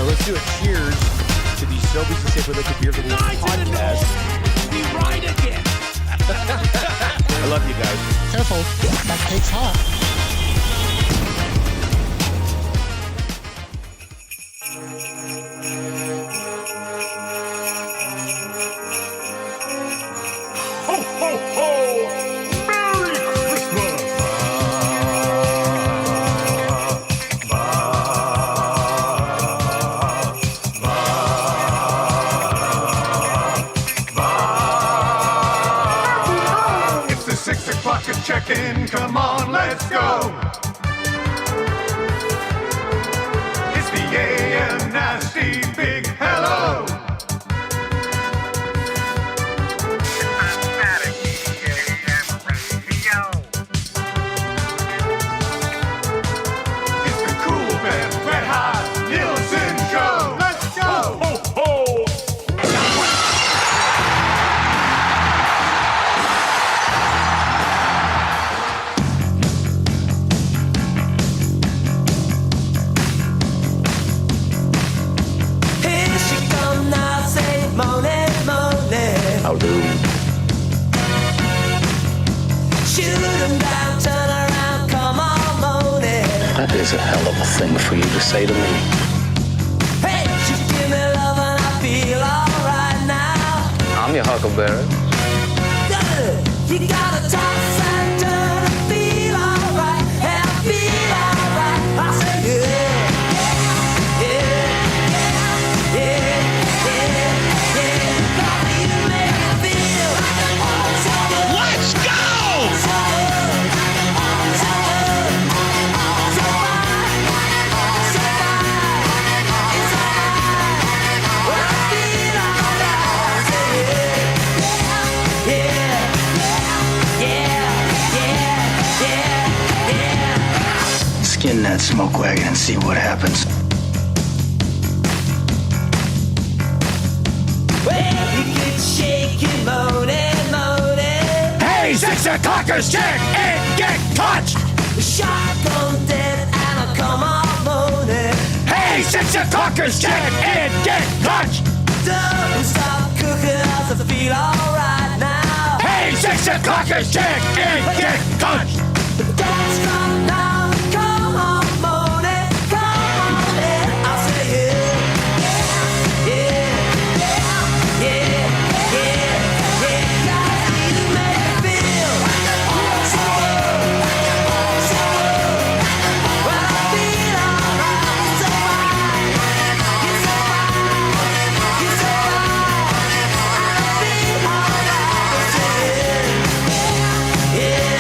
right, let's do a cheers to the Sobeys Safeway Liquor Beer podcast. We ride again. I love you guys. Careful, that cake's hot. Ho, ho, ho! Merry Christmas! It's the 6 o'clock check-in. Come on, let's go. It's the AM Nasty Big Hello. It's the cool band, red hot Nielson Show. Let's go. Ho, ho, Here she come now, say moaning, moaning. How do? Shoot 'em down, turn around, come on, moaning. That is a hell of a thing for you to say to me. Hey, she give me love and I feel alright now. I'm your huckleberry. You gotta toss and turn and feel alright, and I feel alright. I say yeah, yeah, yeah, yeah, yeah, yeah. Love you make me feel so good. let's go! So good, so good, so fine, so fine. It's alright when I feel alright. I say yeah, yeah, yeah, yeah. Skin that smoke wagon and see what happens. Well, you get shaking, moaning, moaning. Hey, 6 o'clockers, check and get touched! The shotgun dead and I come on moaning. Hey, 6 o'clockers, check and get touched! Don't stop cooking as I feel alright now. Hey, 6 o'clockers, check and get touched! Don't stop now, come on moaning, come on in. I'll say yeah, yeah, yeah, yeah, yeah. God, you make me feel so good, so good. When I feel alright, it's alright, it's alright, it's alright. I feel alright, I say yeah, yeah,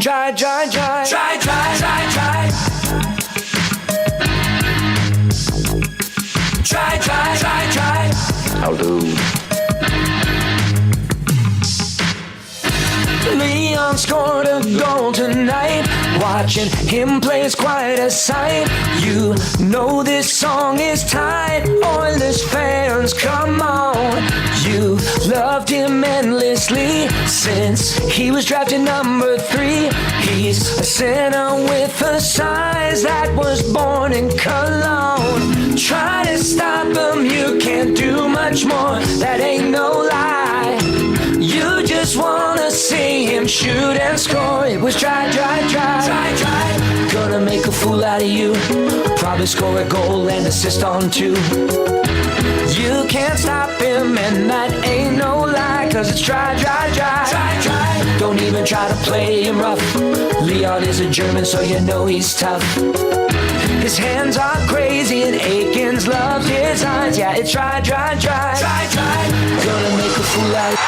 Try, try, try. Try, try, try, try. Try, try, try, try. How do? Leon scored a goal tonight. Watching him play is quite a sight. You know this song is tight. Oilers fans, come on. You loved him endlessly since he was drafted number 3. He's a center with a size that was born in Cologne. Try to stop him, you can't do much more. That ain't no lie. You just wanna see him shoot and score. It was try, try, try, try, try. Gonna make a fool out of you. Probably score a goal and assist on 2. You can't stop him, and that ain't no lie. Cause it's try, try, try, try, try. Don't even try to play him rough. Leon is a German, so you know he's tough. His hands are crazy and Aikens loves his eyes. Yeah, it's try, try, try, try, try. Gonna make a fool out of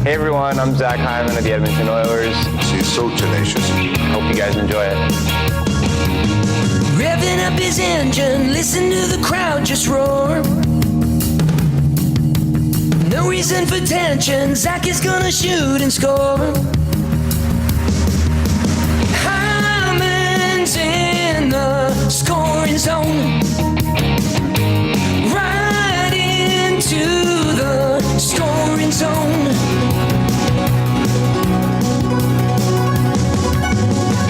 Hey everyone, everyone. I'm Zach Hyman of the Edmonton Oilers. She's so tenacious. Hope you guys enjoy it. Revving up his engine, listen to the crowd just roar. No reason for tension, Zach is gonna shoot and score. Hyman's in the scoring zone. Right into the scoring zone.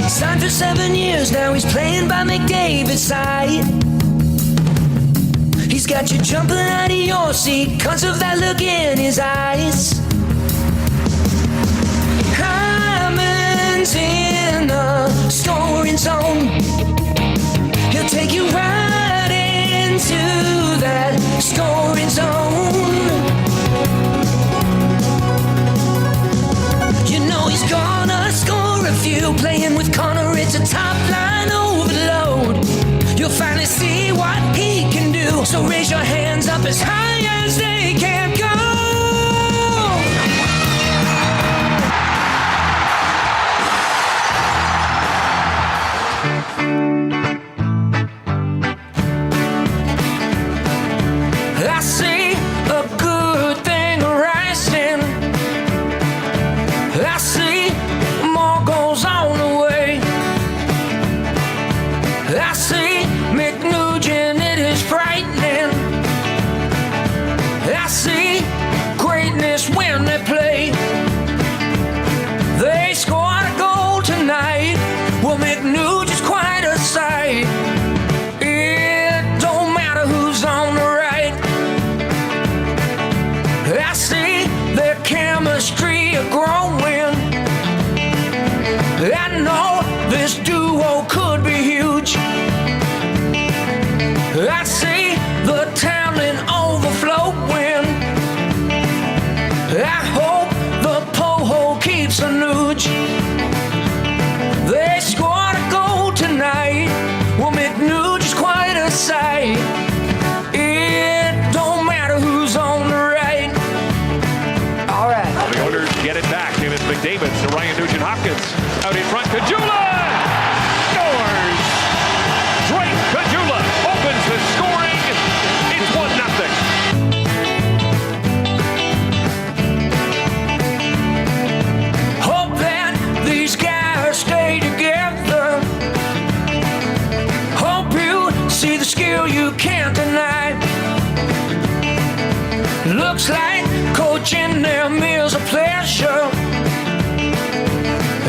Signed for 7 years, now he's playing by McDavid's side. He's got you jumping out of your seat 'cause of that look in his eyes. Hyman's in the scoring zone. He'll take you right into that scoring zone. You know he's gonna score a few. Playing with Connor, it's a top line overload. You'll finally see what he can do. So raise your hands up as high as they can go. I see a good thing rising. I see more goes on the way. I see McNugent, it is frightening. I see greatness when they play. They scored a goal tonight. Well, McNugent's quite a sight. It don't matter who's on the right. I see their chemistry growing. I know this duo could be huge. I see the talent overflowing. I hope the Poho keeps a nooge. They scored a goal tonight. Well, McNugent is quite a sight. It don't matter who's on the right. All right. The Oilers get it back, and it's McDavid to Ryan Nugent-Hopkins. Out in front, Kajula scores! Drake Kajula opens the scoring. It's 1-0. Hope that these guys stay together. Hope you see the skill you can't deny. Looks like coaching them is a pleasure.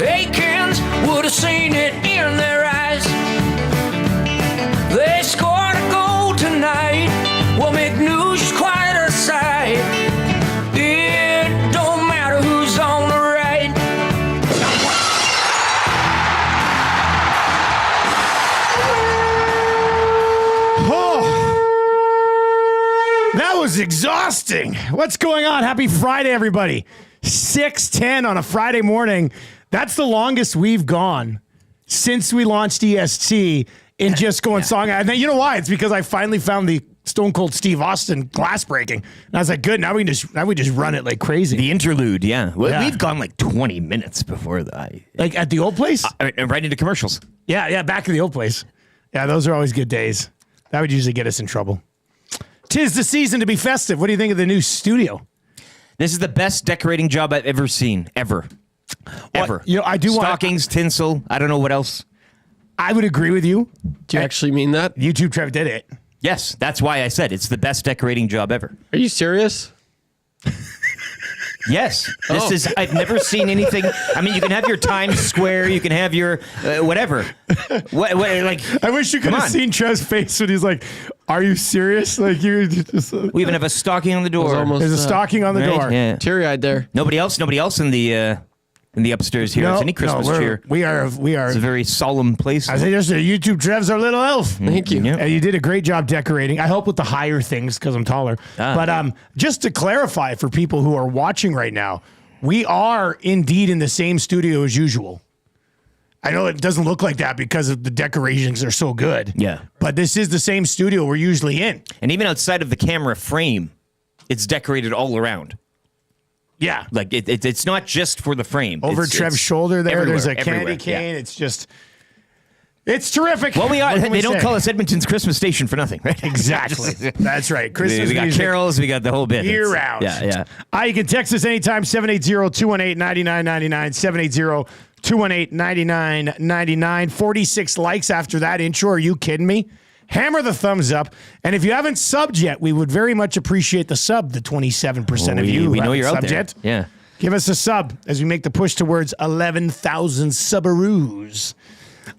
Aikens would have seen it in their eyes. They scored a goal tonight. Well, McNugent's quite a sight. It don't matter who's on the right. Oh, that was exhausting. What's going on? Happy Friday, everybody. 6:10 on a Friday morning. That's the longest we've gone since we launched EST in just going song. And then you know why? It's because I finally found the Stone Cold Steve Austin glass breaking. And I was like, good, now we just run it like crazy. The interlude, yeah. Well, Yeah. we've gone like 20 minutes before that. Like at the old place? Right into commercials. Yeah, back in the old place. Yeah, those are always good days. That would usually get us in trouble. 'Tis the season to be festive. What do you think of the new studio? This is the best decorating job I've ever seen, ever. Ever. You know, I do want stockings, tinsel, I don't know what else. I would agree with you. Do you actually mean that? YouTube Trev did it. Yes, that's why I said it's the best decorating job ever. Are you serious? Yes, this is. I've never seen anything. I mean, you can have your Times Square, you can have your whatever. What, like? I wish you could have seen Trev's face when he's like, "Are you serious?" Like you just. We even have a stocking on the door. There's a stocking on the door. Yeah. Teary-eyed there. Nobody else in the upstairs here. It's any Christmas cheer. We are. It's a very solemn place. I say just YouTube Trev's our little elf. Thank you. Yeah. And you did a great job decorating. I help with the higher things because I'm taller. But just to clarify for people who are watching right now, we are indeed in the same studio as usual. I know it doesn't look like that because of the decorations are so good. Yeah. But this is the same studio we're usually in. And even outside of the camera frame, it's decorated all around. Yeah. Like it's not just for the frame. Over It's Trev's shoulder there, there's a everywhere, candy cane. yeah. It's just, it's terrific. Well, What can they we don't say? call us Edmonton's Christmas station for nothing, right? Exactly. That's right. Christmas we got music carols, we got the whole bit. year It's- round. Yeah. You can text us anytime, 780-218-9999, 780-218-9999. 46 likes after that intro. Are you kidding me? Hammer the thumbs up. And if you haven't subbed yet, we would very much appreciate the sub, the 27% of you we who know haven't you're out subbed there. yet. Yeah. Give us a sub as we make the push towards 11,000 subaroos.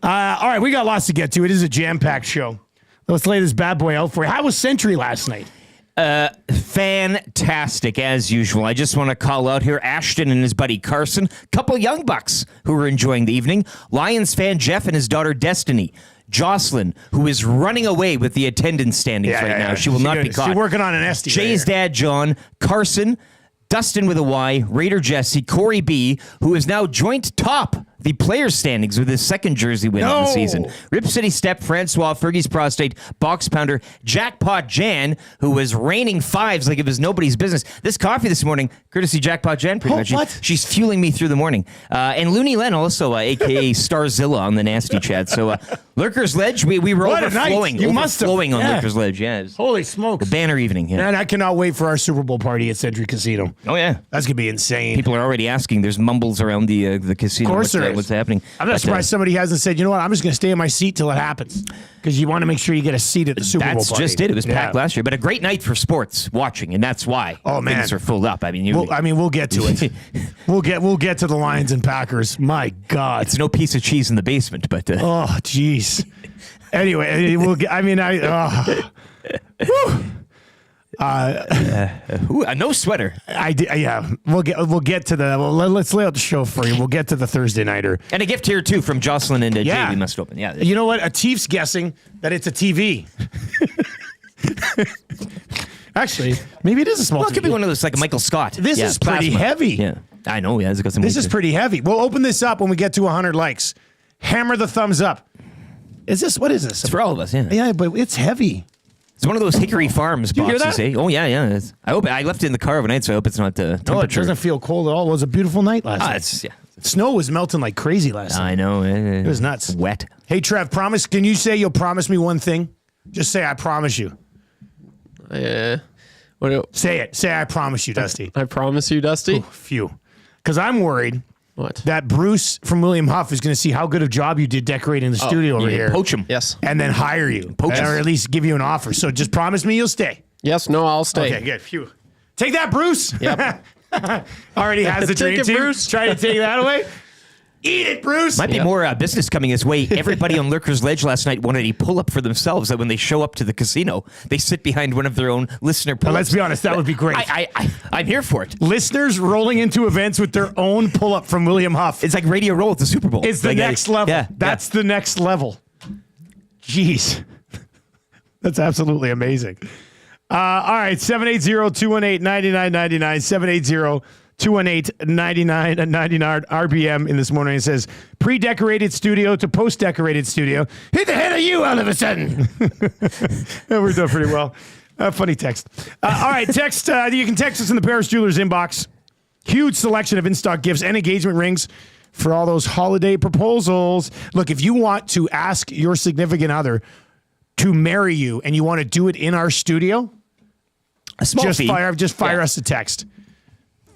All right, we got lots to get to. It is a jam-packed show. Let's lay this bad boy out for you. How was Century last night? Fantastic, as usual. I just want to call out here Ashton and his buddy Carson, couple young bucks who were enjoying the evening. Lions fan Jeff and his daughter Destiny. Jocelyn, who is running away with the attendance standings now. She will not be caught. She's working on an Esty. Jay's dad, John, Carson, Dustin with a Y, Raider Jesse, Corey B., who is now joint top the players' standings with his second jersey win of the season. Rip City Step, Francois, Fergie's Prostate, Box Pounder, Jackpot Jan, who was raining fives like it was nobody's business. This coffee this morning, courtesy Jackpot Jan, pretty much. What? She's fueling me through the morning. And Looney Len also, a.k.a. Starzilla on the nasty chat. So Lurker's Ledge, we were What a night. overflowing. You must have- overflowing on yeah. Lurker's Ledge. Yeah, it's Holy smokes. a banner evening. Yeah. And I cannot wait for our Super Bowl party at Century Casino. Oh, yeah. That's going to be insane. People are already asking. There's mumbles around the casino. Of course there is. What's happening? I'm not surprised somebody hasn't said, you know what, I'm just going to stay in my seat till it happens. Because you want to make sure you get a seat at the Super Bowl That's party. just it. It was Yeah. packed last year, but a great night for sports watching, and that's why things are filled up. I mean, We'll get to it. we'll get to the Lions and Packers. My God. it's no piece of cheese in the basement, but Oh, jeez. Anyway, we'll get, I mean, no sweater. we'll get to the, let's lay out the show for you. We'll get to the Thursday nighter. And a gift here, too, from Jocelyn and Jay we must open. Yeah. You know what? Atif's guessing that it's a TV. Actually, maybe it is a small Well, it TV. could be one of those, like a Michael Scott. This is pretty plasma. heavy. Yeah. I know, yeah. It's got some This weight is to it. pretty heavy. We'll open this up when we get to 100 likes. Hammer the thumbs up. What is this? It's for all of us, yeah. Yeah, but it's heavy. It's one of those Hickory Farms you hear boxes, that? eh? Oh, yeah. I hope I left it in the car overnight, so I hope it's not temperature. No, it doesn't feel cold at all. It was a beautiful night last night. It's, yeah. Snow was melting like crazy last night. I know. It was nuts. Wet. Hey, Trev, can you say you'll promise me one thing? Just say, I promise you. Say it. Say, I promise you, Dusty. I promise you, Dusty. Phew. Because I'm worried What? that Bruce from William Huff is going to see how good a job you did decorating the studio over here. Poach him. Yes. And then hire you. Or at least give you an offer. So just promise me you'll stay. Yes. No, I'll stay. Okay, good. Phew. Take that, Bruce. Yep. Already has the Take dream it, team. Bruce. Trying to take that away. Eat it, Bruce. Might be more business coming his way. Everybody on Lurker's Ledge last night wanted a pull-up for themselves that when they show up to the casino, they sit behind one of their own listener Now, pull-ups. let's be honest, that would be great. I'm here for it. Listeners rolling into events with their own pull-up from William Huff. It's like Radio Roll at the Super Bowl. It's the Like, next level. Yeah, That's the next level. Jeez. That's absolutely amazing. All right, 780-218-9999, 780-218-9999 RBM in this morning. It says, pre-decorated studio to post-decorated studio. Who the hell are you all of a sudden? We're doing pretty well. Funny text. All right, text. You can text us in the Paris Jewelers inbox. Huge selection of in-stock gifts and engagement rings for all those holiday proposals. Look, if you want to ask your significant other to marry you and you want to do it in our studio, A small just fee. fire us a text.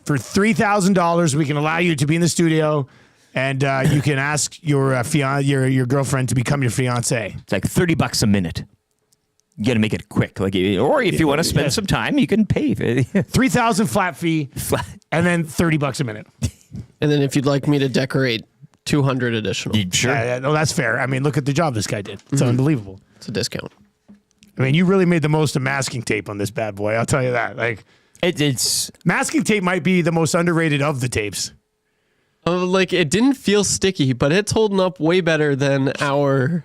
For $3,000, we can allow you to be in the studio, and you can ask your your girlfriend to become your fiance. It's like $30 a minute. You got to make it quick, or if you want to spend some time, you can pay. $3,000 flat fee, and then $30 a minute. And then if you'd like me to decorate, 200 additional. Sure. No, that's fair. I mean, look at the job this guy did. It's unbelievable. It's a discount. I mean, you really made the most of masking tape on this bad boy. I'll tell you that. Like, It's masking tape might be the most underrated of the tapes. It didn't feel sticky, but it's holding up way better than our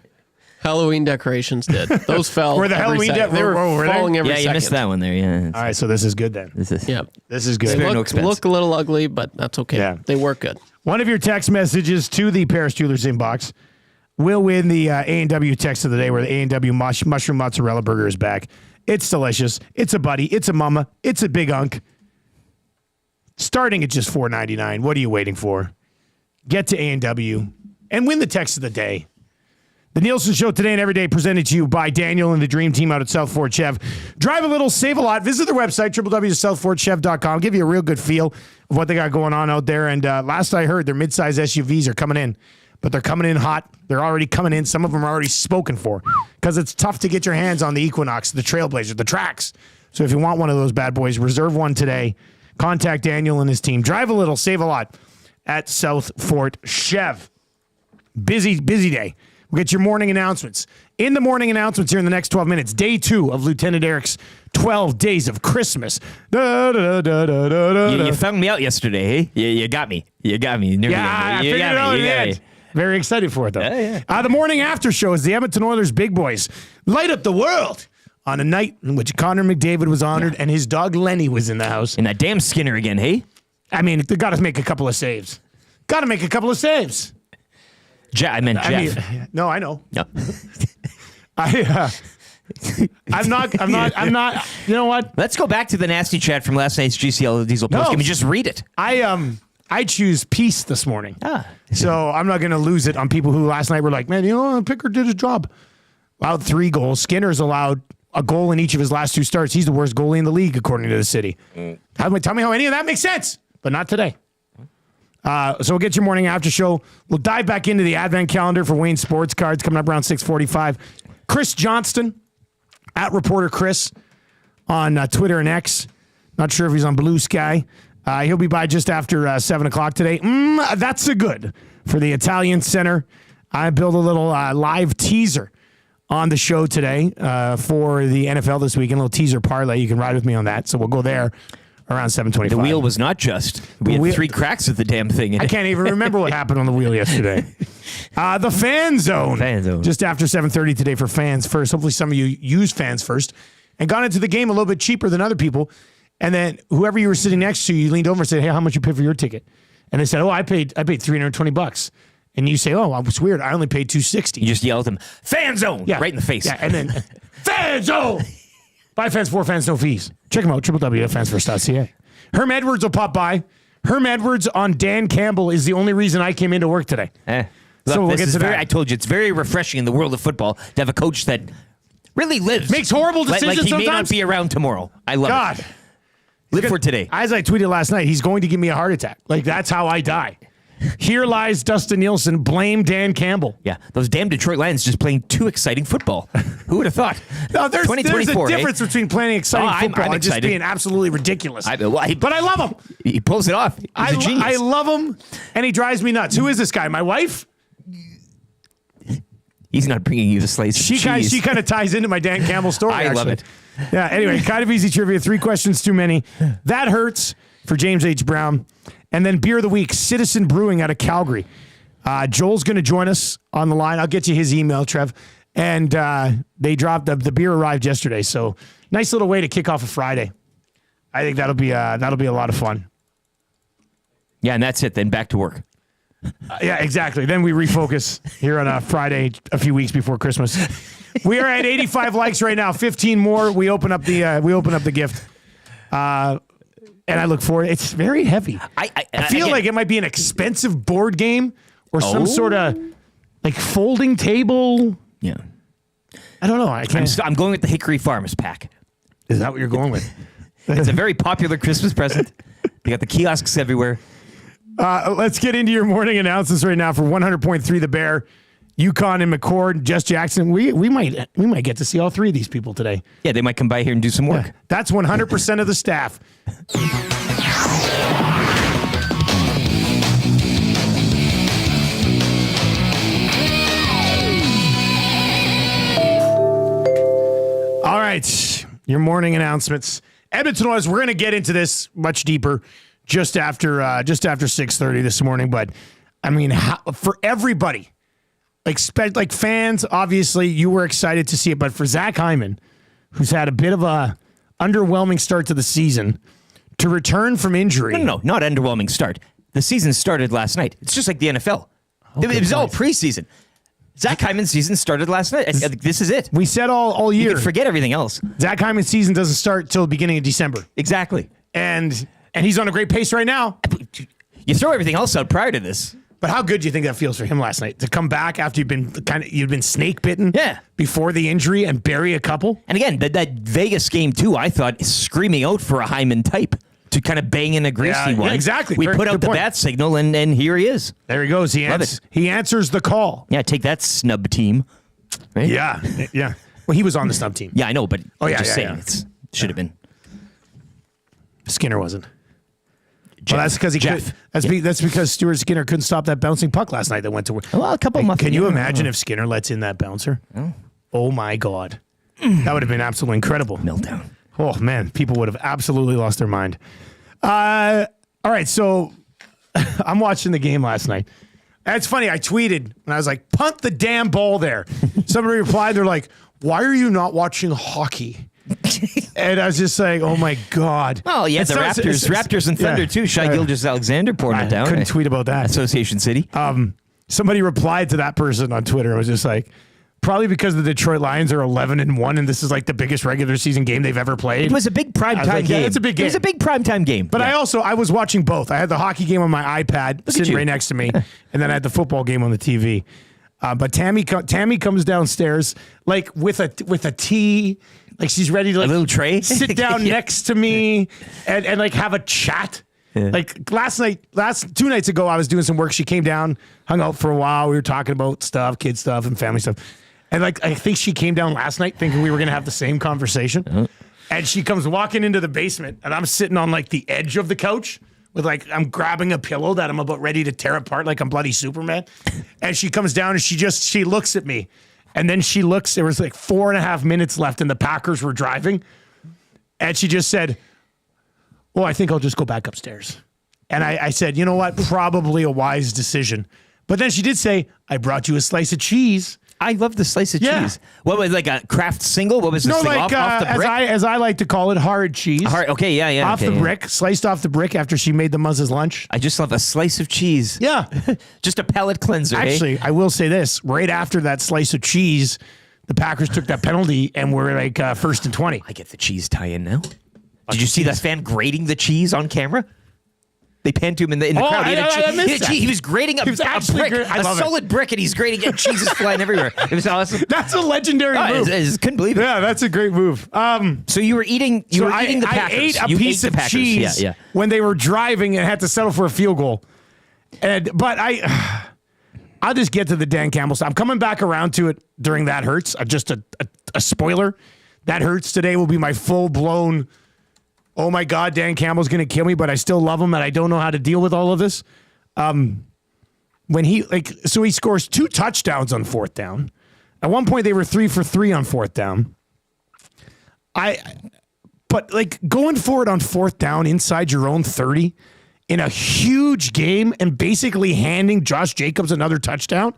Halloween decorations did. Those fell. Were the every Halloween second. They were were they? falling every yeah, you second. missed that one there. Yeah. All right, so this is good then. This is Yep. This is good. Spare no Look, expense. look a little ugly, but that's okay. Yeah. They work good. One of your text messages to the Paris Jewelers inbox will win the A&W text of the day, where the A&W mushroom mozzarella burger is back. It's delicious. It's a buddy. It's a mama. It's a big unk. starting at just $4.99. What are you waiting for? Get to A&W and win the text of the day. The Nielson Show today and every day presented to you by Daniel and the Dream Team out at South Fort Chev. Drive a little, save a lot. Visit their website, www.southfortchev.com. Give you a real good feel of what they got going on out there. And last I heard, their midsize SUVs are coming in, but they're coming in hot. They're already coming in. Some of them are already spoken for because it's tough to get your hands on the Equinox, the Trailblazer, the Trax. So if you want one of those bad boys, reserve one today. Contact Daniel and his team. Drive a little, save a lot at South Fort Chev. Busy day. We'll get your morning announcements. In the morning announcements here in the next 12 minutes, day 2 of Lieutenant Eric's 12 Days of Christmas. You found me out yesterday, hey? You got me. You got me. I figured it out in the end. Very excited for it, though. Yeah. The morning after show is the Edmonton Oilers Big Boys light up the world on a night in which Connor McDavid was honored and his dog Lenny was in the house. And that damn Skinner again, hey? I mean, they got to make a couple of saves. I meant Jeff. No, I know. No. I'm not. You know what? Let's go back to the nasty chat from last night's GCL Diesel Post. Can we just read it? I choose peace this morning. So I'm not going to lose it on people who last night were like, man, Pickard did his job. Allowed 3 goals. Skinner's allowed a goal in each of his last 2 starts. He's the worst goalie in the league, according to the city. Tell me how any of that makes sense, but not today. So we'll get your morning after show. We'll dive back into the advent calendar for Wayne Sports Cards coming up around 6:45. Chris Johnston, at Reporter Chris, on Twitter and X. Not sure if he's on Blue Sky. He'll be by just after 7 o'clock today. That's a good for the Italian Center. I built a little live teaser on the show today for the NFL this weekend. A little teaser parlay. You can ride with me on that. So we'll go there around 7:25. The wheel was not just. We had 3 cracks at the damn thing. I can't even remember what happened on the wheel yesterday. The Fan Zone. Just after 7:30 today for Fans First. Hopefully some of you use Fans First and got into the game a little bit cheaper than other people. And then whoever you were sitting next to, you leaned over and said, hey, how much you pay for your ticket? And they said, I paid $320. And you say, oh, it's weird. I only paid $260. You just yelled at them, Fan Zone, right in the face. Yeah, and then, Fan Zone! Buy Fans for Fans, no fees. Check them out, www.fansfirst.ca. Herm Edwards will pop by. Herm Edwards on Dan Campbell is the only reason I came into work today. Look, so we'll get to that. I told you, it's very refreshing in the world of football to have a coach that really lives. Makes horrible decisions like he sometimes. May not be around tomorrow. I love it. Live for today. As I tweeted last night, he's going to give me a heart attack. Like, that's how I die. Here lies Dustin Nielsen. Blame Dan Campbell. Yeah, those damn Detroit Lions just playing too exciting football. Who would have thought? No, there's a difference between playing exciting football and just being absolutely ridiculous. But I love him. He pulls it off. He's a genius. I love him, and he drives me nuts. Who is this guy? My wife? He's not bringing you the slice of cheese. She kind of ties into my Dan Campbell story. I love it. Yeah, anyway, kind of easy trivia. 3 questions too many. That hurts for James H. Brown. And then Beer of the Week, Citizen Brewing out of Calgary. Joel's going to join us on the line. I'll get you his email, Trev. And they dropped the beer arrived yesterday. So nice little way to kick off a Friday. I think that'll be a lot of fun. Yeah, and that's it. Then back to work. Yeah, exactly. Then we refocus here on a Friday, a few weeks before Christmas. We are at 85 likes right now. 15 more. We open up the gift. And I look forward. It's very heavy. I feel like it might be an expensive board game or some sort of like folding table. Yeah. I don't know. I'm going with the Hickory Farms pack. Is that what you're going with? It's a very popular Christmas present. They got the kiosks everywhere. Let's get into your morning announcements right now for 100.3 The Bear, Yukon and McCord, Jess Jackson. We might get to see all 3 of these people today. Yeah, they might come by here and do some work. Yeah, that's 100% of the staff. All right, your morning announcements. Edmonton Oilers, we're going to get into this much deeper just after 6:30 this morning. But I mean, for everybody, like fans, obviously you were excited to see it. But for Zach Hyman, who's had a bit of a underwhelming start to the season, to return from injury. No, not underwhelming start. The season started last night. It's just like the NFL. It was all preseason. Zach Hyman's season started last night. This is it. We said all year. You could forget everything else. Zach Hyman's season doesn't start till the beginning of December. Exactly. And And he's on a great pace right now. You throw everything else out prior to this. But how good do you think that feels for him last night to come back after you've been snake bitten before the injury and bury a couple? And again, that Vegas game too, I thought is screaming out for a Hyman type to kind of bang in a Gracie one. Yeah, exactly. We Very put out good the point. bat signal and here he is. There he goes. He answers the call. Yeah, take that snub team. Right? Yeah. Well, he was on the snub team. Yeah, I know, but Just saying it should have been. Skinner wasn't. Jeff, Well, that's because that's because Stuart Skinner couldn't stop that bouncing puck last night that went to work. Well, a couple months. Can you imagine if Skinner lets in that bouncer? Oh my God. That would have been absolutely incredible. Meltdown. Oh man, people would have absolutely lost their mind. All right, so I'm watching the game last night. That's funny. I tweeted and I was like, punt the damn ball there. Somebody replied, they're like, why are you not watching hockey? And I was just like, oh my God. Well, yeah, the Raptors and Thunder too. Shai Gilgeous-Alexander pouring it down. I couldn't tweet about that. Association City. Somebody replied to that person on Twitter. I was just like, probably because the Detroit Lions are 11-1 and this is like the biggest regular season game they've ever played. It was a big primetime game. Yeah, it's a big game. It was a big primetime game. But I was watching both. I had the hockey game on my iPad sitting right next to me, and then I had the football game on the TV. But Tammy comes downstairs like with a tea, like she's ready to like a little tray, sit down next to me and like have a chat. Yeah. Like 2 nights ago, I was doing some work. She came down, hung out for a while. We were talking about stuff, kid stuff, and family stuff. And like I think she came down last night thinking we were gonna have the same conversation. And she comes walking into the basement, and I'm sitting on like the edge of the couch. With like, I'm grabbing a pillow that I'm about ready to tear apart like I'm bloody Superman. And she comes down and she looks at me. And then she looks, there was like 4.5 minutes left and the Packers were driving. And she just said, well, I think I'll just go back upstairs. And I said, you know what? Probably a wise decision. But then she did say, I brought you a slice of cheese. I love the slice of cheese. What was like a Kraft single? What was this thing? Like, off the brick? as I like to call it, hard cheese. Okay, yeah. Off the brick, sliced off the brick after she made the Muzz's lunch. I just love a slice of cheese. Yeah. Just a palate cleanser. Actually, I will say this. Right after that slice of cheese, the Packers took that penalty and were like 1st and 20. I get the cheese tie-in now. Did you see that fan grating the cheese on camera? They panned to him in the crowd. He was grating a brick, a solid brick, and he's grating it. Cheese is flying everywhere. It was awesome. That's a legendary move. I just couldn't believe it. Yeah, that's a great move. So you were eating. You were eating the Packers. I ate a piece of cheese when they were driving and had to settle for a field goal. But I'll just get to the Dan Campbell stuff. I'm coming back around to it during That Hurts. Just a spoiler. That Hurts today will be my full blown. Oh my God, Dan Campbell's going to kill me, but I still love him and I don't know how to deal with all of this. When he scores 2 touchdowns on 4th down. At one point they were 3 for 3 on 4th down. But like going for it on 4th down inside your own 30 in a huge game and basically handing Josh Jacobs another touchdown.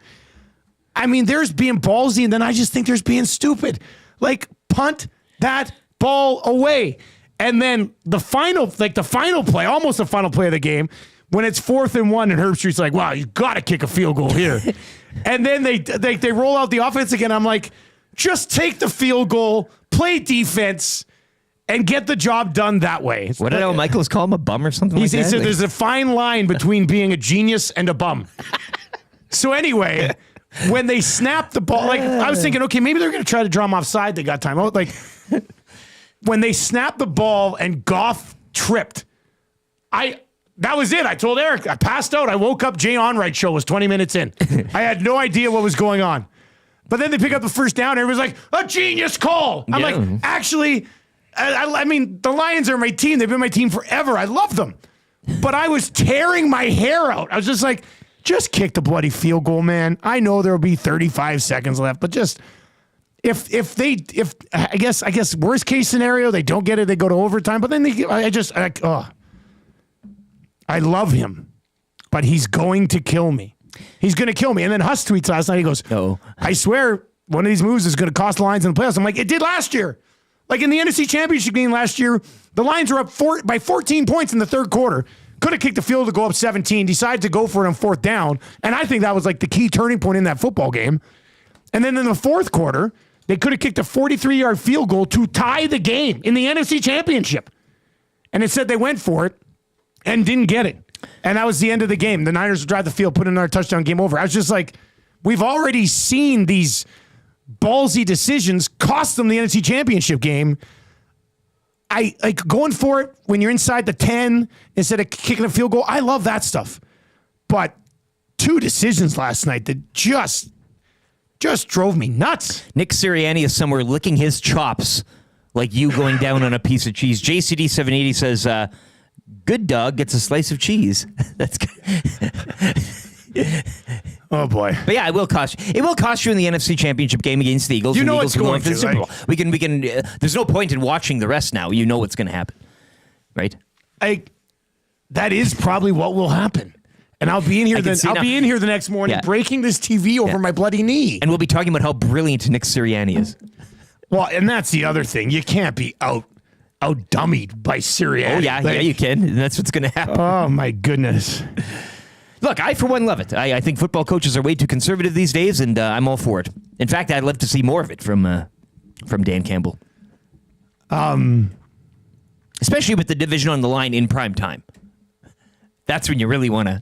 I mean, there's being ballsy and then I just think there's being stupid. Like punt that ball away. And then the final play, almost the final play of the game, when it's 4th and 1 and Herbstreit's like, wow, you got to kick a field goal here. And then they roll out the offense again. I'm like, just take the field goal, play defense, and get the job done that way. What did Al Michaels call him, a bum or something like that? He said there's a fine line between being a genius and a bum. So anyway, when they snapped the ball, like I was thinking, okay, maybe they're going to try to draw him offside. They got time out. Like when they snapped the ball and Goff tripped, that was it. I told Eric, I passed out. I woke up. Jay Onright show was 20 minutes in. I had no idea what was going on. But then they pick up the first down. And everyone's like, a genius call. I'm like, actually, I mean, the Lions are my team. They've been my team forever. I love them. But I was tearing my hair out. I was just like, just kick the bloody field goal, man. I know there'll be 35 seconds left, but just if I guess worst case scenario, they don't get it, they go to overtime. But then I love him, but he's going to kill me. He's going to kill me. And then Huss tweets last night. He goes, "No, I swear one of these moves is going to cost the Lions in the playoffs." I'm like, it did last year. Like in the NFC Championship game last year, the Lions were up by 14 points in the third quarter. Could have kicked the field to go up 17, decided to go for it on 4th down. And I think that was like the key turning point in that football game. And then in the 4th quarter, they could have kicked a 43-yard field goal to tie the game in the NFC Championship. And instead they went for it. and didn't get it. And that was the end of the game. The Niners would drive the field, put in another touchdown, game over. I was just like, we've already seen these ballsy decisions cost them the NFC Championship game. I like going for it when you're inside the 10 instead of kicking a field goal. I love that stuff. But 2 decisions last night that just drove me nuts. Nick Sirianni is somewhere licking his chops like you going down on a piece of cheese. JCD 780 says, good dog gets a slice of cheese. That's good. Oh boy! But yeah, it will cost you. It will cost you in the NFC Championship game against the Eagles. You know the what's Eagles going for the to, Super Bowl. We can. There's no point in watching the rest now. You know what's going to happen, right? That is probably what will happen. And I'll be in here. Be in here the next morning, breaking this TV over my bloody knee. And we'll be talking about how brilliant Nick Sirianni is. Well, and that's the other thing. You can't be out-dummied by Sirianni. Oh yeah, you can. And that's what's going to happen. Oh my goodness. Look, I for one love it. I think football coaches are way too conservative these days, and I'm all for it. In fact, I'd love to see more of it from Dan Campbell. Especially with the division on the line in prime time. That's when you really want to.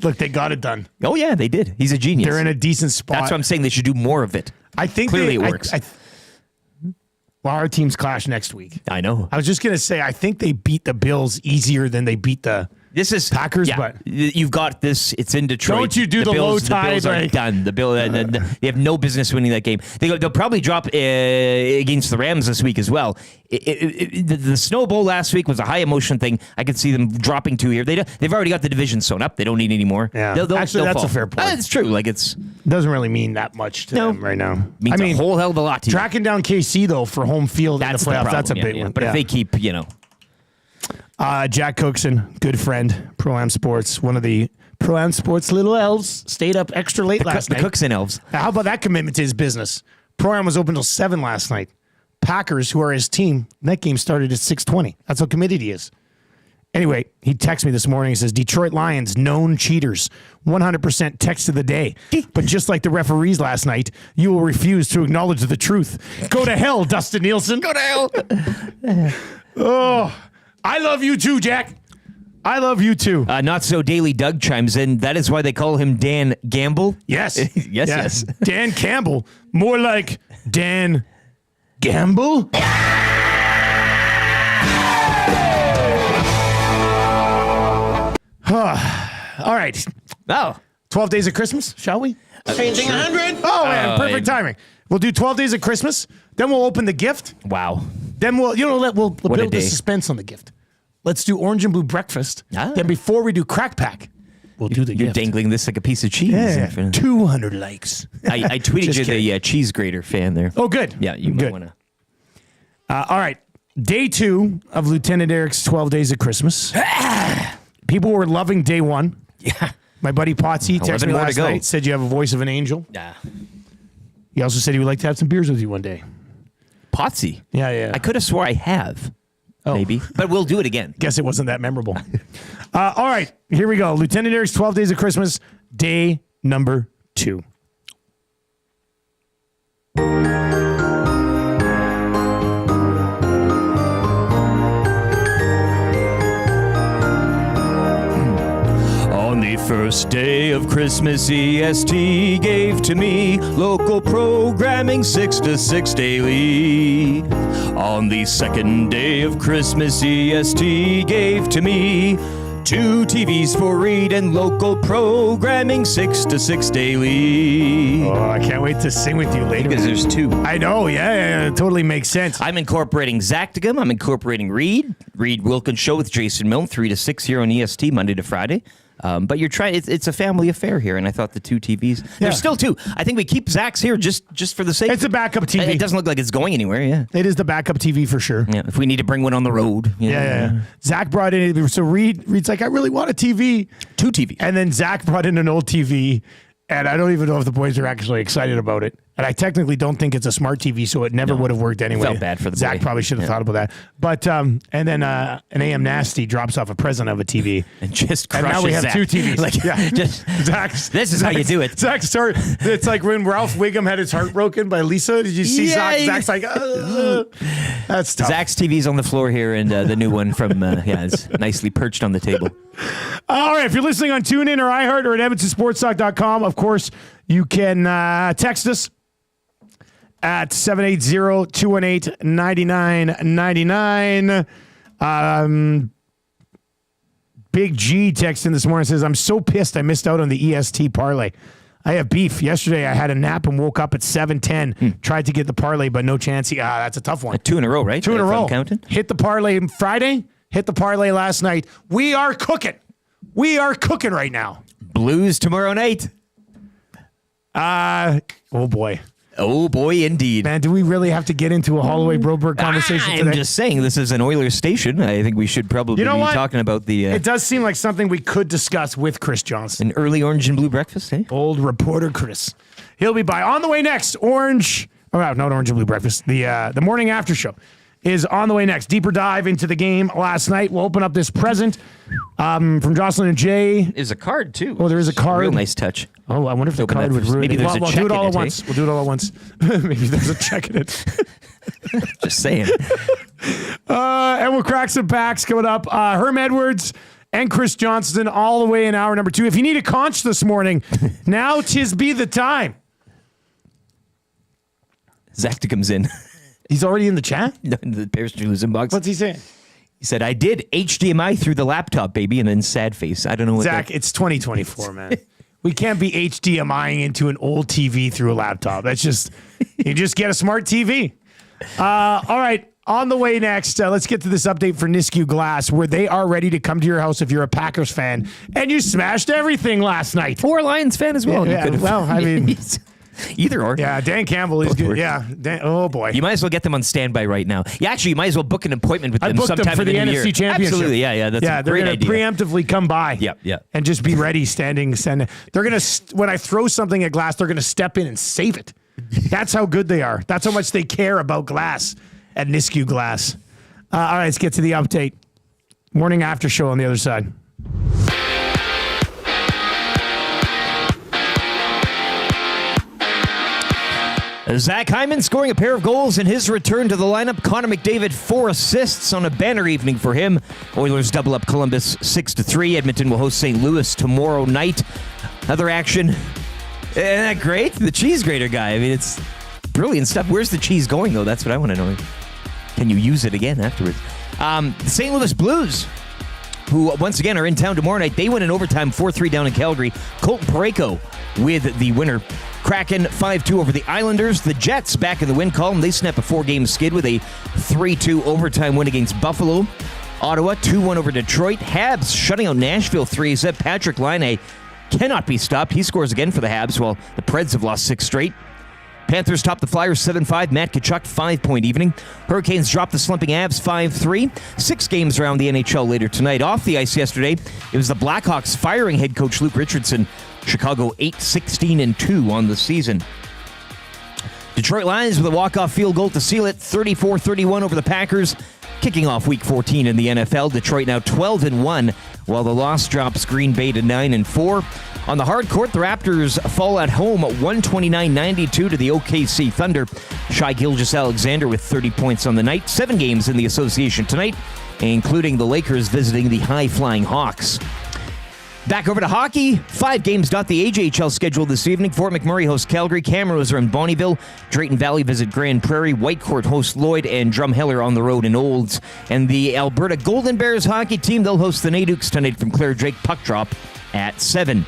Look, they got it done. Oh yeah, they did. He's a genius. They're in a decent spot. That's what I'm saying. They should do more of it. I think clearly it works. Well, our teams clash next week. I know. I was just gonna say, I think they beat the Bills easier than they beat the Packers. Yeah, but you've got this. It's in Detroit. Don't you do the low tide? The Bills are done. The Bills, they have no business winning that game. They'll probably drop against the Rams this week as well. The Snow Bowl last week was a high emotion thing. I could see them dropping 2 here. They've already got the division sewn up. They don't need any more. Yeah, they'll actually, that's fall. a fair point. It's true. Like it doesn't really mean that much to them right now. Means a whole hell of a lot to you. Tracking down KC though for home field in the playoffs. That's a big one. But if they keep, Jack Cookson, good friend, Pro-Am Sports, one of the Pro-Am Sports little elves, stayed up extra late last night. The Cookson elves. How about that commitment to his business? Pro-Am was open till 7 last night. Packers, who are his team, that game started at 6:20. That's how committed he is. Anyway, he texted me this morning. He says, Detroit Lions, known cheaters. 100% text of the day. But just like the referees last night, you will refuse to acknowledge the truth. Go to hell, Dustin Nielson. Go to hell. Oh, I love you too, Jack. I love you too. Not so Daily Doug chimes in. That is why they call him Dan Gamble. Yes. yes. Dan Campbell. More like Dan Gamble. All right. Oh. 12 Days of Christmas, shall we? Changing 100. Oh, man, perfect timing. We'll do 12 Days of Christmas. Then we'll open the gift. Wow. Then we'll build the day. suspense on the gift. Let's do orange and blue breakfast. Ah. Then before we do crack pack, we'll do the You're gift. dangling this like a piece of cheese. Yeah, 200 likes. I tweeted Just you kidding. the cheese grater fan there. Oh, good. Yeah, you might want to. All right. Day 2 of Lieutenant Eric's 12 Days of Christmas. People were loving day 1. Yeah. My buddy Potsy texted 11 me more to last go. night, said you have a voice of an angel. Yeah. He also said he would like to have some beers with you one day. Potsy. Yeah. I could have swore I have. Maybe. But we'll do it again. Guess it wasn't that memorable. All right, here we go. Lieutenant Eric's 12 Days of Christmas, day number 2. On the first day of Christmas, EST gave to me local programming 6 to 6 daily. On the second day of Christmas, EST gave to me 2 TVs for read and local programming 6 to 6 daily. Oh, I can't wait to sing with you later. Because there's 2. I know, yeah, it totally makes sense. I'm incorporating Zactigum. I'm incorporating Reed Wilkins Show with Jason Milne, 3 to 6 here on EST, Monday to Friday. But you're trying. It's a family affair here, and I thought the 2 TVs. There's still 2. I think we keep Zach's here just for the sake. It's a backup TV. It doesn't look like it's going anywhere. Yeah, it is the backup TV for sure. Yeah, if we need to bring one on the road. Yeah. Zach brought in. So Reed's like, I really want a TV. 2 TVs. And then Zach brought in an old TV, and I don't even know if the boys are actually excited about it. And I technically don't think it's a smart TV, so it never would have worked anyway. Felt bad for the Zach boy. probably should have thought about that. But and then an AM Nasty drops off a present of a TV. And just And crushes now we have Zach. 2 TVs. Like, just this is how you do it. Zach's heart. It's like when Ralph Wiggum had his heart broken by Lisa. Did you see Yeah, Zach? Zach's like, that's tough. Zach's TV's on the floor here, and the new one from is nicely perched on the table. All right, if you're listening on TuneIn or iHeart or at EdmontonSportsTalk.com, of course, you can text us at 780-218-9999. Big G texting this morning says, I'm so pissed I missed out on the EST parlay. I have beef. Yesterday I had a nap and woke up at 7:10. Tried to get the parlay, but no chance. That's a tough one. 2 in a row, right? 2 in a If I'm row. counting. Hit the parlay Friday. Hit the parlay last night. We are cooking. We are cooking right now. Blues tomorrow night. Oh boy. Oh boy, indeed. Man, do we really have to get into a Holloway Broberg conversation I'm today? just saying, this is an Oilers station. I think we should probably You know be what? talking about the It does seem like something we could discuss with Chris Johnston. an early orange and blue breakfast, eh? Old reporter Chris. He'll be by. On the way next, Orange. Oh, no, not Orange and Blue Breakfast. The morning after show is on the way next. Deeper dive into the game last night. We'll open up this present from Jocelyn and Jay. There's a card, too. Oh, there is a card. Real nice touch. Oh, I wonder if the Open card that would first. ruin Maybe it. there's a We'll check do it in all it, at eh? once. We'll do it all at once. Maybe there's a check in it. Just saying. And we'll crack some packs coming up. Herm Edwards and Chris Johnston all the way in hour number 2. If you need a conch this morning, now 'tis be the time. Zacta comes in. He's already in the chat? in the Bears Steelers inbox. What's he saying? He said, I did HDMI through the laptop, baby, and then sad face. I don't know what Zach, it's 2024, man. We can't be HDMIing into an old TV through a laptop. That's just, you just get a smart TV. All right. On the way next, let's get to this update for Nisku Glass, where they are ready to come to your house if you're a Packers fan and you smashed everything last night. Or Lions fan as well. You Yeah, could've- well, I mean, either or. yeah, Dan Campbell is Both good. work. Yeah, oh boy. You might as well get them on standby right now. Yeah, actually, you might as well book an appointment with I them booked sometime them for in the new NFC year. Championship. Absolutely, yeah, that's a they're great gonna idea. preemptively come by. Yeah. And just be ready, standing. They're gonna when I throw something at Glass, they're gonna step in and save it. That's how good they are. That's how much they care about Glass at Nisku Glass. All right, let's get to the update. Morning after show on the other side. Zach Hyman scoring a pair of goals in his return to the lineup. Connor McDavid 4 assists on a banner evening for him. Oilers double up Columbus 6-3. Edmonton will host St. Louis tomorrow night. Other action. Isn't that great? The cheese grater guy. I mean, it's brilliant stuff. Where's the cheese going, though? That's what I want to know. Can you use it again afterwards? The St. Louis Blues, who once again are in town tomorrow night. They win in overtime 4-3 down in Calgary. Colton Parayko with the winner. Kraken 5-2 over the Islanders. The Jets back in the win column. They snap a 4-game skid with a 3-2 overtime win against Buffalo. Ottawa 2-1 over Detroit. Habs shutting out Nashville 3-0. Patrick Laine cannot be stopped. He scores again for the Habs while the Preds have lost 6 straight. Panthers top the Flyers 7-5. Matt Tkachuk 5-point evening. Hurricanes drop the slumping Avs 5-3. 6 games around the NHL later tonight. Off the ice yesterday, it was the Blackhawks firing head coach Luke Richardson. Chicago 8-16-2 on the season. Detroit Lions with a walk-off field goal to seal it, 34-31 over the Packers. Kicking off Week 14 in the NFL, Detroit now 12-1, while the loss drops Green Bay to 9-4. On the hard court, the Raptors fall at home 129-92 to the OKC Thunder. Shai Gilgeous-Alexander with 30 points on the night. 7 games in the association tonight, including the Lakers visiting the high-flying Hawks. Back over to hockey. 5 games dot the AJHL schedule this evening. Fort McMurray hosts Calgary. Camrose are in Bonnyville. Drayton Valley visit Grand Prairie. Whitecourt hosts Lloyd, and Drumheller on the road in Olds. And the Alberta Golden Bears hockey team, they'll host the Nadukes tonight from Clare Drake. Puck drop at 7.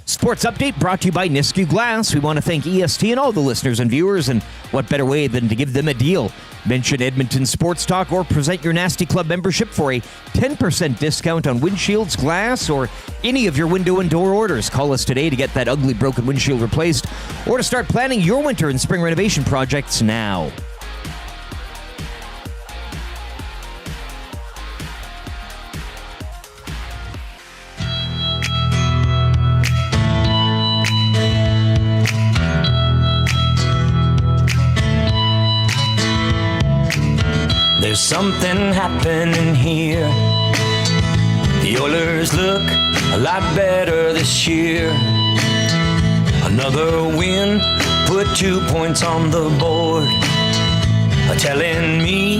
Sports Update brought to you by Nisku Glass. We want to thank EST and all the listeners and viewers, and what better way than to give them a deal. Mention Edmonton Sports Talk or present your Nasty Club membership for a 10% discount on windshields, glass, or any of your window and door orders. Call us today to get that ugly broken windshield replaced or to start planning your winter and spring renovation projects now. There's something happening here. The Oilers look a lot better this year. Another win, put 2 points on the board. Telling me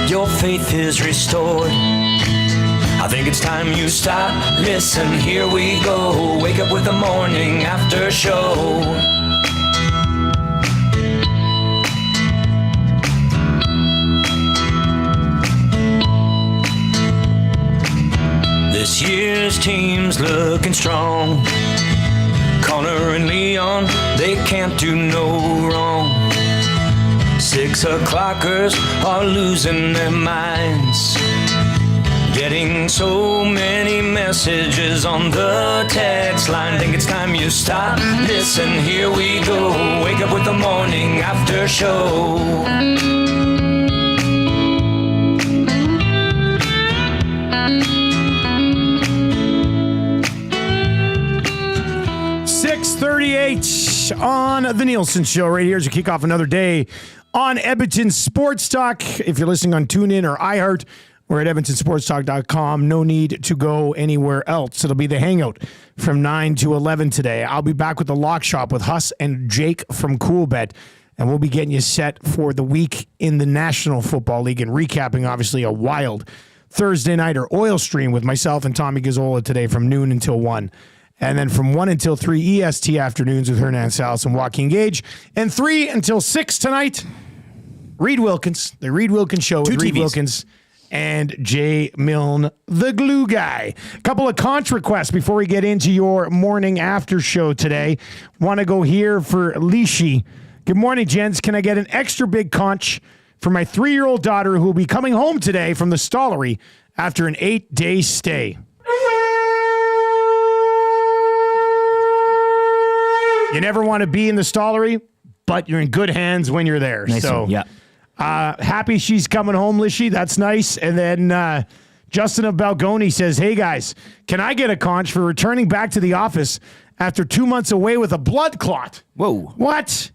your faith is restored. I think it's time you stop, listen, here we go. Wake up with the morning after show. This year's team's looking strong. Connor and Leon, they can't do no wrong. 6 o'clockers are losing their minds. Getting so many messages on the text line. Think it's time you stop, listen, here we go. Wake up with the morning after show. 6:38 on the Nielson Show right here as we kick off another day on Edmonton Sports Talk. If you're listening on TuneIn or iHeart, we're at edmontonsportstalk.com. No need to go anywhere else. It'll be the Hangout from 9 to 11 today. I'll be back with the Lock Shop with Huss and Jake from CoolBet, and we'll be getting you set for the week in the National Football League and recapping, obviously, a wild Thursday night or oil stream with myself and Tommy Gazzola today from noon until 1. And then from 1 until 3 EST afternoons with Hernan Salas and Joaquin Gage. And 3 until 6 tonight, Reed Wilkins, the Reed Wilkins Show with Reed Wilkins and Jay Milne, the glue guy. A couple of conch requests before we get into your morning after show today. Want to go here for Lishi. Good morning, gents. Can I get an extra big conch for my 3-year-old daughter who will be coming home today from the Stollery after an 8-day stay? You never want to be in the Stollery, but you're in good hands when you're there. Nice so, one. Yeah. Happy she's coming home, Lishi. That's nice. And then Justin of Balgoni says, hey, guys, can I get a conch for returning back to the office after 2 months away with a blood clot? Whoa. What?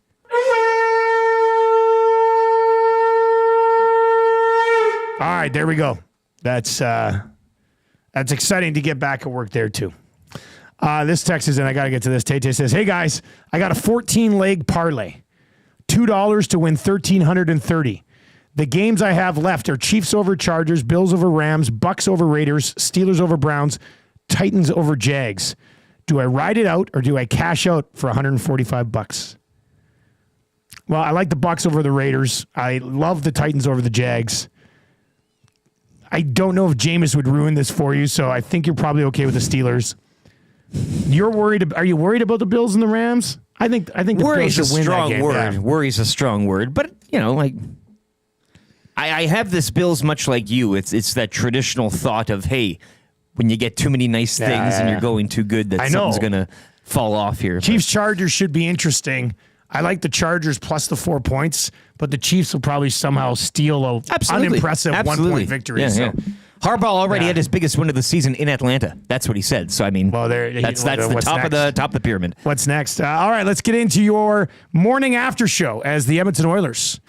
All right, there we go. That's exciting to get back at work there, too. This text is in. I got to get to this. Tay says, hey, guys, I got a 14-leg parlay. $2 to win $1,330. The games I have left are Chiefs over Chargers, Bills over Rams, Bucks over Raiders, Steelers over Browns, Titans over Jags. Do I ride it out or do I cash out for $145? Well, I like the Bucks over the Raiders. I love the Titans over the Jags. I don't know if Jameis would ruin this for you, so I think you're probably okay with the Steelers. You're worried? Are you worried about the Bills and the Rams? I think the Worry's Bills a will win that strong game. word. Yeah. Worry's a strong word, but I have this Bills much like you. It's that traditional thought of, hey, when you get too many nice things and you're going too good, that something's gonna fall off here. Chiefs Chargers should be interesting. I like the Chargers plus the 4 points, but the Chiefs will probably somehow steal an unimpressive 1-point victory. Yeah. Harbaugh already had his biggest win of the season in Atlanta. That's what he said. So I mean, that's the top of the pyramid. What's next? All right, let's get into your morning after show as the Edmonton Oilers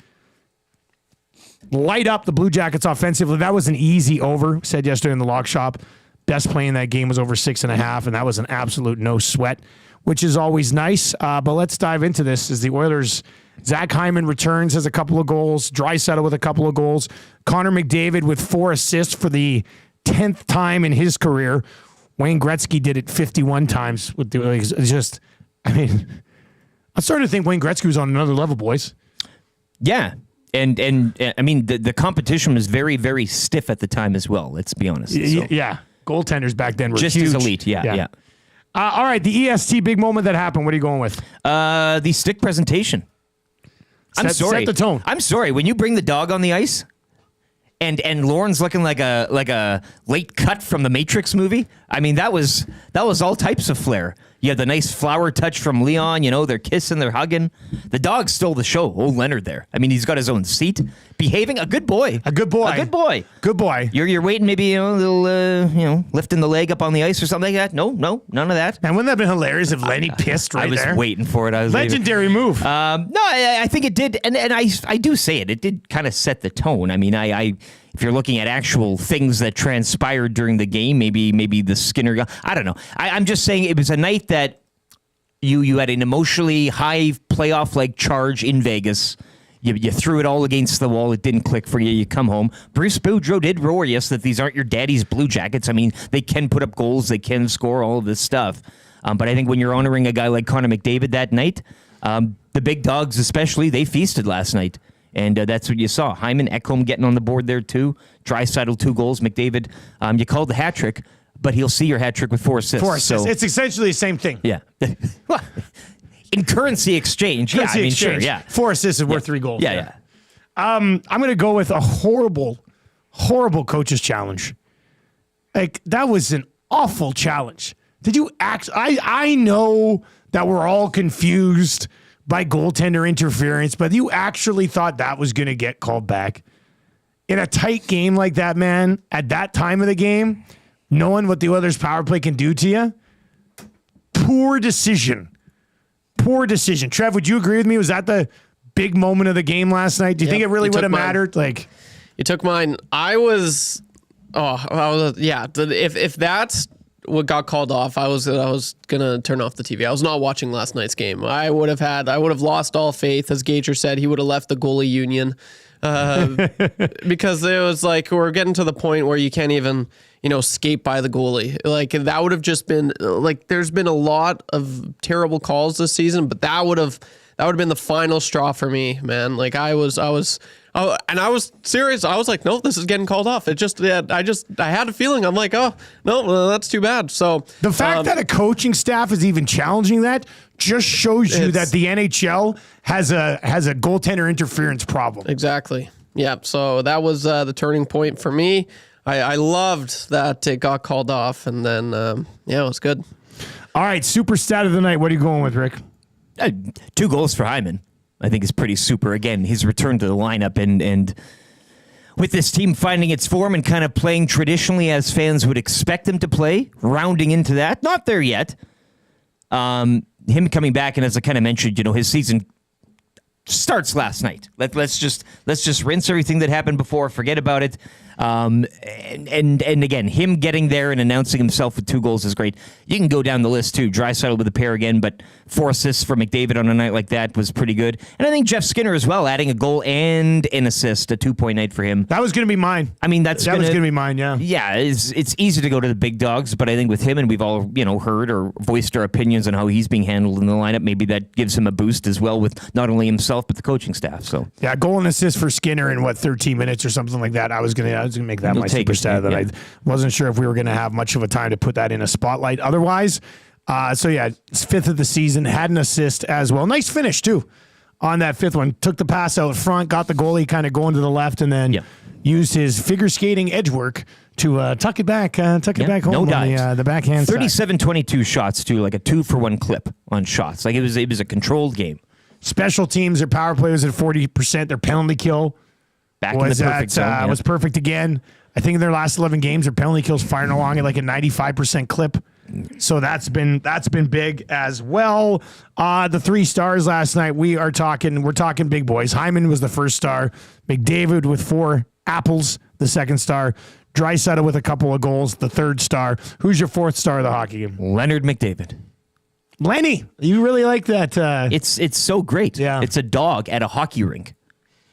light up the Blue Jackets offensively. That was an easy over. Said yesterday in the Lock Shop, best play in that game was over 6.5, and that was an absolute no sweat, which is always nice. But let's dive into this as the Oilers. Zach Hyman returns, has a couple of goals. Draisaitl with a couple of goals. Connor McDavid with 4 assists for the 10th time in his career. Wayne Gretzky did it 51 times. I'm starting to think Wayne Gretzky was on another level, boys. Yeah. And I mean, the competition was very, very stiff at the time as well. Let's be honest. So. Yeah. Goaltenders back then were just huge. as elite. Yeah. All right. The EST big moment that happened. What are you going with? The stick presentation. I'm sorry. Set the tone. I'm sorry. When you bring the dog on the ice, and Lauren's looking like a late cut from the Matrix movie, I mean, that was all types of flair. You had the nice flower touch from Leon. They're kissing, they're hugging. The dog stole the show. Old Leonard there. I mean, he's got his own seat, behaving a good boy. A good boy. A good boy. Good boy. You're waiting, maybe a little, lifting the leg up on the ice or something like that. No, none of that. And wouldn't that have been hilarious if Lenny pissed right there? I was waiting for it. I was legendary move. No, I think it did, and I do say it. It did kind of set the tone. I mean, if you're looking at actual things that transpired during the game, maybe the Skinner. I don't know. I'm just saying it was a night that you had an emotionally high playoff-like charge in Vegas. You threw it all against the wall. It didn't click for you. You come home. Bruce Boudreau did roar, yes, that these aren't your daddy's Blue Jackets. I mean, they can put up goals. They can score, all of this stuff. But I think when you're honoring a guy like Connor McDavid that night, the big dogs especially, they feasted last night. And that's what you saw. Hyman, Ekholm getting on the board there too. Draisaitl 2 goals. McDavid, you called the hat trick, but he'll see your hat trick with 4 assists. 4 assists. So, it's essentially the same thing. Yeah. In currency exchange. Yeah, I mean, sure. Yeah. 4 assists is worth 3 goals. Yeah. I'm going to go with a horrible coach's challenge. Like, that was an awful challenge. Did you I know that we're all confused by goaltender interference, but you actually thought that was going to get called back? In a tight game like that, man, at that time of the game, knowing what the other's power play can do to you, poor decision. Trev, would you agree with me? Was that the big moment of the game last night? Do you think it really would have mattered? Like, you took mine. If that's what got called off, I was gonna turn off the TV. I was not watching last night's game. I would have lost all faith. As Gager said, he would have left the goalie union because it was like we're getting to the point where you can't even skate by the goalie. Like, that would have just been like, there's been a lot of terrible calls this season, but that would have been the final straw for me, man. Like, I was serious. I was like, no, this is getting called off. I had a feeling. I'm like, oh no, well, that's too bad. So the fact that a coaching staff is even challenging that just shows you that the NHL has a goaltender interference problem. Exactly. Yeah. So that was the turning point for me. I loved that it got called off, and then it was good. All right, super stat of the night. What are you going with, Rick? 2 goals for Hyman, I think, is pretty super. Again, his return to the lineup, and with this team finding its form and kind of playing traditionally as fans would expect them to play, rounding into that. Not there yet. Him coming back, and as I kind of mentioned, his season starts last night. Let's just rinse everything that happened before, forget about it. And again, him getting there and announcing himself with 2 goals is great. You can go down the list too. Draisaitl with a pair again, but 4 assists for McDavid on a night like that was pretty good. And I think Jeff Skinner as well, adding a goal and an assist, a 2-point night for him. That was going to be mine. I mean, that was going to be mine. Yeah. Yeah, it's easy to go to the big dogs, but I think with him, and we've all heard or voiced our opinions on how he's being handled in the lineup, maybe that gives him a boost as well with not only himself but the coaching staff. So yeah, goal and assist for Skinner in 13 minutes or something like that. I was gonna make that my super stat. That I wasn't sure if we were gonna have much of a time to put that in a spotlight. Otherwise, it's 5th of the season, had an assist as well. Nice finish too on that 5th one. Took the pass out front, got the goalie kind of going to the left, and then used his figure skating edge work to tuck it back home on the backhand side. 37-22 shots too, like a 2-for-1 clip on shots. Like it was a controlled game. Special teams, their power play was at 40%. Their penalty kill was perfect again. I think in their last 11 games, their penalty kills firing along at like a 95% clip. So that's been big as well. The 3 stars last night, we're talking big boys. Hyman was the 1st star. McDavid with 4 apples, the 2nd star. Draisaitl with a couple of goals, the 3rd star. Who's your 4th star of the hockey game? Leonard McDavid. Lenny, you really like that. It's so great. Yeah. It's a dog at a hockey rink.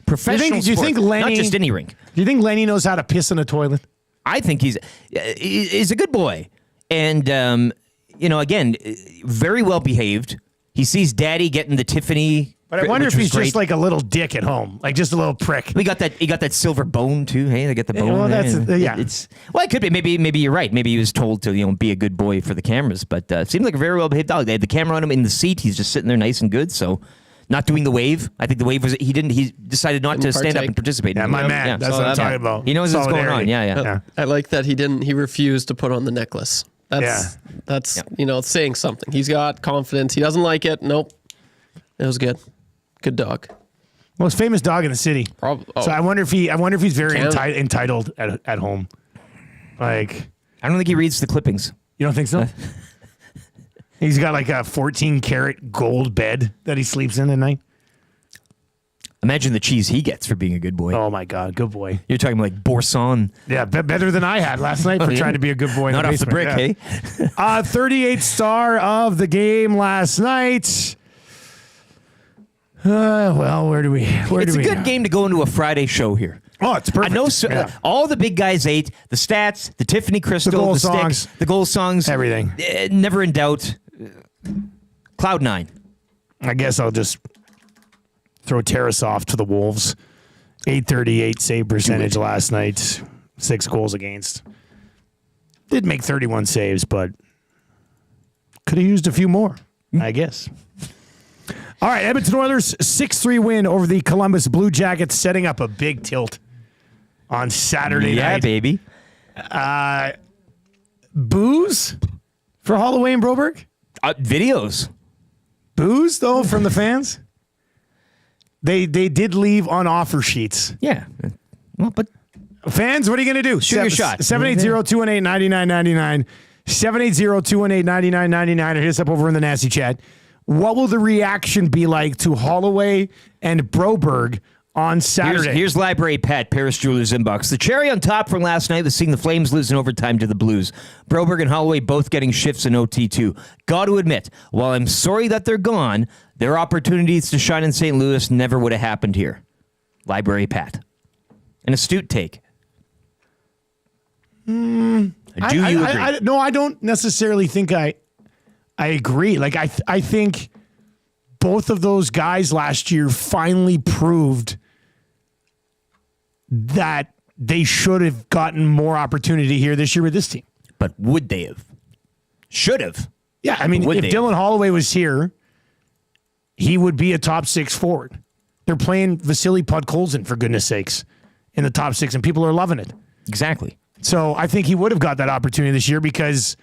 Professional do you think Lenny, not just any rink. Do you think Lenny knows how to piss in a toilet? I think he's a good boy. And, again, very well behaved. He sees Daddy getting the Tiffany. But I wonder if he's just like a little dick at home, like just a little prick. He got that silver bone too. Hey, they got the bone. Well, that's it could be. Maybe you're right. Maybe he was told to be a good boy for the cameras. But it seemed like a very well behaved dog. They had the camera on him in the seat. He's just sitting there nice and good. So. Not doing the wave. I think the wave was he decided not to stand up and participate. Yeah, my man. That's what I'm talking about. He knows what's going on. Yeah. I like that he refused to put on the necklace. That's saying something. He's got confidence. He doesn't like it. Nope. It was good. Good dog. Most famous dog in the city. Probably. So I wonder if he's very entitled at home. Like, I don't think he reads the clippings. You don't think so? He's got like a 14-karat gold bed that he sleeps in at night. Imagine the cheese he gets for being a good boy. Oh my God, good boy. You're talking like Bourson. Yeah, better than I had last night for trying to be a good boy. Not in the off the brick, basement. hey? 38th star of the game last night. Where do we? It's a good game to go into a Friday show here. Oh, it's perfect. I know all the big guys ate the stats, the Tiffany Crystal, The goal the songs. sticks, the goal songs, Everything. Never in doubt. Cloud 9. I guess I'll just throw Tarasov to the Wolves. 838 save percentage last night. 6 goals against. Did make 31 saves, but could have used a few more, I guess. All right, Edmonton Oilers 6-3 win over the Columbus Blue Jackets, setting up a big tilt on Saturday night. Yeah, baby. Booze for Holloway and Broberg? Videos. Booze, though, from the fans? They did leave on offer sheets. Yeah. Well, but fans, what are you going to do? Shoot your shot. 780-218-9999. 780-218-9999. Or hit us up over in the Nasty Chat. What will the reaction be like to Holloway and Broberg on Saturday? Here's Library Pat, Paris Jewelers inbox. The cherry on top from last night was seeing the Flames lose in overtime to the Blues. Broberg and Holloway both getting shifts in OT too. Got to admit, while I'm sorry that they're gone, their opportunities to shine in St. Louis never would have happened here. Library Pat. An astute take. Do you agree? No, I don't necessarily think I agree. Like I think both of those guys last year finally proved that they should have gotten more opportunity here this year with this team. But would they have? Should have. Yeah, I mean, if Dylan Holloway was here, he would be a top 6 forward. They're playing Vasily Podkolzin, for goodness sakes, in the top 6, and people are loving it. Exactly. So I think he would have got that opportunity this year because,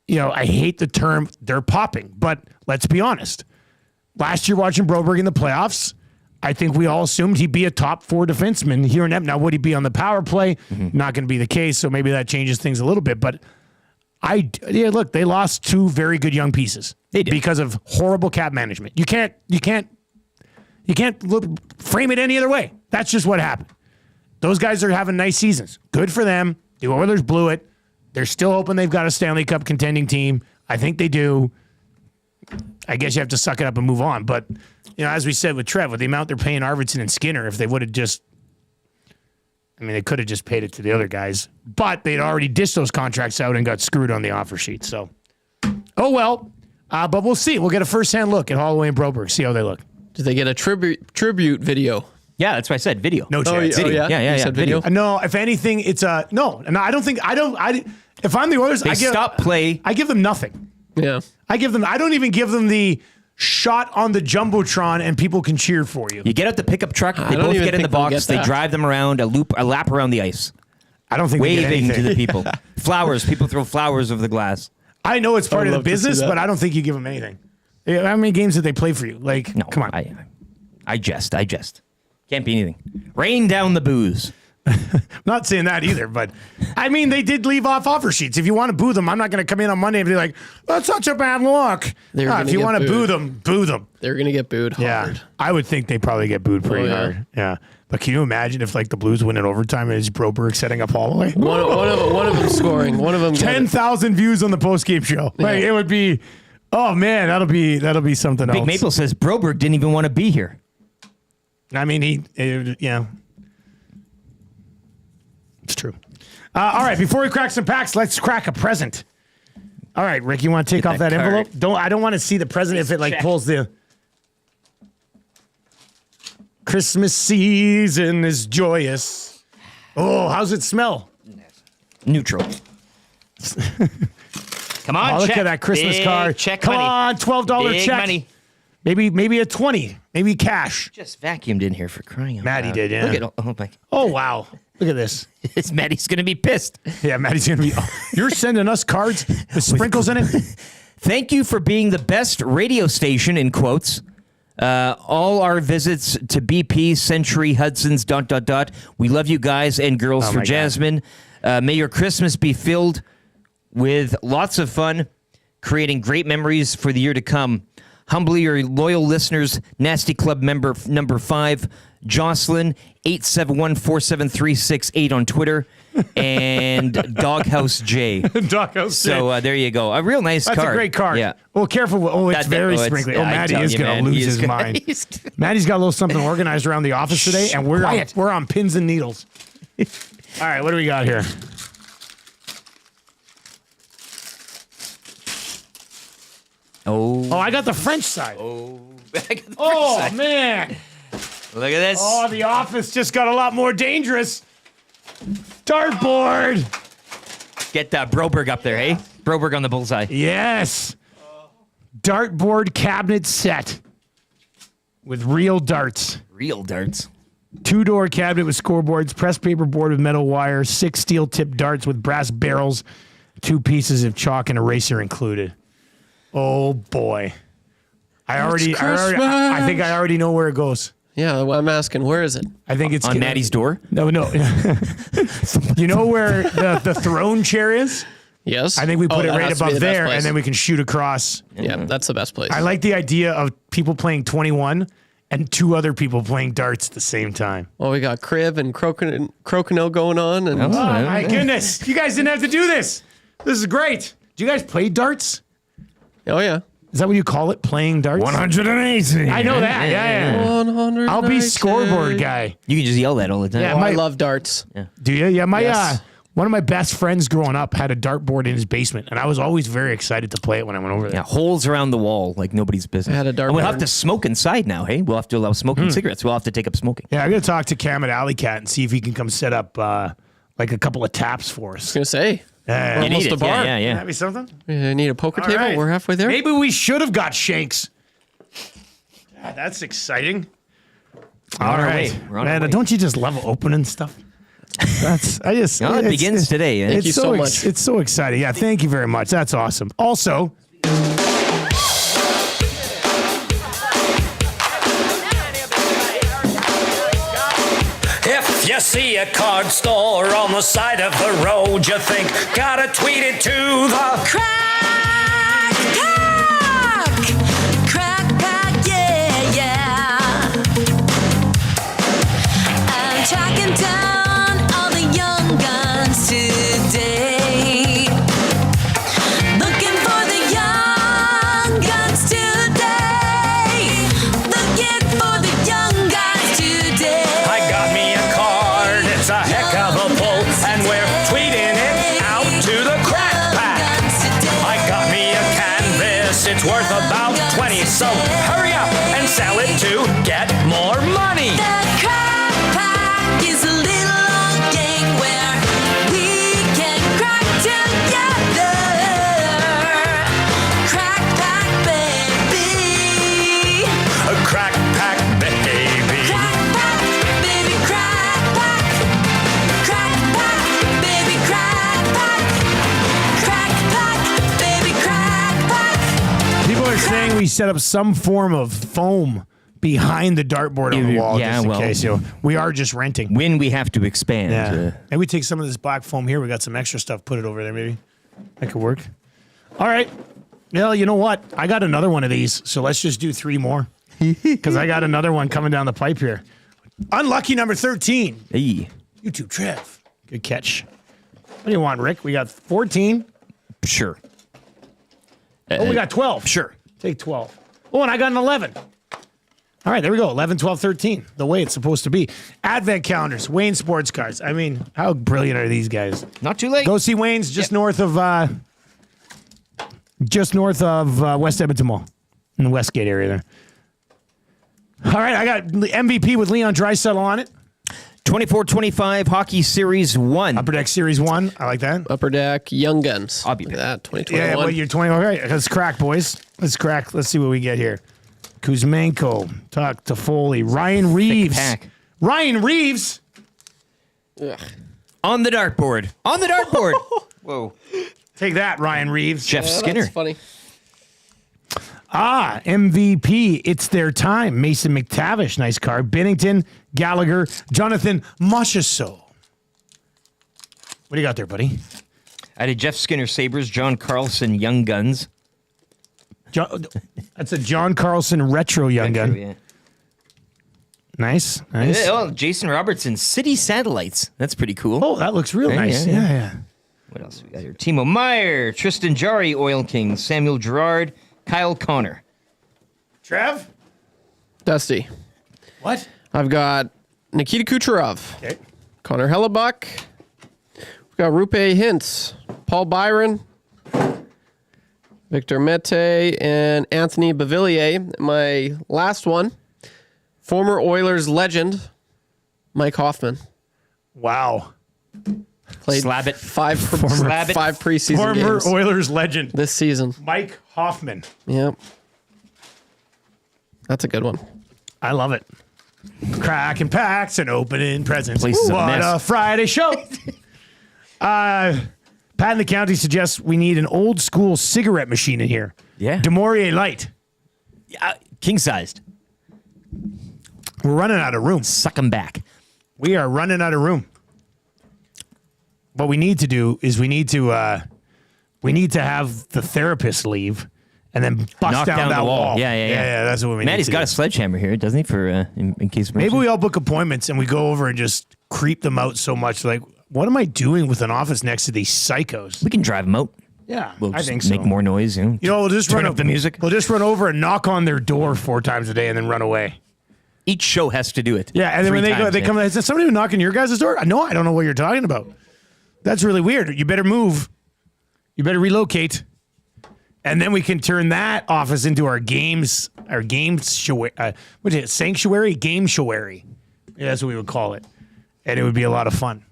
I hate the term they're popping, but let's be honest. Last year watching Broberg in the playoffs, I think we all assumed he'd be a top 4 defenseman here in Edmonton. Now, would he be on the power play? Not going to be the case, so maybe that changes things a little bit. But look, they lost 2 very good young pieces. They did. Because of horrible cap management. You can't frame it any other way. That's just what happened. Those guys are having nice seasons. Good for them. The Oilers blew it. They're still hoping they've got a Stanley Cup contending team. I think they do. I guess you have to suck it up and move on. But, as we said with Trev, with the amount they're paying Arvidsson and Skinner, if they would have they could have just paid it to the other guys. But they'd already dished those contracts out and got screwed on the offer sheet. So, oh well. But we'll see. We'll get a first-hand look at Holloway and Broberg, see how they look. Did they get a tribute video? Yeah, that's what I said. Video. No chance. Video. Yeah. Said video. No, if anything, it's a no. I don't think. If I'm the Oilers, I give them nothing. Yeah. I don't even give them the shot on the Jumbotron and people can cheer for you. You get out the pickup truck. They both get in the box. They drive them around a lap around the ice. I don't think waving they get to the people. Flowers. People throw flowers over the glass. I know it's part of the business, but I don't think you give them anything. How many games did they play for you? Like, no, come on. I jest. Can't be anything. Rain down the booze. Not saying that either, but they did leave off offer sheets. If you want to boo them, I'm not going to come in on Monday and be like, that's such a bad look. If you want to boo them, boo them. They're going to get booed hard. Yeah, I would think they probably get booed pretty hard. Yeah. But can you imagine if the Blues win in overtime and it's Broberg setting up Holloway? One of them scoring. One of them 10,000 views on the postgame show. Yeah. It would be, oh man, that'll be something else. Big Maple says Broberg didn't even want to be here. It's true. All right, before we crack some packs, let's crack a present. All right, Rick, you want to take off that envelope? I don't want to see the present if it pulls the Christmas season is joyous. Oh, how's it smell? Neutral. Come on, look check. at that Christmas Big card. Check Come money. on, $12 Big check. Money. Maybe a 20. Maybe cash. Just vacuumed in here for crying out Maddie loud. did, yeah. Look at oh my. Oh, wow. Look at this. Maddie's gonna be pissed. Yeah, Maddie's going to be. Oh, you're sending us cards with sprinkles in it? Thank you for being the best radio station, in quotes. All our visits to BP, Century, Hudson's, ... We love you guys and girls. Oh For my Jasmine. May your Christmas be filled with lots of fun, creating great memories for the year to come. Humbly, your loyal listeners, Nasty Club member number 5, Jocelyn, 871-473-68 on Twitter, and Doghouse J. Doghouse J. So there you go. A real nice That's card. a great card. Yeah. Oh, careful. Oh, it's very sprinkly. Oh, Maddie is going to lose his mind. Maddie's got a little something organized around the office today, and we're on pins and needles. All right, what do we got here? Oh, I got the French side. Man. Look at this. Oh, the office just got a lot more dangerous. Dartboard. Get Broberg up there, hey? Broberg on the bullseye. Yes. Dartboard cabinet set with real darts. Real darts. 2-door cabinet with scoreboards, pressed paper board with metal wire, 6 steel tipped darts with brass barrels, 2 pieces of chalk and eraser included. Oh boy. I think I already know where it goes. Yeah, well, I'm asking, where is it? I think it's on Maddie's door. No. You know where the throne chair is? Yes. I think we put it that right has to be above the best there, place. and then we can shoot across. Yeah, that's the best place. I like the idea of people playing 21 and 2 other people playing darts at the same time. Well, we got crib and crokinole going on. And Oh, my goodness. You guys didn't have to do this. This is great. Do you guys play darts? Oh, yeah. Is that what you call it, playing darts? 180. I know that. Yeah. 100. I'll be scoreboard guy. You can just yell that all the time. Yeah, I love darts. Do you? Yeah, Yes. One of my best friends growing up had a dartboard in his basement, and I was always very excited to play it when I went over there. Yeah, holes around the wall like nobody's business. I had a dartboard. And we'll have to smoke inside now, hey? We'll have to allow smoking cigarettes. We'll have to take up smoking. Yeah, I'm going to talk to Cam at Alley Cat and see if he can come set up like a couple of taps for us. I was going to say. You need almost it. a bar. Yeah. That'd be something. I need a poker All table. right. We're halfway there. Maybe we should have got Shanks. God, that's exciting. All on our right, way. We're on our man. way. Don't you just love opening stuff? It begins today. Eh? Thank you so much. It's so exciting. Yeah, thank you very much. That's awesome. Also, If you see a card store on the side of the road, you think, gotta tweet it to the Crack Pack! Crack Pack, yeah. I'm tracking down all the young guns today. Looking for the young guns today. Looking for the young guns today. I got me a card, it's a heck of a pull, and we're tweeting it out to the Crack Pack. I got me a canvas, it's worth about 20, so hurry up and sell it to get more money. The Crack Pack is a little old gang where we can crack together. Crack Pack, baby. A Crack Pack, baby. Crack Pack, baby, Crack Pack. Crack Pack, baby, Crack Pack. Crack Pack, baby, Crack Pack. people are saying we set up some form of foam behind the dartboard on the wall, Yeah, just in well. case. We are just renting. When we have to expand. Yeah. Maybe we take some of this black foam here. We got some extra stuff. Put it over there, maybe. That could work. All right. Well, you know what? I got another one of these, so let's just do 3 more. Because I got another one coming down the pipe here. Unlucky number 13. Hey. YouTube Trev. Good catch. What do you want, Rick? We got 14. Sure. Oh, we got 12. Sure. Take 12. Oh, and I got an 11. All right, there we go. 11, 12, 13. The way it's supposed to be. Advent calendars, Wayne Sports Cards. I mean, how brilliant are these guys? Not too late. Go see Wayne's just north of West Edmonton Mall in the Westgate area there. All right, I got the MVP with Leon Draisaitl on it. 24-25 Hockey Series 1. Upper Deck Series 1. I like that. Upper Deck, Young Guns. I'll be Look at back. that, 2021. Yeah, well, you're 20. All right, let's crack, boys. Let's crack. Let's see what we get here. Kuzmenko, talk to Foley, Ryan Reeves. pack. Ryan Reeves. On the dartboard. On the dartboard. Whoa. Take that, Ryan Reeves. Jeff Skinner. That's funny. MVP. It's their time. Mason McTavish, nice card. Bennington, Gallagher, Jonathan Mosheso. What do you got there, buddy? I did Jeff Skinner Sabres, John Carlson Young Guns. That's a John Carlson retro Young Gun. Yeah. Nice. Oh, Jason Robertson City Satellites. That's pretty cool. Oh, that looks real nice. Yeah. What else we got here? Timo Meyer, Tristan Jarry, Oil Kings, Samuel Gerard, Kyle Connor. Trev? Dusty. What? I've got Nikita Kucherov. Okay. Connor Hellebuck. We've got Rupe Hintz. Paul Byron. Victor Mete and Anthony Bavillier. My last one, former Oilers legend, Mike Hoffman. Wow. Played Slab it. five Slab it. preseason Former games Oilers legend, this season. Mike Hoffman. Yep. That's a good one. I love it. Cracking packs and opening presents. Place is a What mess. a Friday show. Pat in the county suggests we need an old school cigarette machine in here. Yeah. DeMaurier Light. King sized. We're running out of room. Suck them back. We are running out of room. What we need to do is we need to have the therapist leave and then bust Knock down that the wall. wall. Yeah. That's what we need. Maddie's to got do. a sledgehammer here, doesn't he? For in case. Maybe we all book appointments and we go over and just creep them out so much. Like, what am I doing with an office next to these psychos? We can drive them out. Yeah, We'll I just think so. make more noise. You know, We'll just turn up the music. We'll just run over and knock on their door 4 times a day and then run away. Each show has to do it. Yeah, and then when they go, they come. Is there somebody knocking your guys' door? No, I don't know what you're talking about. That's really weird. You better move. You better relocate, and then we can turn that office into our games what is it? Sanctuary, game showary. Yeah, that's what we would call it, and it would be a lot of fun.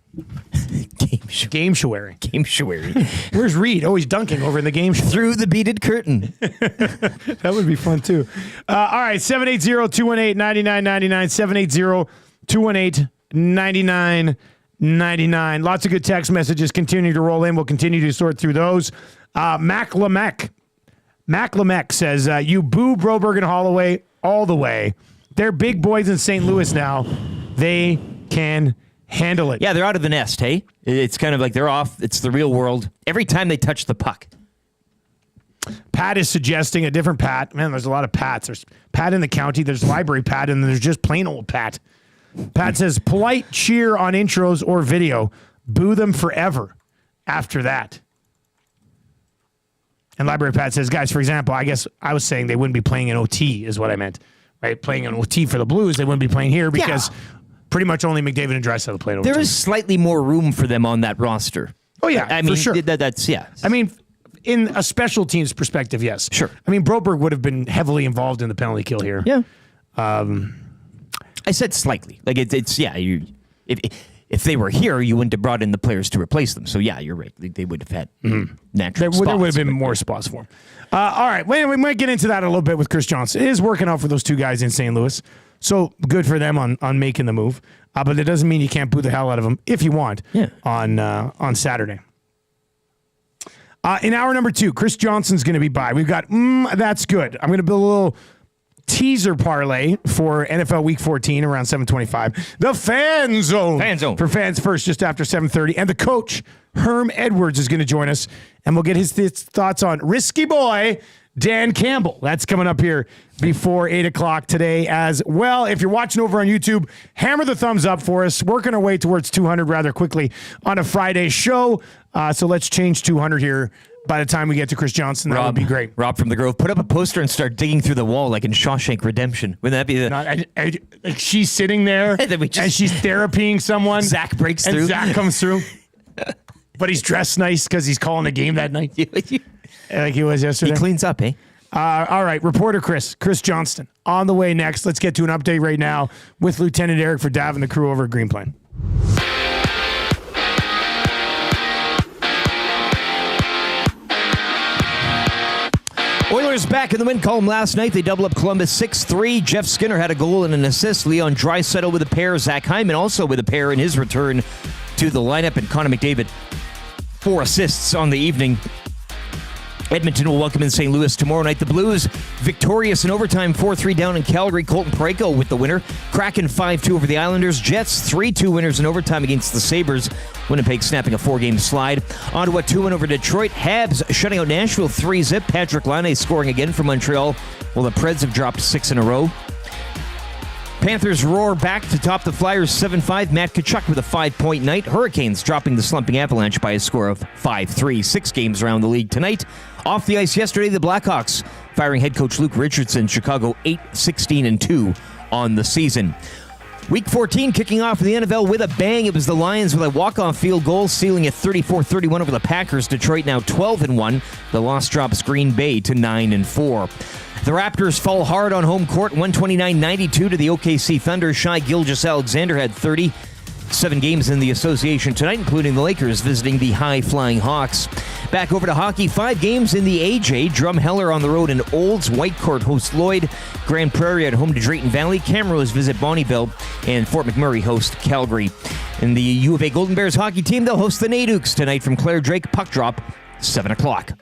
Game showary. Game showary. Where's Reed? Oh, he's dunking over in the game show. Through the beaded curtain. That would be fun, too. All right, 780-218-9999, 780-218-9999. Lots of good text messages continue to roll in. We'll continue to sort through those. Mac Lamech says, you boo Broberg and Holloway all the way. They're big boys in St. Louis now. They can handle it. Yeah, they're out of the nest, hey? It's kind of like they're off. It's the real world. Every time they touch the puck. Pat is suggesting a different Pat. Man, there's a lot of Pats. There's Pat in the county. There's library Pat, and there's just plain old Pat. Pat says, polite cheer on intros or video. Boo them forever after that. And library Pat says, guys, for example, I guess I was saying they wouldn't be playing in OT is what I meant. Right? Playing in OT for the Blues, they wouldn't be playing here because pretty much only McDavid and Draisaitl played OT. There is slightly more room for them on that roster. Oh, yeah, I mean, for sure. That's, yeah. I mean, in a special teams perspective, yes. Sure. I mean, Broberg would have been heavily involved in the penalty kill here. Yeah. I said slightly. Like, it's yeah, if they were here, you wouldn't have brought in the players to replace them. So, yeah, you're right. They would have had natural spots. There would have been more spots for him. All right. We might get into that a little bit with Chris Johnston. It is working out for those two guys in St. Louis. So good for them on making the move. But it doesn't mean you can't boo the hell out of them if you want on Saturday. In hour number 2, Chris Johnston's going to be by. We've got, that's good. I'm going to build a little teaser parlay for NFL Week 14 around 7:25. The Fan Zone. Fan Zone. For fans first, just after 7:30. And the coach, Herm Edwards, is going to join us. And we'll get his thoughts on risky boy, Dan Campbell. That's coming up here before 8 o'clock today as well. If you're watching over on YouTube, hammer the thumbs up for us. Working our way towards 200 rather quickly on a Friday show. So let's change 200 here by the time we get to Chris Johnston. That would be great. Rob from the Grove, put up a poster and start digging through the wall like in Shawshank Redemption. Wouldn't that be the... Like she's sitting there and she's therapying someone. Zach breaks and through. Zach comes through. But he's dressed nice because he's calling a game that night. Like he was yesterday. He cleans up, eh? All right, reporter Chris Johnston on the way next. Let's get to an update right now with Lieutenant Eric Verdav and the crew over at Green Plain. Oilers Oilers back in the win column last night. They double up Columbus 6-3. Jeff Skinner had a goal and an assist. Leon Draisaitl with a pair. Zach Hyman also with a pair in his return to the lineup. And Connor McDavid, 4 assists on the evening. Edmonton will welcome in St. Louis tomorrow night. The Blues victorious in overtime, 4-3 down in Calgary. Colton Parayko with the winner. Kraken 5-2 over the Islanders. Jets 3-2 winners in overtime against the Sabres. Winnipeg snapping a 4-game slide. Ottawa 2-1 over Detroit. Habs shutting out Nashville 3-0. Patrick Laine scoring again for Montreal, while the Preds have dropped 6 in a row. Panthers roar back to top the Flyers 7-5. Matt Tkachuk with a 5-point night. Hurricanes dropping the slumping Avalanche by a score of 5-3. 6 games around the league tonight. Off the ice yesterday, the Blackhawks firing head coach Luke Richardson. Chicago 8-16-2 on the season. Week 14 kicking off in the NFL with a bang. It was the Lions with a walk-off field goal, sealing at 34-31 over the Packers. Detroit now 12-1. The loss drops Green Bay to 9-4. The Raptors fall hard on home court, 129-92 to the OKC Thunder. Shai Gilgeous-Alexander had 37 games in the association tonight, including the Lakers visiting the high-flying Hawks. Back over to hockey, 5 games in the AJ. Drumheller on the road in Olds. Whitecourt hosts Lloyd. Grand Prairie at home to Drayton Valley. Camrose visit Bonnieville. And Fort McMurray host Calgary. In the U of A Golden Bears hockey team, they'll host the Nadukes tonight from Claire Drake. Puck drop, 7 o'clock.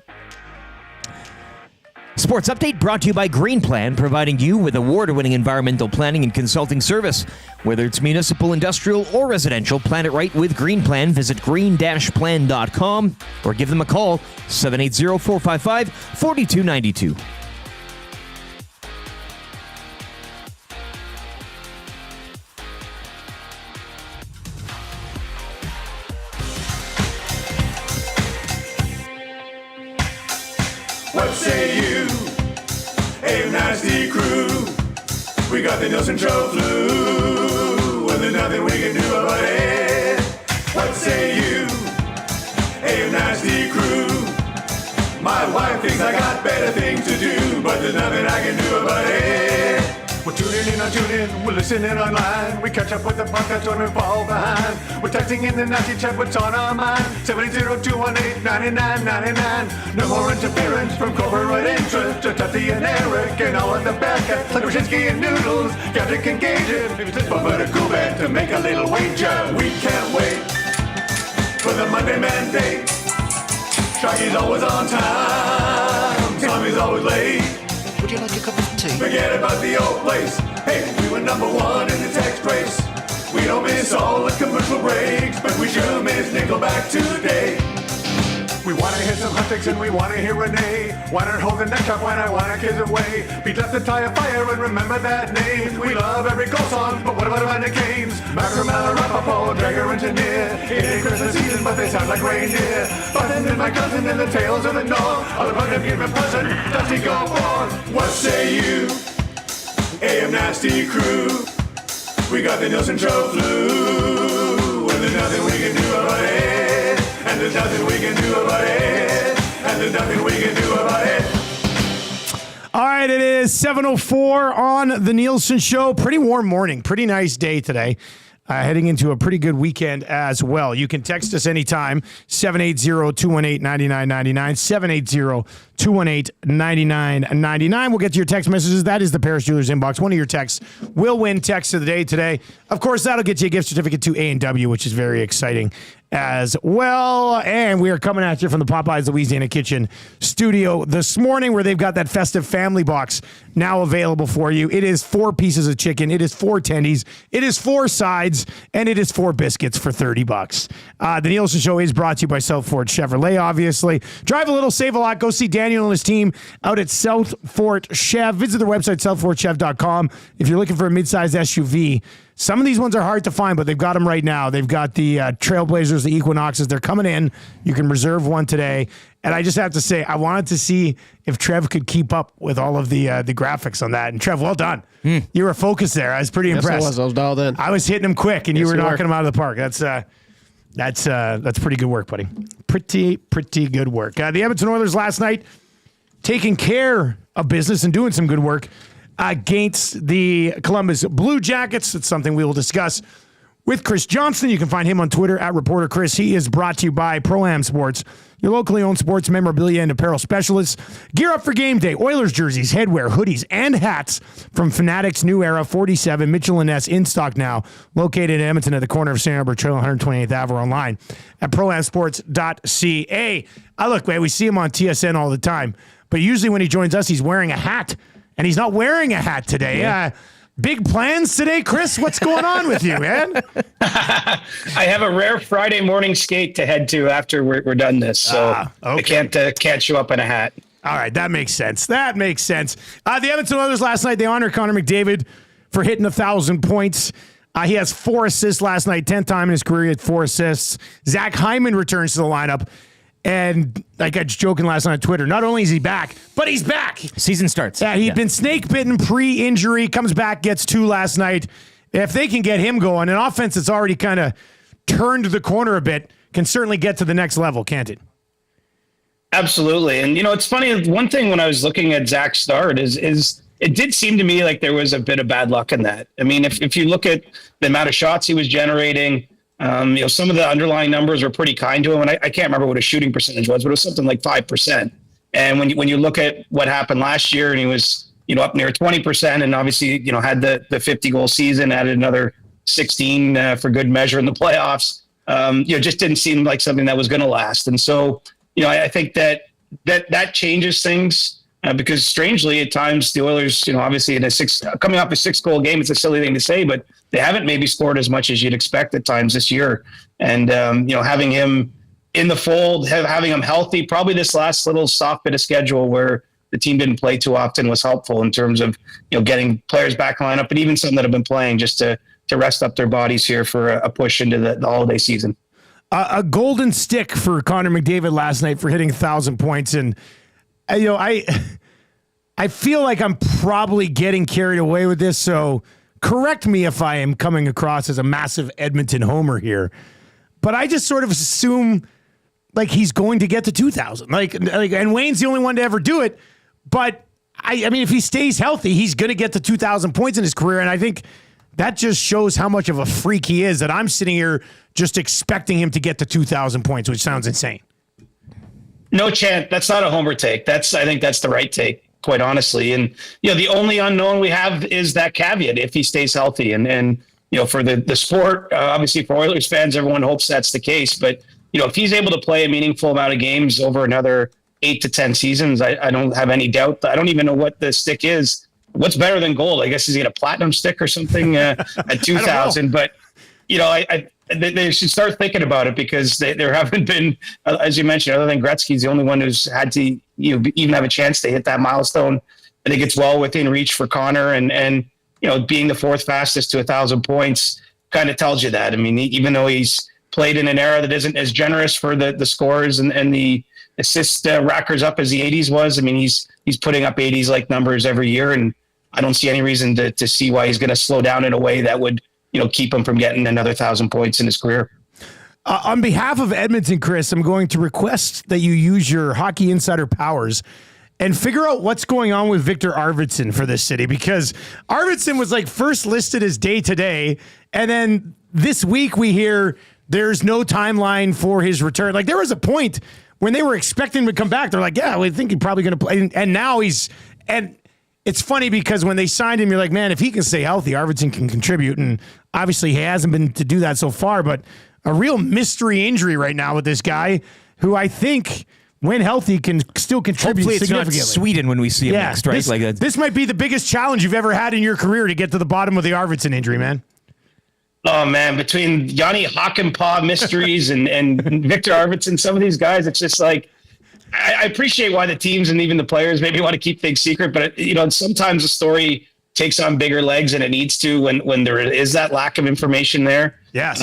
Sports Update brought to you by Green Plan, providing you with award-winning environmental planning and consulting service. Whether it's municipal, industrial, or residential, plan it right with Green Plan. Visit green-plan.com or give them a call, 780-455-4292. What say you? A nasty crew. We got the Nielson Show flu, and there's nothing we can do about it. What say you? A nasty crew. My wife thinks I got better things to do, but there's nothing I can do about it. We're tuning in on TuneIn, we're listening online. We catch up with the podcast when we fall behind. We're texting in the nasty chat, what's on our mind. 780-218-9999. No more interference from corporate interest. Just Tuffy and Eric and all of the bad cats. Like Wyszynski and Noodles, Gadget and Gage. But a cool band to make a little wager. We can't wait for the Monday Mandate. Shaggy's always on time. Tommy's always late. Would you like a cup of tea? Forget about the old place. Hey, we were number 1 in the text race. We don't miss all the commercial breaks, but we sure miss Nickelback today. We want to hear some hot takes and we want to hear Renee. Why not hold the neck up when I want to kiss away? Beat left the tire fire and remember that name. We love every goal song, but what about the Canes? Macramel, Rapaport, Dragger, Engineer. It ain't Christmas season, but they sound like reindeer. Button and my cousin and the tales of the North. All about them giving present, Dusty go forth. What say you? AM Nasty Crew. We got the Nielson Show flu, and there's nothing we can do about it. And there's nothing we can do about it. And there's nothing we can do about it. All right, it is 7:04 on the Nielsen Show. Pretty warm morning. Pretty nice day today. Heading into a pretty good weekend as well. You can text us anytime, 780-218-9999, 780-218-9999. We'll get to your text messages. That is the Paris Jewelers inbox. One of your texts will win text of the day today. Of course, that'll get you a gift certificate to A&W, which is very exciting as well. And we are coming at you from the Popeyes Louisiana Kitchen studio this morning, where they've got that festive family box now available for you. It is 4 pieces of chicken. It is 4 tendies. It is 4 sides, and it is 4 biscuits for $30. The Nielsen Show is brought to you by South Fort Chevrolet, obviously. Drive a little, save a lot. Go see Daniel and his team out at South Fort Chev. Visit their website, southfortchev.com. If you're looking for a midsize SUV, some of these ones are hard to find, but they've got them right now. They've got the Trailblazers, the Equinoxes. They're coming in. You can reserve one today. And I just have to say, I wanted to see if Trev could keep up with all of the graphics on that. And Trev, well done. You were focused there. I was pretty impressed. I was dialed in. I was hitting him quick, and you were knocking him out of the park. That's pretty good work, buddy. Pretty good work. The Edmonton Oilers last night taking care of business and doing some good work against the Columbus Blue Jackets. It's something we will discuss with Chris Johnston. You can find him on Twitter at Reporter Chris. He is brought to you by Pro-Am Sports, your locally owned sports memorabilia and apparel specialists. Gear up for game day. Oilers jerseys, headwear, hoodies, and hats from Fanatics New Era 47 Mitchell & Ness in stock now. Located in Edmonton at the corner of St. Albert Trail, 128th Ave, or online at proamsports.ca. Look, man, we see him on TSN all the time, but usually when he joins us, he's wearing a hat, and he's not wearing a hat today. Yeah. Big plans today, Chris? What's going on with you, man? I have a rare Friday morning skate to head to after we're done this, so okay. I can't show up in a hat. All right, that makes sense. The Edmonton Oilers last night, they honored Connor McDavid for hitting 1,000 points. He has 4 assists last night, 10th time in his career he had 4 assists. Zach Hyman returns to the lineup. And like I was joking last night on Twitter, not only is he back, but he's back. Season starts. Yeah, he'd been snake bitten pre-injury, comes back, gets 2 last night. If they can get him going, an offense that's already kind of turned the corner a bit can certainly get to the next level, can't it? Absolutely. And, it's funny. One thing when I was looking at Zach's start is it did seem to me like there was a bit of bad luck in that. I mean, if you look at the amount of shots he was generating, some of the underlying numbers were pretty kind to him. And I can't remember what his shooting percentage was, but it was something like 5%. And when you look at what happened last year, and he was, up near 20%, and obviously, had the 50-goal season, added another 16 for good measure in the playoffs, just didn't seem like something that was going to last. And so, I think that changes things. Because strangely, at times the Oilers, obviously coming off a 6-goal game, it's a silly thing to say, but they haven't maybe scored as much as you'd expect at times this year. And having him in the fold, having him healthy, probably this last little soft bit of schedule where the team didn't play too often was helpful in terms of getting players back line up, and even some that have been playing just to rest up their bodies here for a push into the holiday season. A golden stick for Connor McDavid last night for hitting 1,000 points, and I feel like I'm probably getting carried away with this, so correct me if I am coming across as a massive Edmonton homer here. But I just sort of assume like he's going to get to 2,000. Like, and Wayne's the only one to ever do it. But I mean, if he stays healthy, he's going to get to 2,000 points in his career, and I think that just shows how much of a freak he is. That I'm sitting here just expecting him to get to 2,000 points, which sounds insane. No chance. That's not a homer take. I think that's the right take, quite honestly. And, the only unknown we have is that caveat, if he stays healthy. And for the sport, obviously for Oilers fans, everyone hopes that's the case. But, if he's able to play a meaningful amount of games over another 8 to 10 seasons, I don't have any doubt. I don't even know what the stick is. What's better than gold? I guess he's got a platinum stick or something at 2,000. But, they should start thinking about it, because there haven't been, as you mentioned, other than Gretzky's the only one who's had to even have a chance to hit that milestone. I think it's well within reach for Connor, and being the 4th fastest to 1,000 points kind of tells you that. I mean, even though he's played in an era that isn't as generous for the scores and the assist rackers up as the 80s was, I mean, he's putting up 80s like numbers every year, and I don't see any reason to see why he's going to slow down in a way that would keep him from getting another 1,000 points in his career. On behalf of Edmonton, Chris, I'm going to request that you use your hockey insider powers and figure out what's going on with Victor Arvidsson for this city, because Arvidsson was like first listed as day to day, and then this week we hear there's no timeline for his return. Like, there was a point when they were expecting him to come back. They're like, yeah, we think he's probably going to play. And now it's funny because when they signed him, you're like, man, if he can stay healthy, Arvidsson can contribute. And obviously he hasn't been to do that so far, but a real mystery injury right now with this guy who I think, when healthy, can still contribute Hopefully it's significantly. not Sweden when we see him next, right? This might be the biggest challenge you've ever had in your career to get to the bottom of the Arvidsson injury, man. Oh, man, between Yanni Hakanpää mysteries and Victor Arvidsson, some of these guys, it's just like, I appreciate why the teams and even the players maybe want to keep things secret, but sometimes the story takes on bigger legs than it needs to when there is that lack of information there. Yes.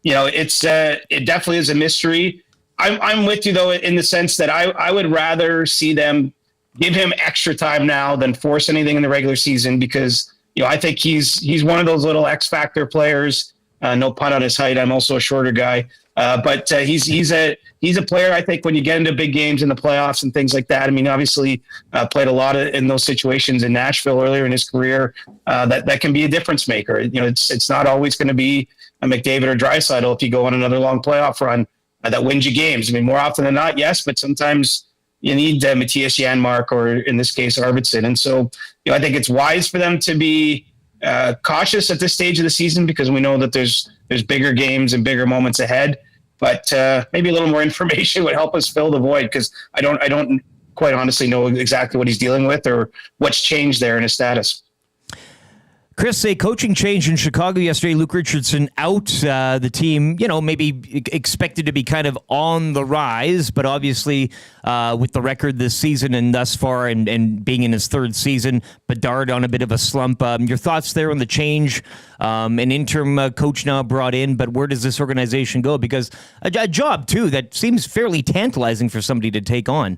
It definitely is a mystery. I'm with you though, in the sense that I would rather see them give him extra time now than force anything in the regular season, because I think he's one of those little X factor players. No pun on his height. I'm also a shorter guy. But he's a player, I think, when you get into big games in the playoffs and things like that. I mean, obviously played a lot in those situations in Nashville earlier in his career. That can be a difference maker. It's not always going to be a McDavid or Draisaitl if you go on another long playoff run that wins you games. I mean, more often than not, yes, but sometimes you need Matthias Janmark or in this case, Arvidsson. And so, I think it's wise for them to be cautious at this stage of the season because we know that there's bigger games and bigger moments ahead. But maybe a little more information would help us fill the void because I don't quite honestly know exactly what he's dealing with or what's changed there in his status. Chris, a coaching change in Chicago yesterday. Luke Richardson out. The team, maybe expected to be kind of on the rise, but obviously with the record this season and thus far and being in his third season, Bedard on a bit of a slump. Your thoughts there on the change? An interim coach now brought in, but where does this organization go? Because a job, too, that seems fairly tantalizing for somebody to take on.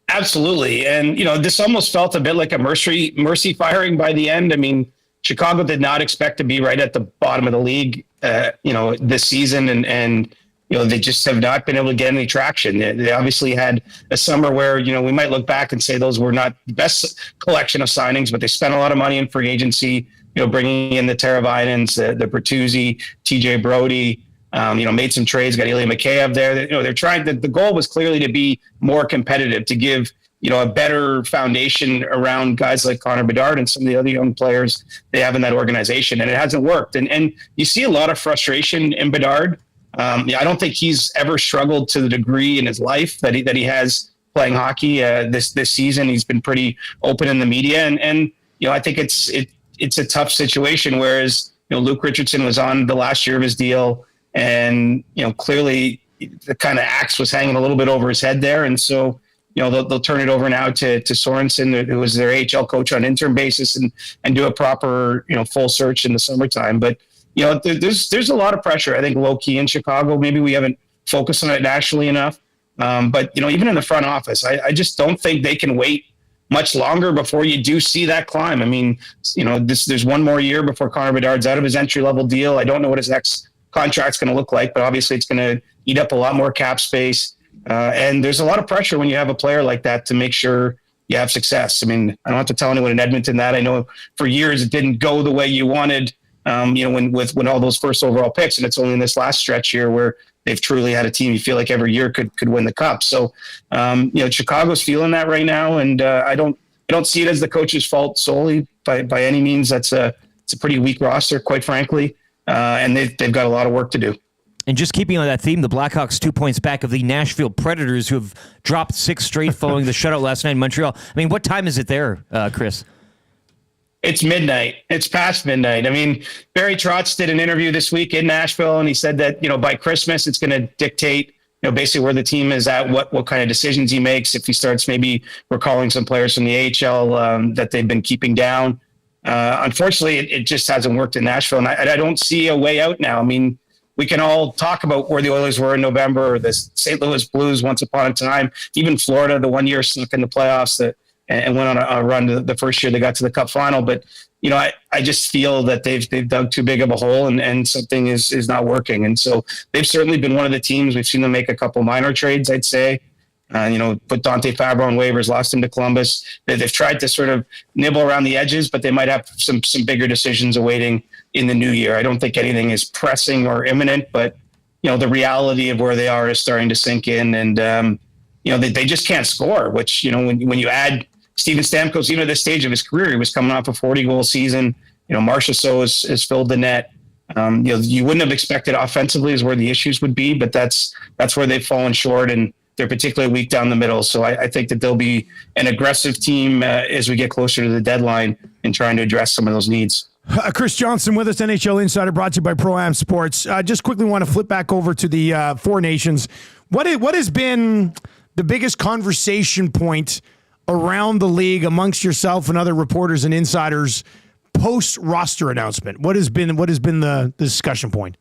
Absolutely. And, this almost felt a bit like a mercy firing by the end. I mean, Chicago did not expect to be right at the bottom of the league, this season. And they just have not been able to get any traction. They obviously had a summer where, we might look back and say those were not the best collection of signings, but they spent a lot of money in free agency, bringing in the Teravainens, the Bertuzzi, TJ Brody, made some trades, got Ilya Mikheyev there. They're trying. The goal was clearly to be more competitive, to give a better foundation around guys like Connor Bedard and some of the other young players they have in that organization, and it hasn't worked. And you see a lot of frustration in Bedard. I don't think he's ever struggled to the degree in his life that he has playing hockey this season. He's been pretty open in the media, and I think it's a tough situation. Whereas Luke Richardson was on the last year of his deal. And, clearly the kind of axe was hanging a little bit over his head there. And so, they'll turn it over now to Sorensen, who was their AHL coach on interim basis and do a proper, full search in the summertime. But, there's a lot of pressure, I think, low key in Chicago. Maybe we haven't focused on it nationally enough. But, even in the front office, I just don't think they can wait much longer before you do see that climb. I mean, there's one more year before Connor Bedard's out of his entry-level deal. I don't know what his next contract's going to look like, but obviously it's going to eat up a lot more cap space. And there's a lot of pressure when you have a player like that to make sure you have success. I mean, I don't have to tell anyone in Edmonton that. I know for years it didn't go the way you wanted, when all those first overall picks, and it's only in this last stretch here where they've truly had a team you feel like every year could win the cup. So, Chicago's feeling that right now. And I don't see it as the coach's fault solely by any means. It's a pretty weak roster, quite frankly. And they've got a lot of work to do. And just keeping on that theme, the Blackhawks 2 points back of the Nashville Predators, who have dropped 6 straight following the shutout last night in Montreal. I mean, what time is it there, Chris? It's midnight. It's past midnight. I mean, Barry Trotz did an interview this week in Nashville, and he said that, by Christmas, it's going to dictate, basically where the team is at, what kind of decisions he makes, if he starts maybe recalling some players from the AHL that they've been keeping down. Unfortunately, it just hasn't worked in Nashville, and I don't see a way out now. I mean, we can all talk about where the Oilers were in November, or the St. Louis Blues once upon a time, even Florida, the one year snuck in the playoffs and went on a run the first year they got to the Cup final. But, I just feel that they've dug too big of a hole and something is not working. And so they've certainly been one of the teams. We've seen them make a couple minor trades, I'd say. Put Dante Fabro on waivers, lost him to Columbus. They've tried to sort of nibble around the edges, but they might have some bigger decisions awaiting in the new year. I don't think anything is pressing or imminent, but, the reality of where they are is starting to sink in. And, they just can't score, which, when you add Steven Stamkos, even at this stage of his career, he was coming off a 40-goal season. Marchessault has filled the net. You wouldn't have expected offensively is where the issues would be, but that's where they've fallen short. And they're particularly weak down the middle. So I think that they'll be an aggressive team as we get closer to the deadline in trying to address some of those needs. Chris Johnston with us, NHL Insider, brought to you by Pro-Am Sports. Just quickly want to flip back over to the Four Nations. What has been the biggest conversation point around the league amongst yourself and other reporters and insiders post-roster announcement? What has been the discussion point?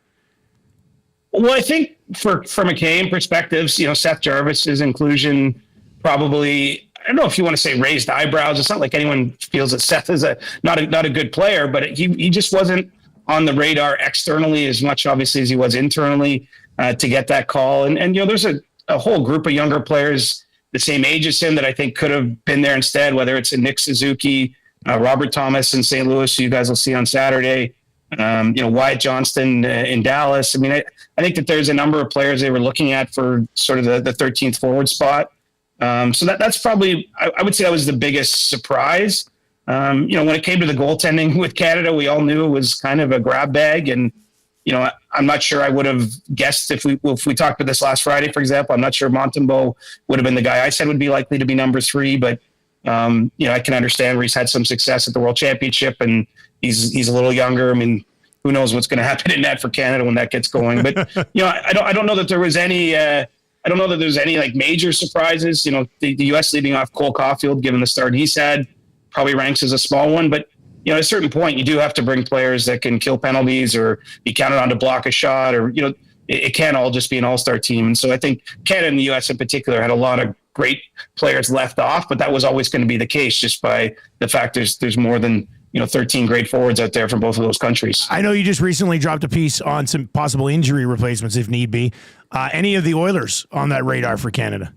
Well, I think from a Canadian perspective, Seth Jarvis's inclusion probably, I don't know if you want to say raised eyebrows. It's not like anyone feels that Seth is not a good player, but he just wasn't on the radar externally as much, obviously, as he was internally to get that call. And there's a whole group of younger players the same age as him that I think could have been there instead, whether it's a Nick Suzuki, Robert Thomas in St. Louis, who you guys will see on Saturday, Wyatt Johnston in Dallas. I mean, I think that there's a number of players they were looking at for sort of the 13th forward spot. So that's probably, I would say that was the biggest surprise. When it came to the goaltending with Canada, we all knew it was kind of a grab bag. And, I'm not sure I would have guessed if we talked about this last Friday, for example. I'm not sure Montembeault would have been the guy I said would be likely to be number 3, but I can understand where he's had some success at the World Championship and he's a little younger. I mean, who knows what's going to happen in net for Canada when that gets going? But I don't know that there was any. I don't know that there's any like major surprises. The U.S. leading off Cole Caulfield, given the start he's had, probably ranks as a small one. But at a certain point, you do have to bring players that can kill penalties or be counted on to block a shot, or it can't all just be an all-star team. And so I think Canada and the U.S. in particular had a lot of great players left off, but that was always going to be the case just by the fact there's more than 13 great forwards out there from both of those countries. I know you just recently dropped a piece on some possible injury replacements if need be. Any of the Oilers on that radar for Canada?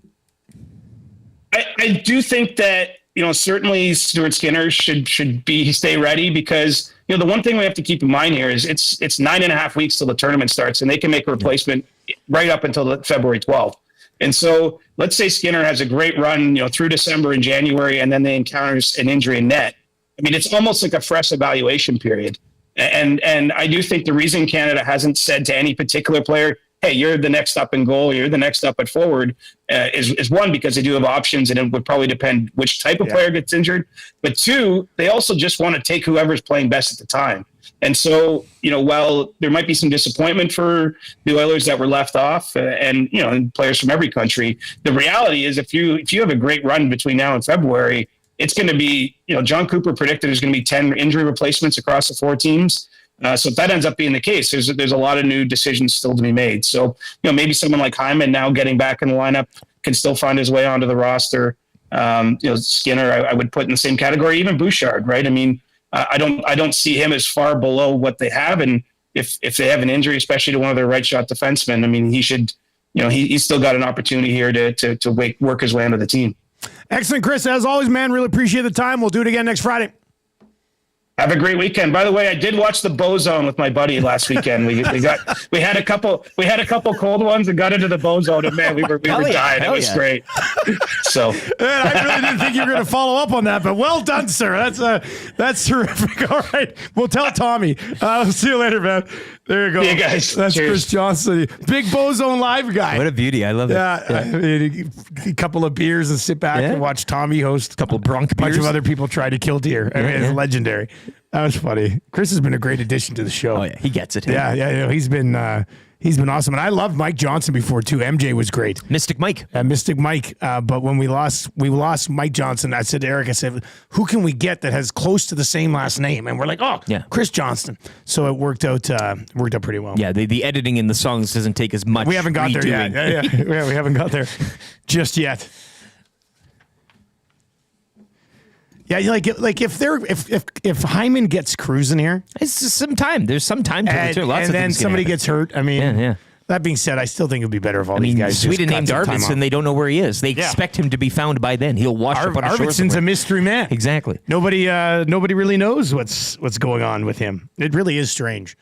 I do think that certainly Stuart Skinner should stay ready, because the one thing we have to keep in mind here is it's 9.5 weeks till the tournament starts, and they can make a replacement right up until February 12th. And so let's say Skinner has a great run, through December and January, and then they encounter an injury in net. I mean, it's almost like a fresh evaluation period. And I do think the reason Canada hasn't said to any particular player, hey, you're the next up in goal, you're the next up at forward, is one, because they do have options, and it would probably depend which type of player gets injured. But two, they also just want to take whoever's playing best at the time. And so, while there might be some disappointment for the Oilers that were left off, and players from every country, the reality is if you have a great run between now and February, it's going to be, John Cooper predicted there's going to be 10 injury replacements across the 4 teams. So if that ends up being the case, there's a lot of new decisions still to be made. So, maybe someone like Hyman now getting back in the lineup can still find his way onto the roster. Skinner, I would put in the same category, even Bouchard, right? I mean, I don't see him as far below what they have. And if they have an injury, especially to one of their right shot defensemen, I mean, he should, he's still got an opportunity here to work his way onto the team. Excellent, Chris. As always, man, really appreciate the time. We'll do it again next Friday. Have a great weekend. By the way, I did watch the Bozone with my buddy last weekend. We had a couple cold ones and got into the Bozone, and man, we were dying. It was great. So I really didn't think you were going to follow up on that, but well done, sir. That's terrific. All right, we'll tell Tommy. I'll see you later, man. There you go. See you guys. That's Cheers. Chris Johnston, big Bozone live guy. What a beauty. I love it. Yeah. I mean, a couple of beers and sit back and watch Tommy host. A couple Bronc beers. A bunch of other people try to kill deer. I mean, it's legendary. That was funny. Chris has been a great addition to the show. Oh, yeah. He gets it. Yeah. He's been awesome. And I loved Mike Johnson before, too. MJ was great. Mystic Mike. Mystic Mike. But when we lost Mike Johnson, I said to Eric, who can we get that has close to the same last name? And we're like, Chris Johnston. So it worked out pretty well. Yeah, the editing in the songs doesn't take as much. We haven't got there yet. Yeah, we haven't got there just yet. Yeah, like if Hyman gets cruising here, it's just some time. There's some time to it too. And then somebody gets hurt. I mean, that being said, I still think it'd be better if all these guys. Sweden named Arvidsson. They don't know where he is. They expect him to be found by then. He'll wash up on a shore. Arvidsson's a mystery man. Exactly. Nobody really knows what's going on with him. It really is strange.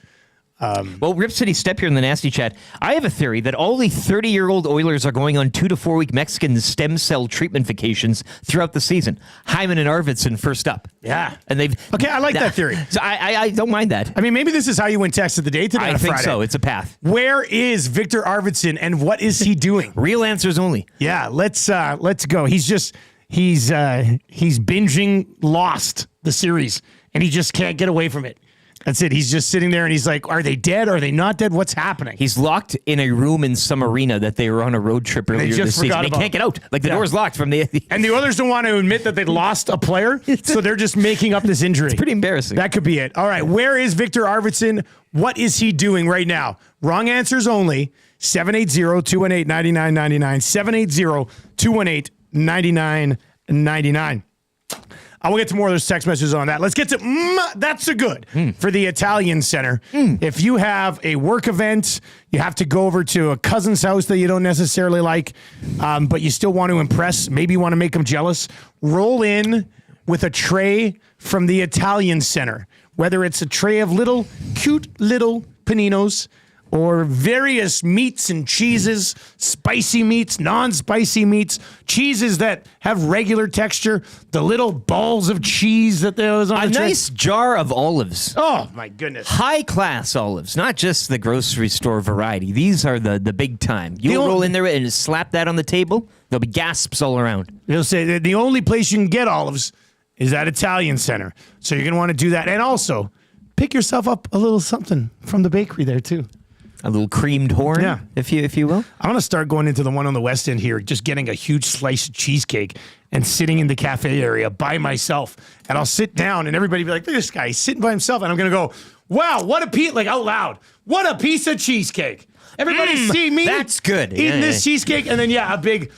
Well, Rip City Step here in the Nasty Chat. I have a theory that all the 30-year-old Oilers are going on 2 to 4 week Mexican stem cell treatment vacations throughout the season. Hyman and Arvidsson first up. Yeah. And they've... Okay, I like that theory. So I don't mind that. I mean, maybe this is how you win text of the day today on I think Friday. so. It's a path. Where is Victor Arvidsson and what is he doing? Real answers only. Yeah, let's go. He's binging Lost, the series, and he just can't get away from it. That's it. He's just sitting there and he's like, are they dead? Are they not dead? What's happening? He's locked in a room in some arena that they were on a road trip earlier this season. He can't get out. Like the door's locked from the... And the others don't want to admit that they lost a player, so they're just making up this injury. It's pretty embarrassing. That could be it. All right, where is Victor Arvidsson? What is he doing right now? Wrong answers only. 780-218-9999. 780-218-9999. I will get to more of those text messages on that. Let's get to that's a good for the Italian Center. If you have a work event, you have to go over to a cousin's house that you don't necessarily like, but you still want to impress, maybe you want to make them jealous, roll in with a tray from the Italian Center. whether it's a tray of little, cute little paninos or various meats and cheeses, spicy meats, non-spicy meats, cheeses that have regular texture, the little balls of cheese that there was on A the tray. nice jar of olives. Oh, my goodness. High-class olives, not just the grocery store variety. These are the big time. You'll only- roll in there and slap that on the table, there'll be gasps all around. They'll say that the only place you can get olives is at Italian Center. So you're going to want to do that. And also, pick yourself up a little something from the bakery there, too. A little creamed horn, Yeah. if you will. I'm going to start going into the one on the West End here, just getting a huge slice of cheesecake and sitting in the cafe area by myself. And I'll sit down and everybody be like, look at this guy, he's sitting by himself. And I'm going to go, wow, what a piece, like out loud, what a piece of cheesecake. Everybody see me that's good. eating Yeah, this cheesecake. And then, a big,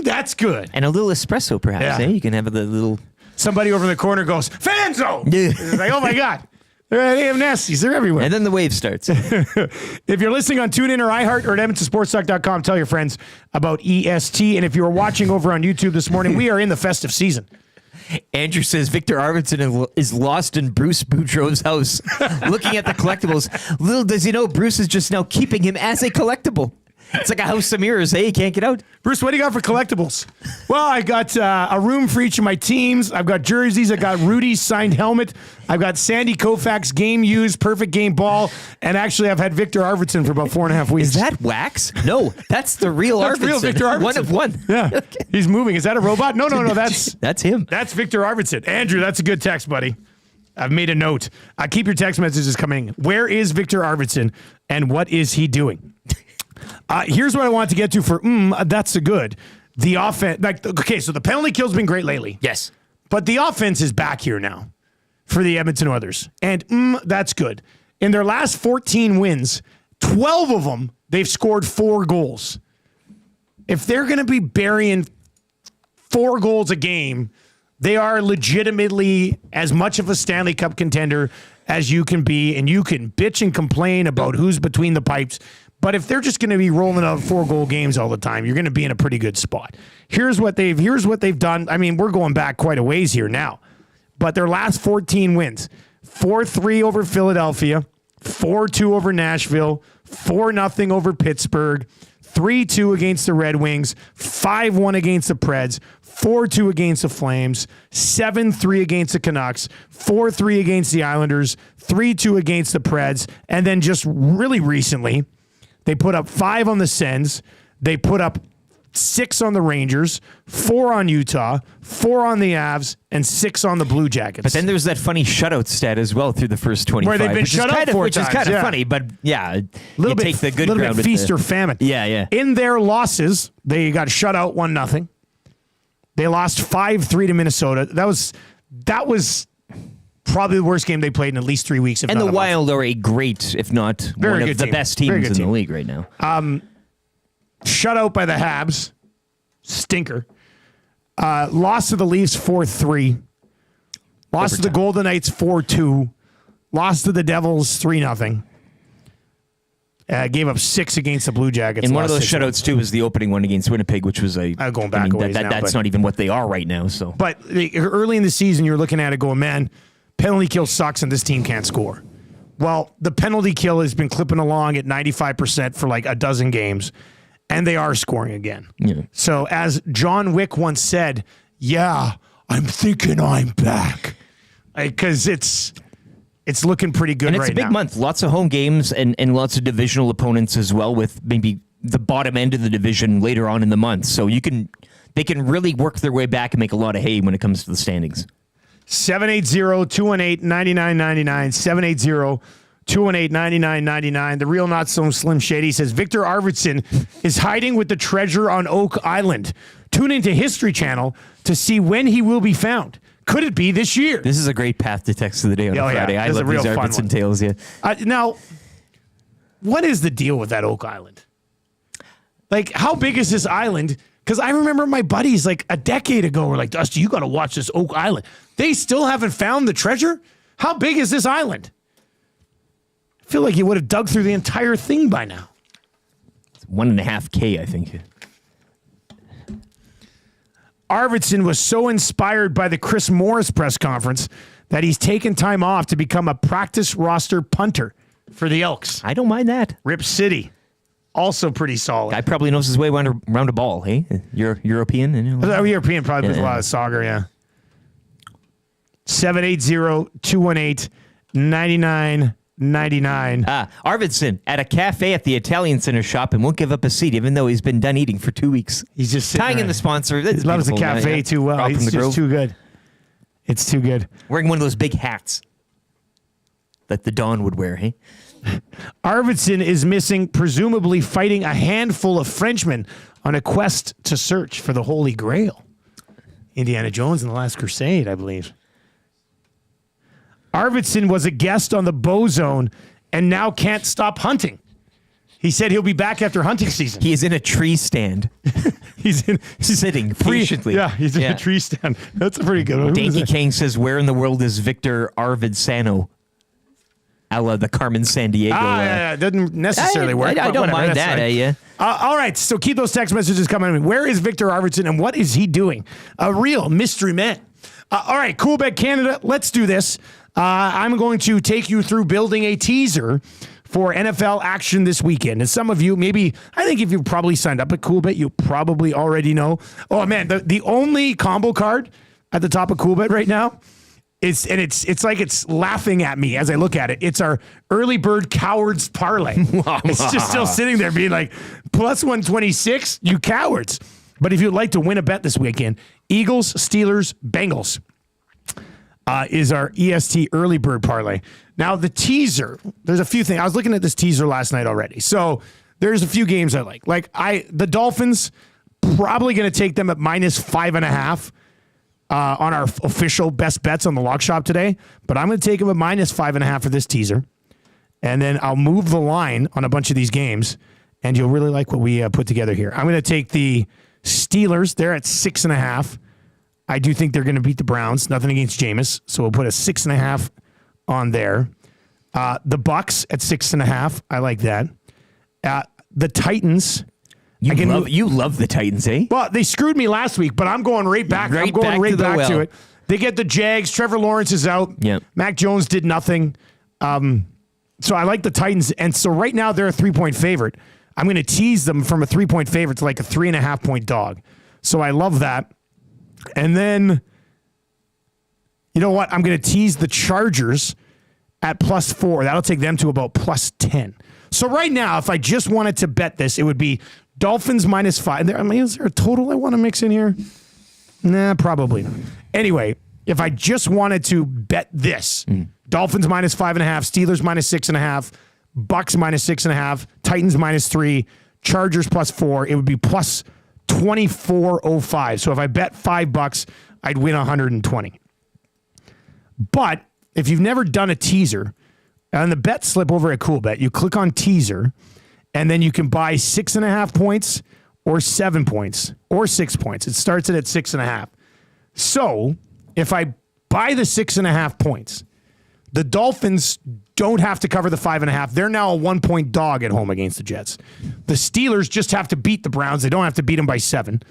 that's good. And a little espresso, perhaps. Yeah. You can have the little... Somebody over in the corner goes, Fanzo! It's like, oh my God. They have nasties. They're everywhere. And then the wave starts. If you're listening on TuneIn or iHeart or at EdmontonSportsTalk.com, tell your friends about EST. And if you were watching over on YouTube this morning, we are in the festive season. Andrew says Victor Arvidsson is lost in Bruce Boudreau's house looking at the collectibles. Little does he know, Bruce is just now keeping him as a collectible. It's like a house of mirrors. Hey, you can't get out. Bruce, what do you got for collectibles? Well, I got a room for each of my teams. I've got jerseys. I got Rudy's signed helmet. I've got Sandy Koufax game used, perfect game ball. And actually, I've had Victor Arvidsson for about 4.5 weeks. Is that wax? No, that's the real That's Arvidsson. real Victor Arvidsson. One of one. Yeah. He's moving. Is that a robot? No, That's him. That's Victor Arvidsson. Andrew, that's a good text, buddy. I've made a note. Keep your text messages coming. Where is Victor Arvidsson and what is he doing? Here's what I want to get to for that's a good. The offense, so the penalty kill's been great lately. Yes. But the offense is back here now for the Edmonton Oilers. And that's good. In their last 14 wins, 12 of them, they've scored 4 goals. If they're going to be burying 4 goals a game, they are legitimately as much of a Stanley Cup contender as you can be. And you can bitch and complain about who's between the pipes. But if they're just going to be rolling out 4-goal games all the time, you're going to be in a pretty good spot. Here's what they've done. I mean, we're going back quite a ways here now. But their last 14 wins, 4-3 over Philadelphia, 4-2 over Nashville, 4-0 over Pittsburgh, 3-2 against the Red Wings, 5-1 against the Preds, 4-2 against the Flames, 7-3 against the Canucks, 4-3 against the Islanders, 3-2 against the Preds, and then just really recently, they put up 5 on the Sens. They put up 6 on the Rangers, 4 on Utah, 4 on the Avs, and 6 on the Blue Jackets. But then there's that funny shutout stat as well through the first 25. Where they've been shut out 4 times. Which is kind of funny, but yeah, Little you bit, take the good little ground bit with feast the- or famine. Yeah. In their losses, they got shut out 1-0. They lost 5-3 to Minnesota. That was probably the worst game they played in at least 3 weeks. And the Wild are a great, if not Very one good of the team. best Very teams good in the team. league right now. Shut out by the Habs. Stinker. Lost to the Leafs 4-3. Lost to the Golden Knights 4-2. Lost to the Devils 3-0. Gave up 6 against the Blue Jackets. And one of Lost those 6-1. shutouts too was the opening one against Winnipeg, which was going back a ways now, that's but- not even what they are right now. So, But early in the season, you're looking at it going, man, penalty kill sucks and this team can't score. Well, the penalty kill has been clipping along at 95% for like a dozen games, and they are scoring again. Yeah. So as John Wick once said, yeah, I'm thinking I'm back. Because it's looking pretty good right now. and it's a big month. Lots of home games and lots of divisional opponents as well, with maybe the bottom end of the division later on in the month. So they can really work their way back and make a lot of hay when it comes to the standings. 780-218-9999. 780-218-9999. The real not so Slim Shady says Victor Arvidsson is hiding with the treasure on Oak Island. Tune into History Channel to see when he will be found. Could it be this year? This is a great path to text of the day on a Friday. I This is love a real these fun Arvidsson one. tales. Yeah. Now, what is the deal with that Oak Island? Like, how big is this island? Because I remember my buddies like a decade ago were like, Dusty, you got to watch this Oak Island. They still haven't found the treasure? How big is this island? I feel like you would have dug through the entire thing by now. 1.5K, I think. Arvidsson was so inspired by the Chris Morris press conference that he's taken time off to become a practice roster punter for the Elks. I don't mind that. Rip City, also pretty solid. Guy probably knows his way around a ball, hey? You're European. European probably plays a lot of soccer, yeah. 780-218-9999. Arvidsson at a cafe at the Italian Center shop and won't give up a seat even though he's been done eating for 2 weeks. He's just sitting tying there. in the sponsor. He loves the cafe too well. Drop He's from the just Grove. too good. It's too good. Wearing one of those big hats that the Don would wear, hey? Arvidsson is missing, presumably fighting a handful of Frenchmen on a quest to search for the Holy Grail. Indiana Jones and the Last Crusade, I believe. Arvidsson was a guest on the Bow Zone and now can't stop hunting. He said he'll be back after hunting season. He is in a tree stand. He's sitting patiently. Yeah, he's in a tree stand. That's a pretty good one. Danky King says, where in the world is Victor Arvidsano? A la the Carmen Sandiego. Yeah, doesn't necessarily work. I don't mind that, yeah. All right, so keep those text messages coming in. Where is Victor Arvidsson and what is he doing? A real mystery man. All right, Cool Bet Canada, let's do this. I'm going to take you through building a teaser for NFL action this weekend. And some of you, maybe, I think if you probably signed up at Coolbet, you probably already know. Oh, man, the only combo card at the top of Coolbet right now, it's like it's laughing at me as I look at it. It's our early bird cowards parlay. It's just still sitting there being like, plus 126, you cowards. But if you'd like to win a bet this weekend, Eagles, Steelers, Bengals is our EST early bird parlay. Now, the teaser, there's a few things. I was looking at this teaser last night already. So there's a few games I like. The Dolphins, probably going to take them at minus 5.5 on our official best bets on the lock shop today. But I'm going to take them at minus 5.5 for this teaser. And then I'll move the line on a bunch of these games. And you'll really like what we put together here. I'm going to take the Steelers. They're at 6.5. I do think they're going to beat the Browns. Nothing against Jameis. So we'll put a 6.5 on there. The Bucks at 6.5. I like that. The Titans. You love the Titans, eh? Well, they screwed me last week, but I'm going right back. I'm going right back to it. They get the Jags. Trevor Lawrence is out. Yep. Mac Jones did nothing. So I like the Titans. And so right now they're a 3-point favorite. I'm going to tease them from a 3-point favorite to like a 3.5-point dog. So I love that. And then, you know what? I'm going to tease the Chargers at plus 4. That'll take them to about plus 10. So right now, if I just wanted to bet this, it would be Dolphins minus 5. Is there a total I want to mix in here? Nah, probably not. Anyway, if I just wanted to bet this, Dolphins minus 5.5, Steelers minus 6.5, Bucks minus 6.5, Titans minus 3, Chargers plus 4, it would be plus 24.05. So if I bet $5, I'd win 120. But if you've never done a teaser, on the bet slip over at CoolBet, you click on teaser, and then you can buy 6.5 points or 7 points or 6 points. It starts it at 6.5. So if I buy the 6.5 points, the Dolphins don't have to cover the 5.5. They're now a 1-point dog at home against the Jets. The Steelers just have to beat the Browns. They don't have to beat them by 7.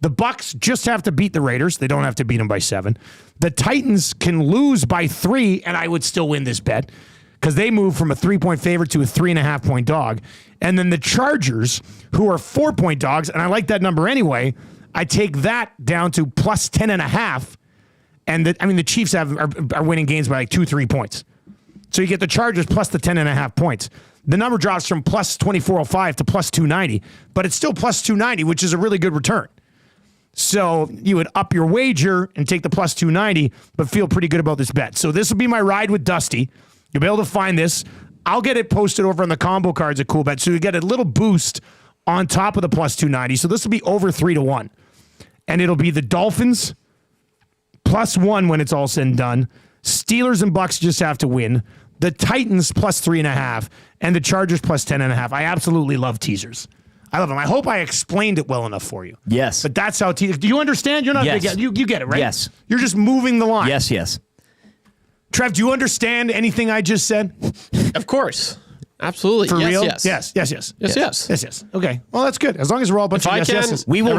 The Bucks just have to beat the Raiders. They don't have to beat them by 7. The Titans can lose by 3, and I would still win this bet because they move from a 3-point favorite to a 3.5-point dog. And then the Chargers, who are 4-point dogs, and I like that number anyway, I take that down to plus 10.5. And the Chiefs are winning games by like 2-3 points. So you get the Chargers plus the 10.5 points. The number drops from plus 24.05 to plus 290, but it's still plus 290, which is a really good return. So you would up your wager and take the plus 290, but feel pretty good about this bet. So this will be my ride with Dusty. You'll be able to find this. I'll get it posted over on the combo cards at CoolBet, so you get a little boost on top of the plus 290. So this will be over 3-1. And it'll be the Dolphins plus 1 when it's all said and done. Steelers and Bucks just have to win. The Titans plus 3.5 and the Chargers plus 10.5. I absolutely love teasers. I love them. I hope I explained it well enough for you. Yes. But that's how teasers. Do you understand? You're not. Yes. You get it, right? Yes. You're just moving the line. Yes. Trev, do you understand anything I just said? Of course. Absolutely. For real? Yes. Yes. Okay. Well, that's good. As long as we're all a bunch of yes. We will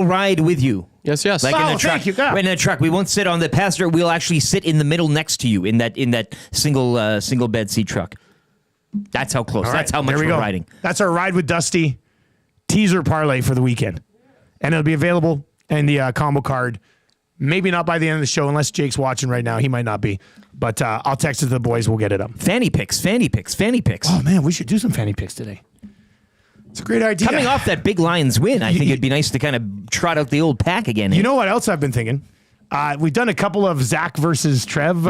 ride with you. Yes, yes. Like in Oh, a truck. thank you, God. In a truck, we won't sit on the passenger. We'll actually sit in the middle next to you in that single bed seat truck. That's how close. All That's right, how much there we we're go. riding. That's our Ride with Dusty teaser parlay for the weekend. And it'll be available in the combo card. Maybe not by the end of the show, unless Jake's watching right now. He might not be. But I'll text it to the boys. We'll get it up. Fanny picks. Oh, man, we should do some fanny picks today. It's a great idea. Coming off that big Lions win, I think it'd be nice to kind of trot out the old pack again. You know what else I've been thinking? We've done a couple of Zach versus Trev.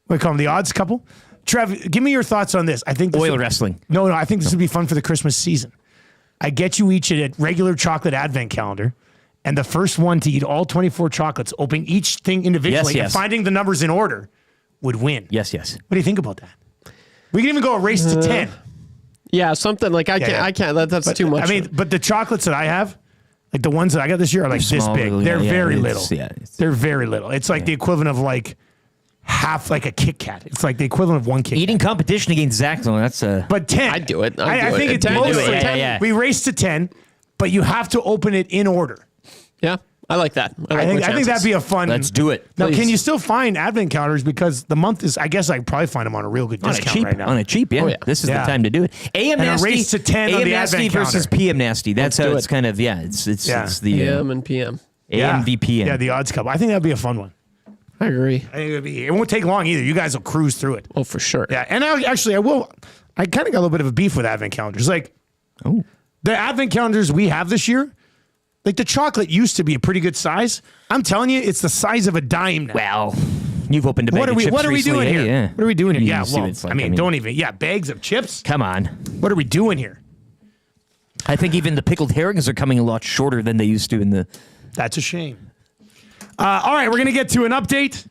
We call them the odds couple. Trev, give me your thoughts on this. I think Oil wrestling. No, I think this would be fun for the Christmas season. I get you each a regular chocolate advent calendar, and the first one to eat all 24 chocolates, opening each thing individually, Yes. and finding the numbers in order, would win. Yes. What do you think about that? We can even go a race to 10. Yeah, something like I can't. That's too much. I mean, but the chocolates that I have, like the ones that I got this year, are like this small, big. little, They're very little. They're very little. It's like the equivalent of like half, like a Kit Kat. It's like the equivalent of one Kit Kat. Eating competition against Zach, though, that's But 10. I'd do it. I think it's 10, mostly do it. 10. Yeah. We race to 10, but you have to open it in order. Yeah, I like that. I think that'd be a fun. Let's do it. Now, Please. can you still find advent calendars? Because the month is, I guess I could probably find them on a real good on a discount cheap, right now. on a cheap, yeah. Oh, yeah. This is Yeah. the time to do it. AM And a nasty, race to 10 on AM the nasty advent versus calendar. PM nasty. That's how do it's it. kind of It's Yeah. the PM and PM. AM v PM. Yeah, the odds couple. I think that'd be a fun one. I agree. I think it won't take long either. You guys will cruise through it. Oh, for sure. Yeah, and I kind of got a little bit of a beef with advent calendars. Like, the advent calendars we have this year, like the chocolate used to be a pretty good size. I'm telling you, it's the size of a dime now. Well, you've opened a bag What are of we? chips What are we recently, doing eh? here? Yeah. What are we doing here? You Yeah, see well, what it's like. I mean, don't even. Yeah, bags of chips. Come on. What are we doing here? I think even the pickled herrings are coming a lot shorter than they used to in the. That's a shame. All right, we're gonna get to an update.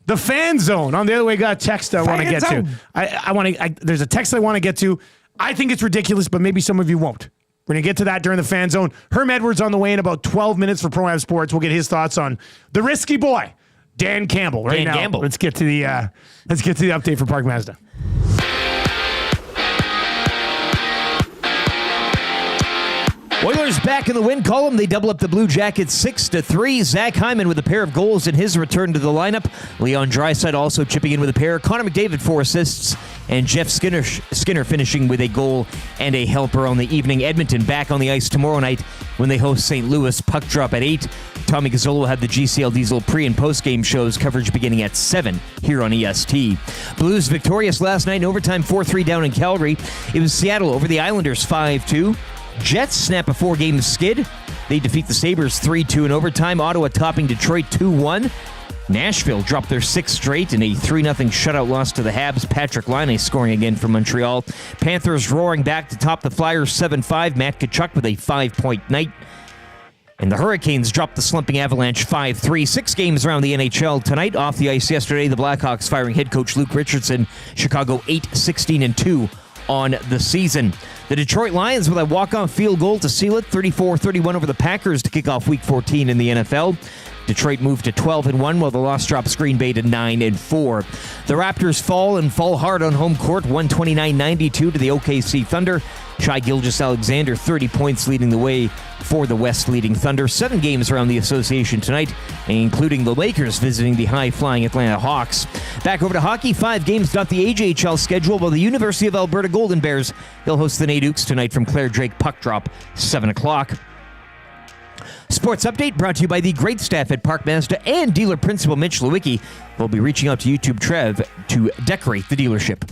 The fan zone on the other way got a text I want to get to. I want to. There's a text I want to get to. I think it's ridiculous, but maybe some of you won't. We're going to get to that during the fan zone. Herm Edwards on the way in about 12 minutes for Pro Am Sports. We'll get his thoughts on the risky boy, Dan Campbell. Right Dan now, Campbell. let's get to the update for Park Mazda. Oilers back in the win column. They double up the Blue Jackets 6-3. Zach Hyman with a pair of goals in his return to the lineup. Leon Draisaitl also chipping in with a pair. Connor McDavid 4 assists. And Jeff Skinner finishing with a goal and a helper on the evening. Edmonton back on the ice tomorrow night when they host St. Louis. Puck drop at 8. Tommy Gazzolo will have the GCL Diesel pre- and post-game shows coverage beginning at 7 here on EST. Blues victorious last night in overtime 4-3 down in Calgary. It was Seattle over the Islanders 5-2. Jets snap a 4-game skid. They defeat the Sabres 3-2 in overtime. Ottawa topping Detroit 2-1. Nashville dropped their 6th straight in a 3-0 shutout loss to the Habs. Patrick Laine scoring again for Montreal. Panthers roaring back to top the Flyers 7-5. Matt Tkachuk with a 5-point night. And the Hurricanes dropped the slumping Avalanche 5-3. 6 games around the NHL tonight. Off the ice yesterday, the Blackhawks firing head coach Luke Richardson. Chicago 8-16-2 on the season. The Detroit Lions with a walk-off field goal to seal it, 34-31 over the Packers to kick off Week 14 in the NFL. Detroit moved to 12-1 while the loss drops Green Bay to 9-4. The Raptors fall hard on home court, 129-92 to the OKC Thunder. Shai Gilgeous-Alexander, 30 points leading the way for the West-leading Thunder. 7 games around the association tonight, including the Lakers visiting the high-flying Atlanta Hawks. Back over to hockey, 5 games dot the AJHL schedule, while the University of Alberta Golden Bears, they'll host the Nadukes tonight from Claire Drake puck drop, 7 o'clock. Sports Update brought to you by the great staff at Park Mazda and dealer principal Mitch Lewicki. We'll be reaching out to YouTube Trev to decorate the dealership.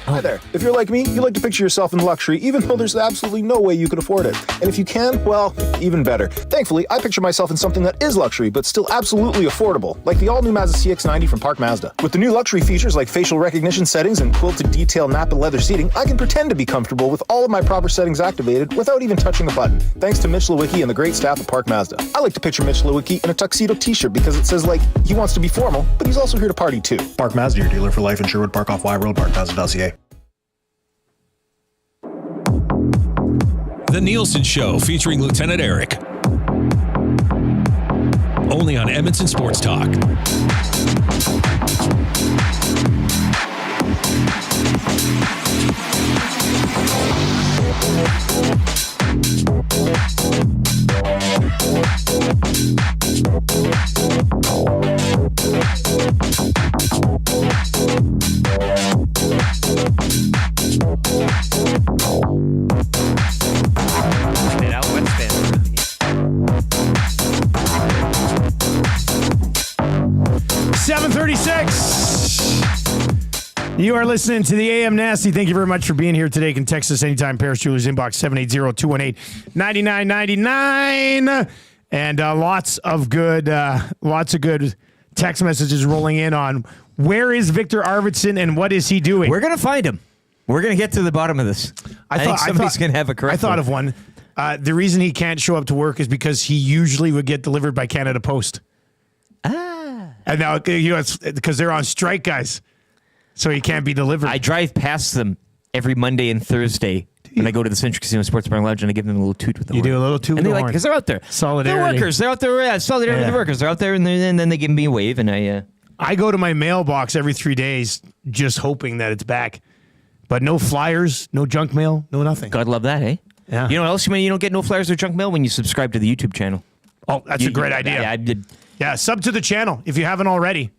Hi there. If you're like me, you like to picture yourself in luxury, even though there's absolutely no way you could afford it. And if you can, well, even better. Thankfully, I picture myself in something that is luxury, but still absolutely affordable, like the all-new Mazda CX-90 from Park Mazda. With the new luxury features like facial recognition settings and quilted detail Napa leather seating, I can pretend to be comfortable with all of my proper settings activated without even touching a button. Thanks to Mitch Lewicki and the great staff at Park Mazda. I like to picture Mitch Lewicki in a tuxedo t-shirt because it says, like, he wants to be formal, but he's also here to party too. Park Mazda, your dealer for life in Sherwood Park off Y Road, parkmazda.ca. The Nielson Show featuring Lieutenant Eric. Only on Edmonton Sports Talk. You are listening to the AM Nasty. Thank you very much for being here today. You can text us anytime. Paris Jewelers inbox 780-218-9999. And lots of good text messages rolling in on where is Victor Arvidsson and what is he doing? We're going to find him. We're going to get to the bottom of this. I think somebody's going to have a correct I thought of one. The reason he can't show up to work is because he usually would get delivered by Canada Post. And now it's because they're on strike, guys. So he can't be delivered. I drive past them every Monday and Thursday when I go to the Central Casino Sports Bar and Lounge, and I give them a little toot with the horn. You do a little toot with the horn. Because they're out there. Solidarity. They're workers. They're out there. Yeah, solidarity with the workers. They're out there, and then they give me a wave, and I go to my mailbox every 3 days just hoping that it's back. But no flyers, no junk mail, no nothing. God love that, eh? Yeah. You know what else you don't get no flyers or junk mail? When you subscribe to the YouTube channel. Oh, that's a great idea. Yeah, I did. Yeah, sub to the channel if you haven't already.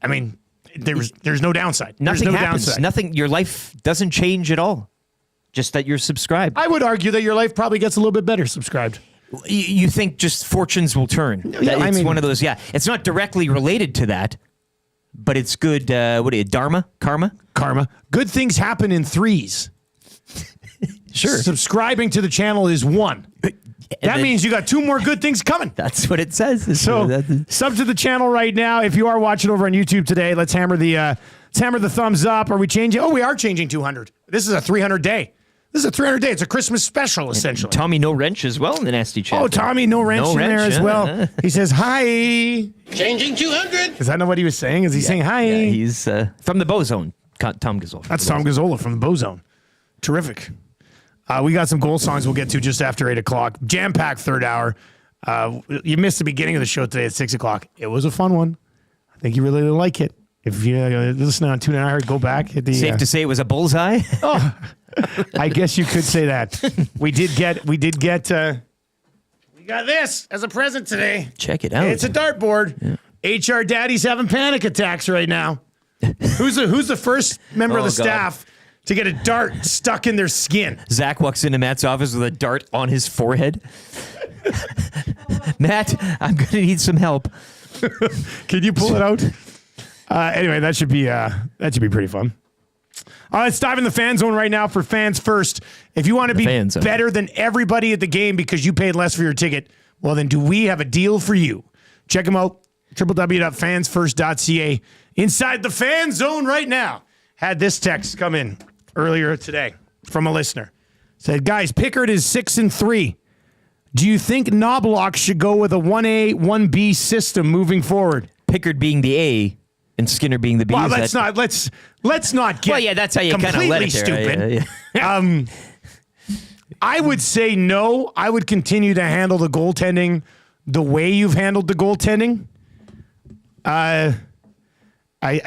I mean, there's no downside. Nothing there's no happens. downside. Nothing. Your life doesn't change at all. Just that you're subscribed. I would argue that your life probably gets a little bit better subscribed. You think just fortunes will turn. Yeah, it's one of those, It's not directly related to that, but it's good, Karma? Karma. Good things happen in threes. Sure. Subscribing to the channel is one. That means you got 2 more good things coming. That's what it says. So sub to the channel right now. If you are watching over on YouTube today, let's hammer the thumbs up. Are we changing? Oh, we are changing 200. This is a 300 day. This is a 300 day. It's a Christmas special, essentially. Tommy No Wrench as well in the nasty chat. Oh, Tommy No Wrench in there as well. He says, hi. Changing 200. Is that not what he was saying? Is he saying hi? Yeah, he's from the Bow Zone. Tom Gazzola. That's Tom Gazzola from the Bow Zone. Terrific. We got some goal songs we'll get to just after 8 o'clock. Jam-packed third hour. You missed the beginning of the show today at 6 o'clock. It was a fun one. I think you really like it. If you listen on Tune and I Heard, go back. Hit the, Safe to say it was a bullseye? Oh, I guess you could say that. We got this as a present today. Check it out. It's a dartboard. Yeah. HR Daddy's having panic attacks right now. Who's the first member of the staff to get a dart stuck in their skin? Zach walks into Matt's office with a dart on his forehead. Matt, I'm going to need some help. Can you pull it out? Anyway, that should be pretty fun. Let's dive in the fan zone right now for Fans First. If you want to be better than everybody at the game because you paid less for your ticket, well, then do we have a deal for you? Check them out, www.fansfirst.ca. Inside the fan zone right now. Had this text come in earlier today from a listener. Said, guys, Pickard is 6-3. Do you think Knobloch should go with a 1A, 1B system moving forward? Pickard being the A and Skinner being the B. Well, let's not get. Well, yeah, that's how you kind of let it stupid. Yeah. I would say no. I would continue to handle the goaltending the way you've handled the goaltending. I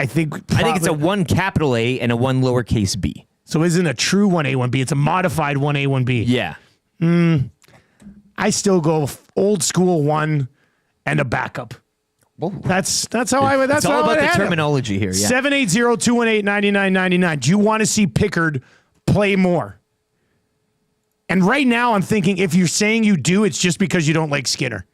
think it's a 1 capital A and a 1 lowercase b. So it isn't a true 1A, 1B. It's a modified 1A, 1B. Yeah. I still go old school 1 and a backup. Whoa. That's how I would. That's it's all how about the the terminology here. Yeah. 780-218-9999. Do you want to see Pickard play more? And right now, I'm thinking if you're saying you do, it's just because you don't like Skinner.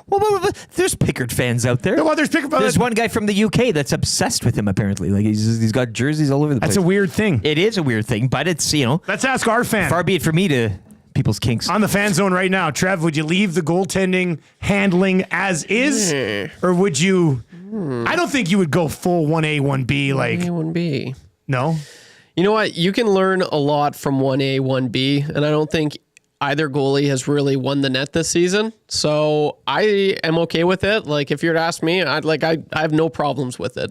Well, there's Pickard fans out there. Well, there's one guy from the UK that's obsessed with him. Apparently, like he's got jerseys all over the place. That's a weird thing. It is a weird thing, but it's Let's ask our fan. Far be it for me to people's kinks on the fan zone right now. Trev, would you leave the goaltending handling as is, or would you? I don't think you would go full 1A, 1B. Like 1B. No. You know what? You can learn a lot from 1A, 1B, and I don't think either goalie has really won the net this season. So I am okay with it. Like if you were to ask me, I have no problems with it.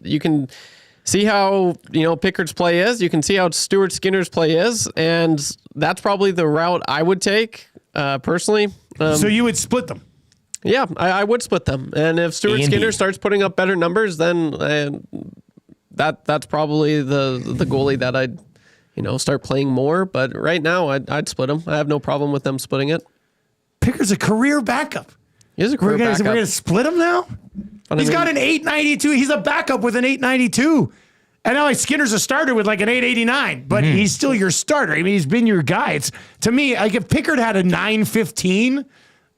You can see how Pickard's play is. You can see how Stuart Skinner's play is, and that's probably the route I would take personally. So you would split them? Yeah, I would split them. And if Stuart Skinner starts putting up better numbers, then that's probably the goalie that I'd start playing more. But right now, I'd split them. I have no problem with them splitting it. Pickard's a career backup. He is a career backup. We're going to split him now? He's got an 892. He's a backup with an 892. And now Skinner's a starter with like an 889, but he's still your starter. I mean, he's been your guy. It's, to me, like if Pickard had a 915,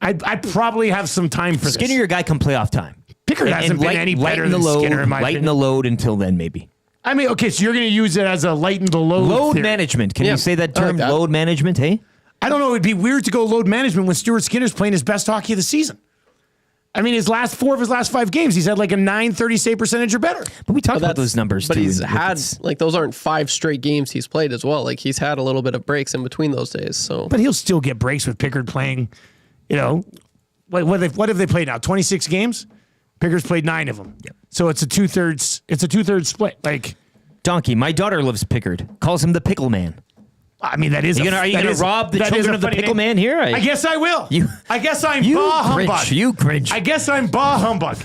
I'd probably have some time for Skinner, this. your guy come playoff time. Pickard hasn't been any better than Skinner, in my lighten opinion. the load until then, maybe. I mean, okay, so you're going to use it as a lighten the load Load theory. management. Can Yeah, you say that I like term? that. Load management, hey? I don't know. It'd be weird to go load management when Stuart Skinner's playing his best hockey of the season. I mean, four of his last 5 games, he's had like a 930 save percentage or better. But we talked about those numbers, But too. he's Look, had, it's- like, those aren't 5 straight games he's played as well. Like, he's had a little bit of breaks in between those days. So, But he'll still get breaks with Pickard playing, what have they played now? 26 games? Pickard's played 9 of them. Yep. So it's a two-thirds split. Like, Donkey, my daughter loves Pickard. Calls him the Pickle Man. I mean, that is. Are you going to rob the children of the Pickle Man here? I guess I will. I guess I'm you bah cringe. humbug. You cringe. I guess I'm bah humbug.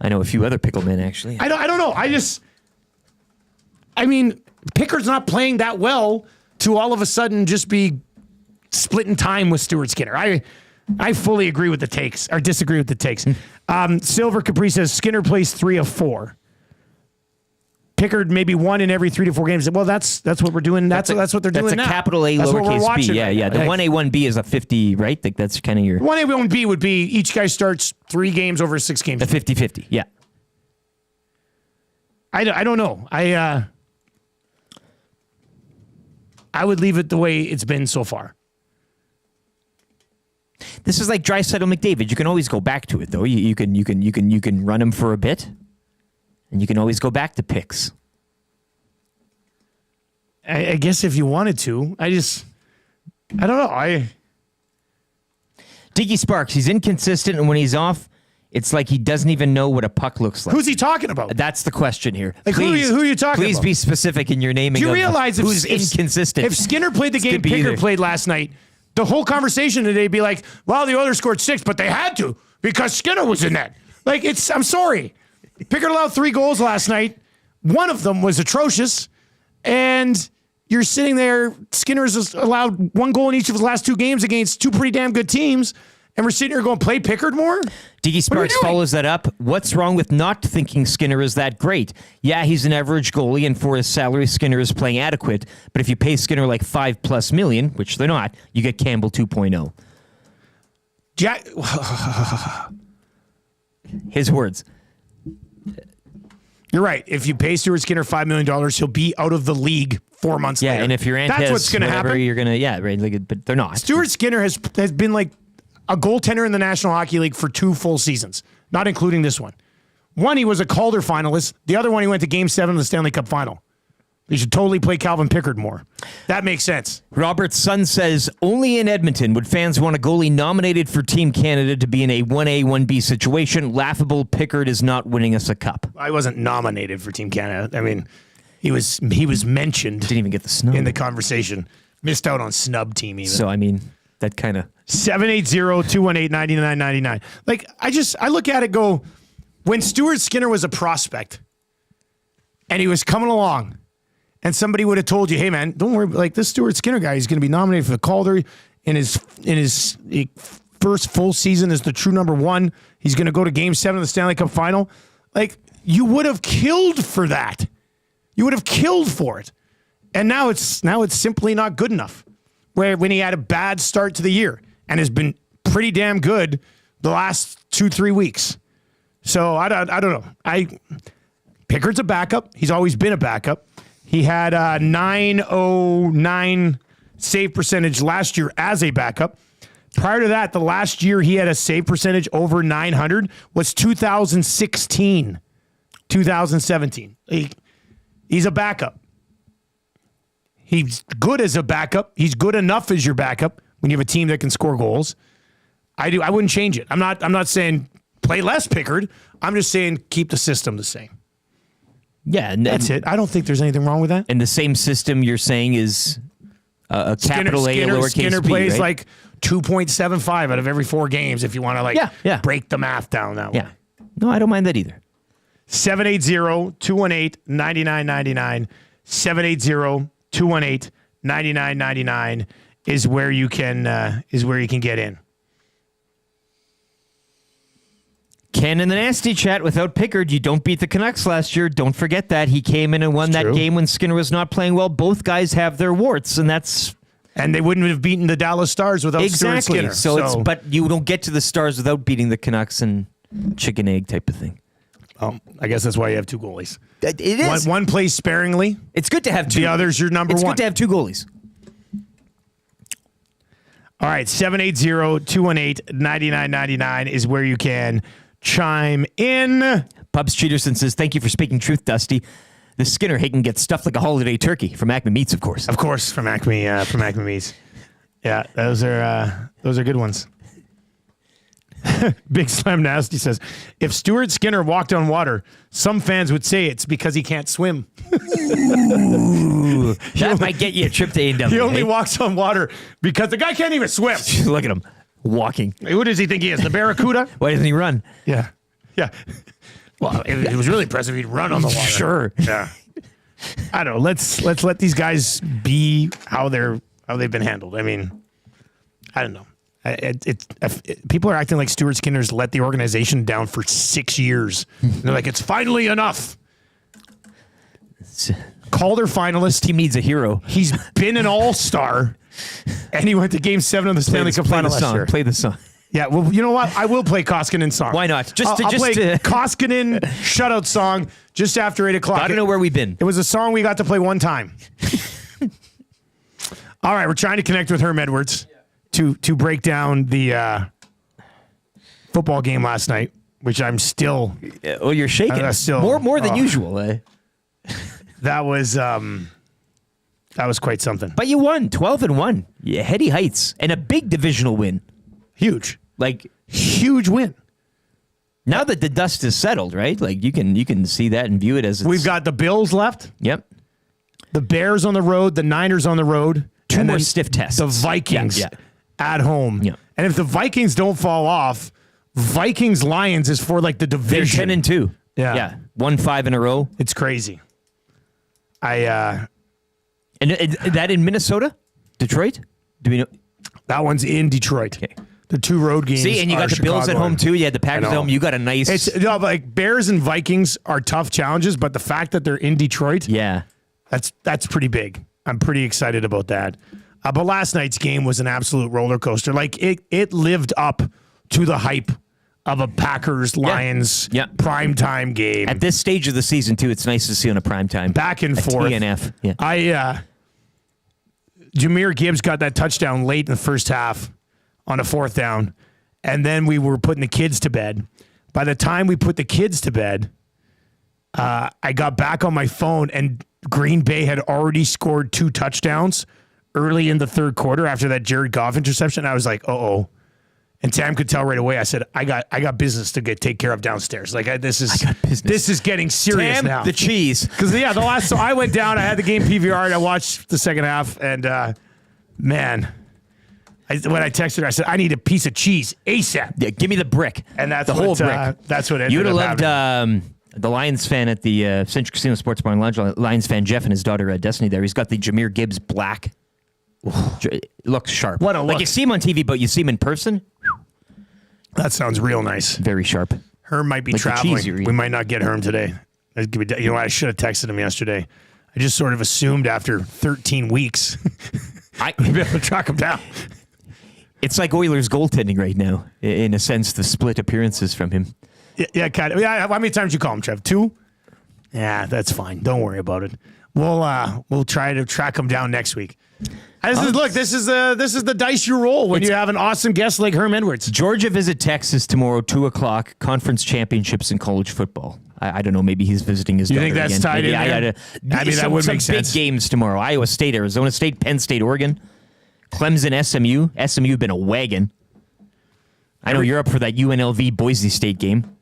I know a few other Pickle Men, actually. I don't know. I mean, Pickard's not playing that well to all of a sudden just be splitting time with Stuart Skinner. I fully agree with the takes, or disagree with the takes. Silver Capri says Skinner plays 3 of 4. Pickard maybe 1 in every 3 to 4 games. Well, that's what we're doing. That's what they're doing now. That's a capital A, That's what we're lowercase watching b. right Yeah. now. The 1A, 1B is a 50, right? Like that's kind of your... 1A, 1B would be each guy starts 3 games over 6 games. The 50-50, yeah. I don't know. I would leave it the way it's been so far. This is like Draisaitl McDavid. You can always go back to it, though. You can run him for a bit, and you can always go back to picks. I guess if you wanted to, I don't know. Diggy Sparks, he's inconsistent, and when he's off, it's like he doesn't even know what a puck looks like. Who's he talking about? That's the question here. Like, who are you talking please about? be specific in your naming. Do you of realize who's inconsistent? If Skinner played the This game could be Pickard either. played last night, the whole conversation today would be like, well, the Oilers scored 6, but they had to because Skinner was in that. Like, I'm sorry. Pickard allowed 3 goals last night. One of them was atrocious. And you're sitting there, Skinner's allowed 1 goal in each of his last 2 games against 2 pretty damn good teams. And we're sitting here going, play Pickard more? Diggy Sparks follows that up. What's wrong with not thinking Skinner is that great? Yeah, he's an average goalie, and for his salary, Skinner is playing adequate. But if you pay Skinner like $5+ million, which they're not, you get Campbell 2.0. Jack, His words. you're right. If you pay Stuart Skinner $5 million, he'll be out of the league 4 months later. Yeah, and if your aunt that's has what's going to whatever, happen. you're going to, yeah, right, like, but they're not. Stuart Skinner has been like a goaltender in the National Hockey League for 2 full seasons, not including this one. One, he was a Calder finalist. The other one, he went to Game 7 of the Stanley Cup Final. He should totally play Calvin Pickard more. That makes sense. Robert's son says, only in Edmonton would fans want a goalie nominated for Team Canada to be in a 1A, 1B situation. Laughable, Pickard is not winning us a cup. I wasn't nominated for Team Canada. I mean, he was mentioned. Didn't even get the snub. In the conversation. Missed out on snub team even. So, I mean, that kind of... 780-218-9999. Like, I look at it, go, when Stuart Skinner was a prospect and he was coming along and somebody would have told you, hey man, don't worry, like this Stuart Skinner guy, he's going to be nominated for the Calder in his first full season as the true number 1. He's going to go to Game 7 of the Stanley Cup Final. Like, you would have killed for that. You would have killed for it. And now it's simply not good enough. Where when he had a bad start to the year and has been pretty damn good the last 2-3 weeks. So I don't know. Pickard's a backup. He's always been a backup. He had a 909 save percentage last year as a backup. Prior to that, the last year he had a save percentage over 900 was 2016, 2017. He's a backup. He's good as a backup. He's good enough as your backup when you have a team that can score goals. I wouldn't change it. I'm not saying play less Pickard. I'm just saying keep the system the same. Yeah, and that's it. I don't think there's anything wrong with that. And the same system you're saying is a capital A, lowercase Skinner b, plays right? like 2.75 out of every 4 games if you want to break the math down that way. No, I don't mind that either. 780-218-9999. 780-218-9999 is where you can get in. Ken in the Nasty Chat, without Pickard, you don't beat the Canucks last year. Don't forget that. He came in and won that game when Skinner was not playing well. Both guys have their warts, and that's... And they wouldn't have beaten the Dallas Stars without Stuart Skinner. So it's, but you don't get to the Stars without beating the Canucks, and chicken egg type of thing. I guess that's why you have two goalies. It is. One plays sparingly. It's good to have two. The other's your number it's one. It's good to have two goalies. All right, 780-218-9999 is where you can chime in. Pubs Cheaterson says, thank you for speaking truth, Dusty. The Skinner Hagen gets stuffed like a holiday turkey from Acme Meats, of course. Of course, from Acme Meats. Yeah, those are good ones. Big Slam Nasty says, if Stuart Skinner walked on water, some fans would say it's because he can't swim. Ooh, that might get you a trip to A&W. He only walks on water because the guy can't even swim. Look at him walking. Who does he think he is? The Barracuda? Why doesn't he run? Yeah. Well, it was really impressive. He'd run on the water. Sure. Yeah. I don't know. Let's let these guys be how they've been handled. I mean, I don't know. People are acting like Stuart Skinner's let the organization down for 6 years. They're like, it's finally enough. Calder finalist. Team needs a hero. He's been an all-star, and he went to Game 7 of the Stanley Cup final last year. Play the song. Yeah, well, you know what? I will play Koskinen's song. Why not? I'll play Koskinen shutout song just after 8 o'clock. I don't know where we've been. It was a song we got to play one time. All right, we're trying to connect with Herm Edwards to break down the football game last night, which I'm still. Oh, you're shaking. Still, more than usual. That was quite something. But you won 12-1. Yeah, heady heights and a big divisional win. Huge, huge win. Now that the dust is settled, right? Like you can see that and view it as we've got the Bills left. Yep. The Bears on the road, the Niners on the road. Two more stiff tests. The Vikings at home. Yeah. And if the Vikings don't fall off, Vikings-Lions is for like the division. They're 10-2. Yeah. Yeah. 1-5 in a row. It's crazy. And that in Minnesota? Detroit? Do we know? That one's in Detroit. Okay. The two road games. See, and you got the Bills at home too. You had the Packers at home. You got a nice. It's like Bears and Vikings are tough challenges, but the fact that they're in Detroit, that's pretty big. I'm pretty excited about that. But last night's game was an absolute roller coaster. Like it lived up to the hype of a Packers Lions primetime game. At this stage of the season too, it's nice to see on a primetime. Back and forth. TNF. Yeah. Jahmyr Gibbs got that touchdown late in the first half on a fourth down, and then we were putting the kids to bed. By the time we put the kids to bed, I got back on my phone, and Green Bay had already scored 2 touchdowns early in the third quarter after that Jared Goff interception. I was like, uh-oh. And Tam could tell right away. I said, I got business to take care of downstairs. Like this is getting serious Tam, now. the cheese. Because so I went down. I had the game PVR'd. I watched the second half, and man, when I texted her, I said, I need a piece of cheese ASAP. Yeah, give me the brick. And that's the whole brick. That's what ended You'd have up loved the Lions fan at the Central Casino Sports Bar and Lounge. Lions fan Jeff and his daughter Destiny there. He's got the Jahmyr Gibbs black. It looks sharp. What a look. Like you see him on TV, but you see him in person. That sounds real nice. Very sharp. Herm might be like traveling. We might not get Herm today. You know, I should have texted him yesterday. I just sort of assumed after 13 weeks I'd be able to track him down. It's like Oilers goaltending right now, in a sense, the split appearances from him. Yeah, kind of. Yeah, how many times you call him, Trev? 2? Yeah, that's fine. Don't worry about it. We'll try to track him down next week. This is the dice you roll when you have an awesome guest like Herm Edwards. Georgia visit Texas tomorrow, 2:00. Conference championships in college football. I don't know. Maybe he's visiting his daughter. You think that's again. tied in there? That would make sense. Big games tomorrow. Iowa State, Arizona State, Penn State, Oregon, Clemson, SMU. SMU been a wagon. I know you're up for that UNLV Boise State game.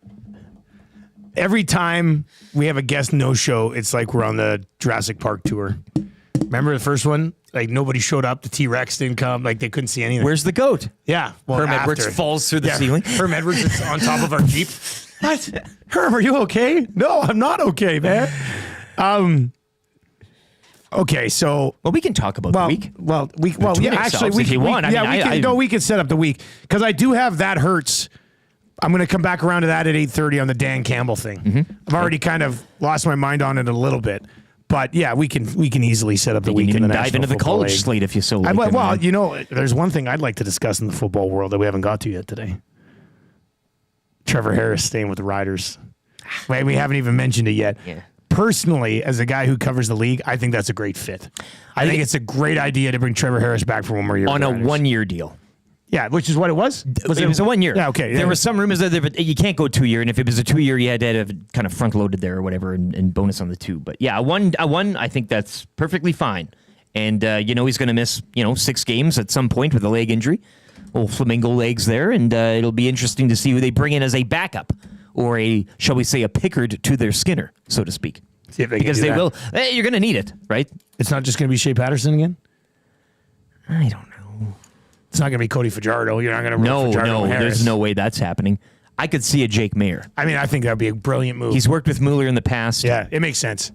Every time we have a guest no-show, it's like we're on the Jurassic Park tour. Remember the first one? Like nobody showed up. The T-Rex didn't come. Like they couldn't see anything. Where's the goat? Yeah. Well, Herm Edwards falls through the ceiling. Herm Edwards is on top of our Jeep. What? Herm, are you okay? No, I'm not okay, man. Okay, so we can talk about the week. We can set up the week because I do have that hurts. I'm going to come back around to that at 8:30 on the Dan Campbell thing. Mm-hmm. I've already kind of lost my mind on it a little bit, but yeah, we can easily set up the week in the dive into the college slate if you so like. There's one thing I'd like to discuss in the football world that we haven't got to yet today. Trevor Harris staying with the Riders. Wait, we haven't even mentioned it yet. Yeah. Personally, as a guy who covers the league, I think that's a great fit. I think it's a great idea to bring Trevor Harris back for one more year. On a Riders. 1 year deal. Yeah, which is what it was. It was a 1 year. Yeah, okay. There were some rumors that you can't go 2 year, and if it was a 2 year, you had to have it kind of front loaded there or whatever, and bonus on the 2. But yeah, a one, I think that's perfectly fine. And he's going to miss 6 games at some point with a leg injury, old flamingo legs there, and it'll be interesting to see who they bring in as a backup or shall we say, a Pickard to their Skinner, so to speak. See if they because they will. You're going to need it, right? It's not just going to be Shea Patterson again. I don't know. It's not going to be Cody Fajardo. You're not going to No, there's no way that's happening. I could see a Jake Mayer. I mean, I think that would be a brilliant move. He's worked with Mueller in the past. Yeah, it makes sense.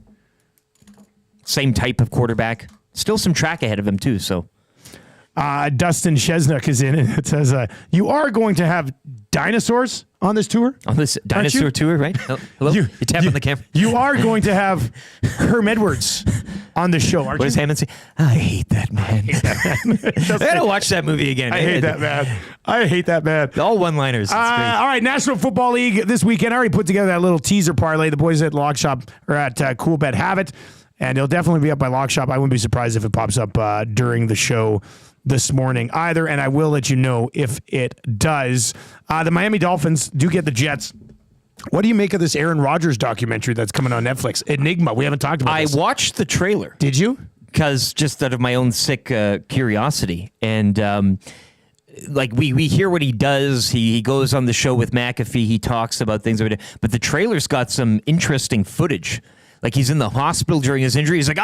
Same type of quarterback. Still some track ahead of him, too, so. Dustin Chesnuck is in, and it says, you are going to have dinosaurs on this tour? On this dinosaur tour, right? Hello? You tap on the camera. You are going to have Herm Edwards on the show, aren't what you? does Hammond say? I hate that man. I gotta watch that movie again. I hate that man. I hate that man. All one-liners. All right, National Football League this weekend. I already put together that little teaser parlay. The boys at Lock Shop or at Cool Bet have it, and it'll definitely be up by Lock Shop. I wouldn't be surprised if it pops up during the show this morning either, and I will let you know if it does. The Miami Dolphins do get the Jets. What do you make of this Aaron Rodgers documentary that's coming on Netflix? Enigma. We haven't talked about this. I watched the trailer. Did you? Because just out of my own sick curiosity. And we hear what he does. He goes on the show with McAfee. He talks about things. But the trailer's got some interesting footage. Like he's in the hospital during his injury. He's like,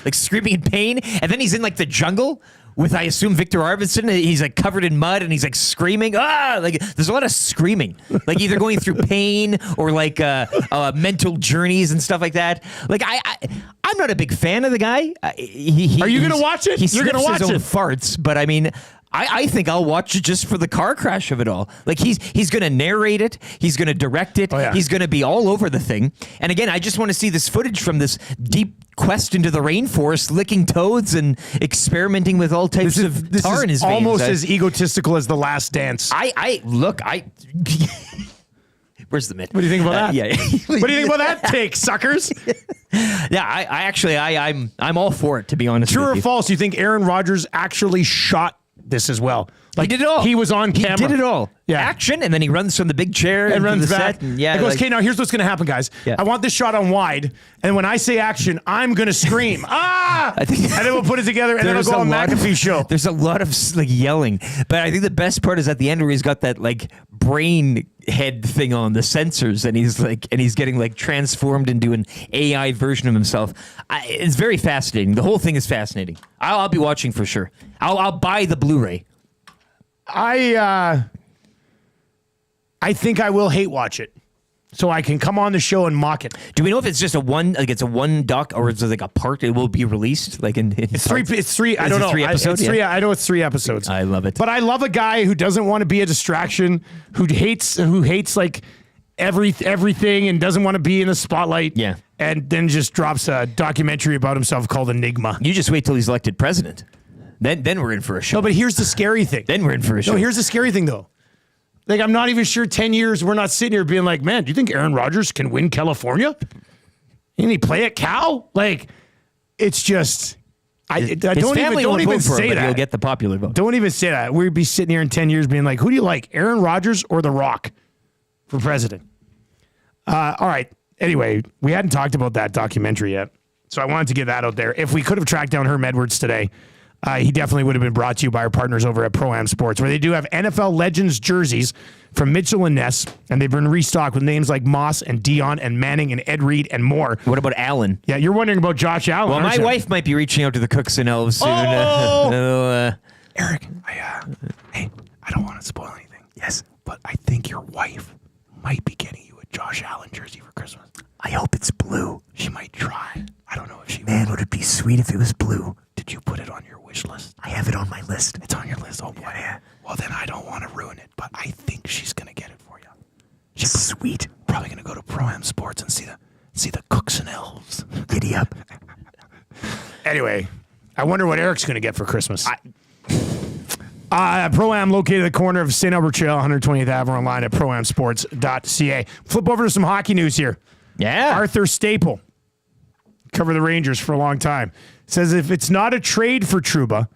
like screaming in pain. And then he's in like the jungle with, I assume, Victor Arvidsson. He's like covered in mud and he's like screaming. Like there's a lot of screaming, like either going through pain or like mental journeys and stuff like that. Like I'm not a big fan of the guy. Are you going to watch it? You're going to watch his own farts, but I mean, I think I'll watch it just for the car crash of it all. Like he's going to narrate it. He's going to direct it. Oh, yeah. He's going to be all over the thing. And again, I just want to see this footage from this deep quest into the rainforest, licking toads and experimenting with all types of tar in his veins. Almost as egotistical as The Last Dance. Where's the mitt? What do you think about that? Yeah. What do you think about that take, suckers? Yeah, I'm all for it, to be honest. True with or you. false? You think Aaron Rodgers actually shot this as well? Like he did it all. He was on camera. He did it all. Yeah. Action, and then he runs from the big chair and runs the back. set. And yeah, it goes, okay, now here's what's going to happen, guys. Yeah. I want this shot on wide, and when I say action, I'm going to scream, and then we'll put it together, and then it'll go on McAfee show. There's a lot of like yelling, but I think the best part is at the end where he's got that like brain head thing on the sensors, and he's getting like transformed into an AI version of himself. It's very fascinating. The whole thing is fascinating. I'll be watching for sure. I'll buy the Blu-ray. I think I will hate watch it, so I can come on the show and mock it. Do we know if it's just a one doc, or is it like a part? It will be released like in it's three. It's three. I don't know. 3 episodes. I know it's 3 episodes. I love it. But I love a guy who doesn't want to be a distraction, who hates like everything and doesn't want to be in the spotlight. Yeah. And then just drops a documentary about himself called Enigma. You just wait till he's elected president. Then we're in for a show. No, but here's the scary thing. Then we're in for a show. No, here's the scary thing though. Like, I'm not even sure 10 years we're not sitting here being like, man, do you think Aaron Rodgers can win California? Can he play at Cal? Like, it's just, His don't family even won't vote for say him, but that. he'll get the popular vote. Don't even say that. We'd be sitting here in 10 years being like, who do you like, Aaron Rodgers or The Rock for president? All right. Anyway, we hadn't talked about that documentary yet, so I wanted to get that out there. If we could have tracked down Herm Edwards today, he definitely would have been brought to you by our partners over at Pro-Am Sports, where they do have NFL Legends jerseys from Mitchell and Ness, and they've been restocked with names like Moss and Dion and Manning and Ed Reed and more. What about Allen? Yeah, you're wondering about Josh Allen. Well, my aren't you? wife might be reaching out to the Cooks and Elves soon. Eric, hey, I don't want to spoil anything. Yes, but I think your wife might be getting you a Josh Allen jersey for Christmas. I hope it's blue. She might try. I don't know if she Man, would it be sweet if it was blue? Did you put it on your wish list? I have it on my list. It's on your list. Oh boy. Yeah. Well, then I don't want to ruin it, but I think she's gonna get it for you. She's sweet. Probably gonna go to Pro-Am Sports and see the Cooks and Elves. Giddy up. Anyway, I wonder what Eric's gonna get for Christmas. Pro-Am located at the corner of St. Albert Trail, 120th Avenue, online at proamsports.ca. Flip over to some hockey news here. Yeah. Arthur Staple, covered the Rangers for a long time, says if it's not a trade for Trouba,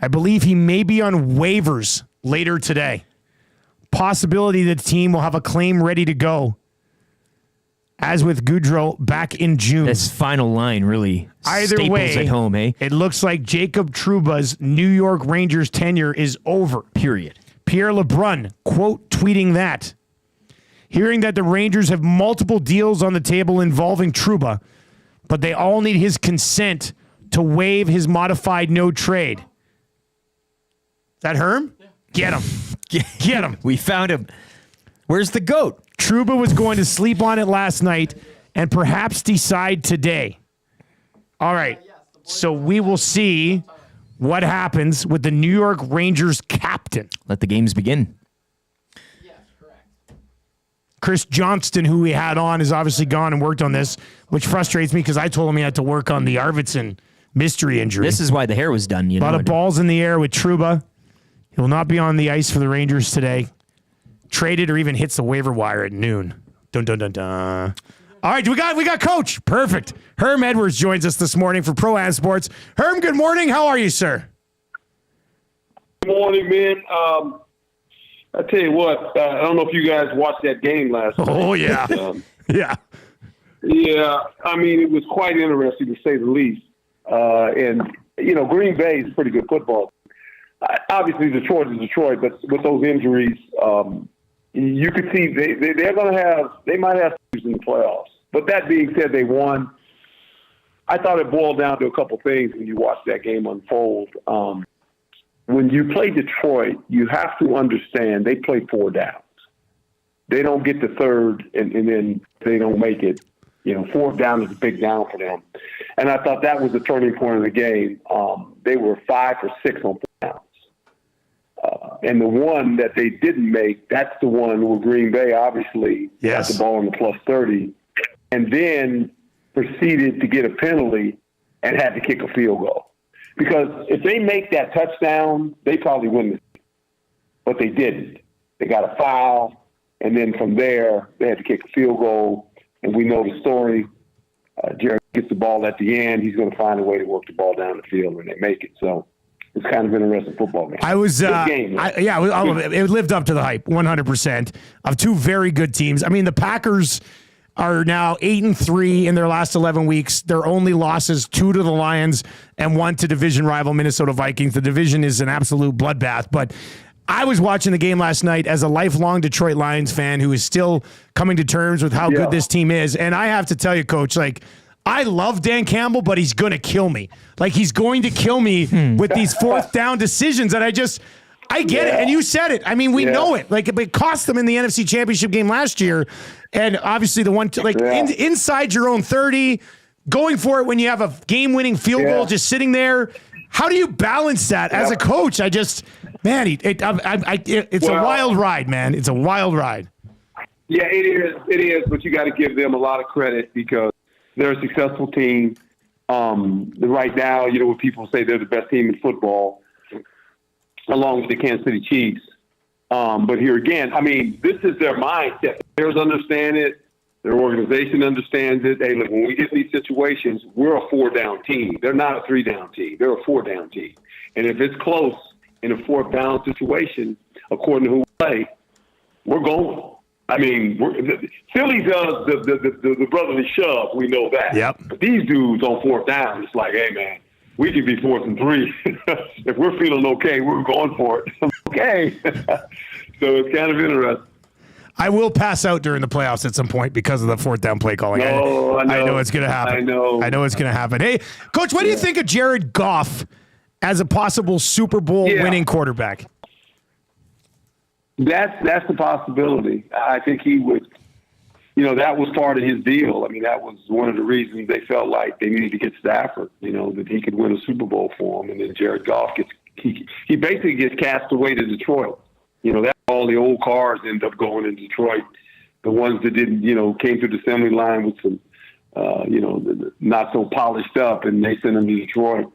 I believe he may be on waivers later today. Possibility that the team will have a claim ready to go, as with Goudreau back in June. This final line really staples at home, eh? It looks like Jacob Trouba's New York Rangers tenure is over. Period. Pierre LeBrun, quote, tweeting that. Hearing that the Rangers have multiple deals on the table involving Trouba, but they all need his consent to waive his modified no trade. Is that Herm? Yeah. Get him. Get him. We found him. Where's the GOAT? Trouba was going to sleep on it last night and perhaps decide today. All right. So we will see what happens with the New York Rangers captain. Let the games begin. Chris Johnston, who we had on, is obviously gone and worked on this, which frustrates me because I told him he had to work on the Arvidsson mystery injury. This is why the hair was done. A lot of balls in the air with Trouba. He will not be on the ice for the Rangers today. Traded or even hits the waiver wire at noon. Dun, dun, dun, dun. All right, we got Coach. Perfect. Herm Edwards joins us this morning for Pro-Am Sports. Herm, good morning. How are you, sir? Good morning, man. I tell you what, I don't know if you guys watched that game last night. Oh, yeah. Yeah. Yeah, I mean, it was quite interesting to say the least. And, you know, Green Bay is pretty good football. Obviously, Detroit is Detroit, but with those injuries, you could see they might have issues in the playoffs. But that being said, they won. I thought it boiled down to a couple things when you watch that game unfold. When you play Detroit, you have to understand they play 4 downs. They don't get the third, and then they don't make it. You know, 4th down is a big down for them. And I thought that was the turning point of the game. They were 5 for 6 on 4 downs. And the one that they didn't make, that's the one where Green Bay obviously got the ball in the plus 30 and then proceeded to get a penalty and had to kick a field goal. Because if they make that touchdown, they probably win the game. But they didn't. They got a foul, and then from there, they had to kick a field goal. And we know the story. Jared gets the ball at the end. He's going to find a way to work the ball down the field when they make it. So it's kind of an interesting football game. I was, good game, it lived up to the hype, 100%, of 2 very good teams. I mean, the Packers are now 8-3 in their last 11 weeks. Their only losses, 2 to the Lions and 1 to division rival Minnesota Vikings. The division is an absolute bloodbath. But I was watching the game last night as a lifelong Detroit Lions fan who is still coming to terms with how good this team is. And I have to tell you, Coach, like, I love Dan Campbell, but he's going to kill me. Like, he's going to kill me with these 4th down decisions that I get it. And you said it. I mean, we know it. Like, it cost them in the NFC Championship game last year. And obviously the one, inside your own 30, going for it when you have a game-winning field goal just sitting there. How do you balance that as a coach? It's a wild ride, man. It's a wild ride. Yeah, it is. It is, but you got to give them a lot of credit because they're a successful team. Right now, you know, when people say they're the best team in football, along with the Kansas City Chiefs. But here again, I mean, this is their mindset. Players understand it. Their organization understands it. Hey, look, when we get in these situations, we're a 4-down team. They're not a 3-down team. They're a 4-down team. And if it's close in a 4th down situation, according to who we play, we're going. I mean, Philly does the brotherly shove. We know that. Yep. But these dudes on 4th down, it's like, hey, man, we could be 4th and 3. If we're feeling okay, we're going for it. Okay. So it's kind of interesting. I will pass out during the playoffs at some point because of the 4th down play calling. No, I know it's going to happen. I know it's going to happen. Hey, Coach, what do you think of Jared Goff as a possible Super Bowl winning quarterback? That's the possibility. I think he would. You know, that was part of his deal. I mean, that was one of the reasons they felt like they needed to get Stafford. You know, that he could win a Super Bowl for him, and then Jared Goff he basically gets cast away to Detroit. You know, that's all the old cars end up going in Detroit. The ones that didn't, you know, came to the assembly line with some, you know, not so polished up, and they sent them to Detroit.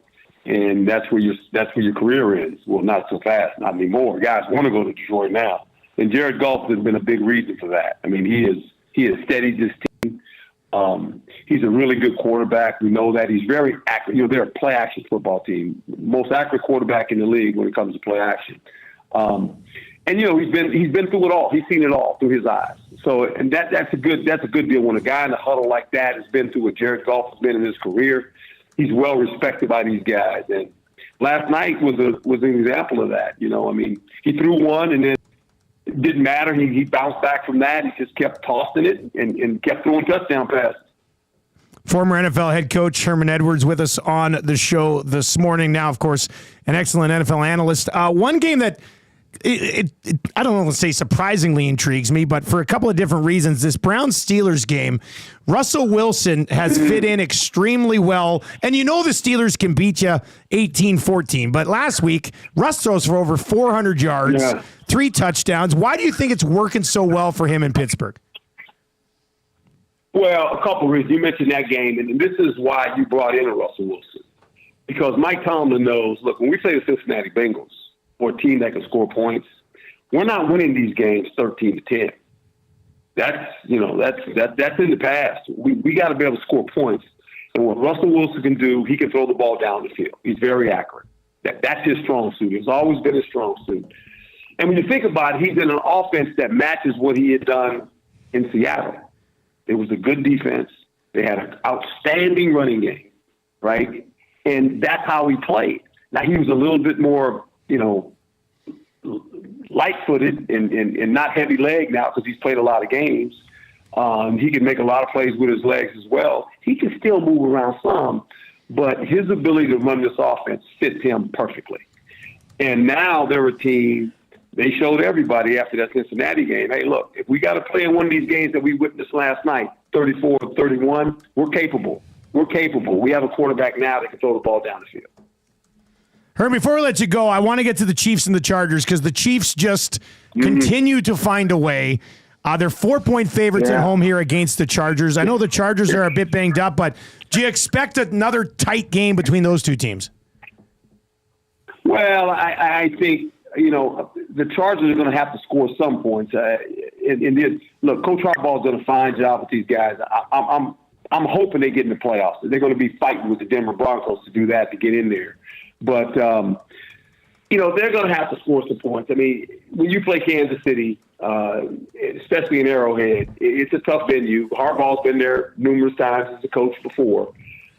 and that's where your career ends. Well, not so fast, not anymore. Guys want to go to Detroit now, and Jared Goff has been a big reason for that. I mean, he has steadied this team. He's a really good quarterback. We know that he's very accurate. You know, they're a play action football team, most accurate quarterback in the league when it comes to play action. And you know, he's been through it all. He's seen it all through his eyes. So, and that's a good deal. When a guy in a huddle like that has been through what Jared Goff has been in his career, he's well respected by these guys. And last night was an example of that. You know, I mean, he threw one and then it didn't matter. He bounced back from that. He just kept tossing it and kept throwing touchdown passes. Former NFL head coach Herm Edwards with us on the show this morning. Now, of course, an excellent NFL analyst. One game that I don't want to say surprisingly intrigues me, but for a couple of different reasons. This Browns-Steelers game, Russell Wilson has fit in extremely well. And you know the Steelers can beat you 18-14. But last week, Russ throws for over 400 yards, 3 touchdowns. Why do you think it's working so well for him in Pittsburgh? Well, a couple of reasons. You mentioned that game, and this is why you brought in Russell Wilson. Because Mike Tomlin knows, look, when we say the Cincinnati Bengals, or a team that can score points, we're not winning these games 13-10. That's in the past. We got to be able to score points. And what Russell Wilson can do, he can throw the ball down the field. He's very accurate. That's his strong suit. It's always been his strong suit. And when you think about it, he's in an offense that matches what he had done in Seattle. It was a good defense. They had an outstanding running game, right? And that's how he played. Now, he was a little bit more, light-footed and not heavy leg now because he's played a lot of games. He can make a lot of plays with his legs as well. He can still move around some, but his ability to run this offense fits him perfectly. And now they're a team, they showed everybody after that Cincinnati game, hey, look, if we got to play in one of these games that we witnessed last night, 34-31, we're capable. We're capable. We have a quarterback now that can throw the ball down the field. Herm, before we let you go, I want to get to the Chiefs and the Chargers because the Chiefs just continue to find a way. They're 4-point favorites at home here against the Chargers. I know the Chargers are a bit banged up, but do you expect another tight game between those two teams? Well, I think, the Chargers are going to have to score some points. Look, Coach Harbaugh's done a fine job with these guys. I'm hoping they get in the playoffs. They're going to be fighting with the Denver Broncos to do that, to get in there. But, they're going to have to score some points. I mean, when you play Kansas City, especially in Arrowhead, it's a tough venue. Harbaugh's been there numerous times as a coach before,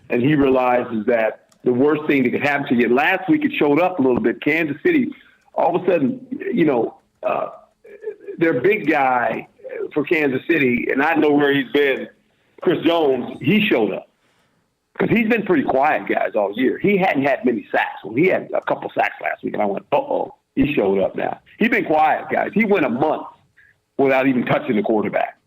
and he realizes that the worst thing that could happen to you. Last week it showed up a little bit. Kansas City, all of a sudden, their big guy for Kansas City, and I know where he's been, Chris Jones, he showed up. Because he's been pretty quiet, guys, all year. He hadn't had many sacks. Well, he had a couple sacks last week, and I went, uh-oh, he showed up now. He's been quiet, guys. He went a month without even touching the quarterback.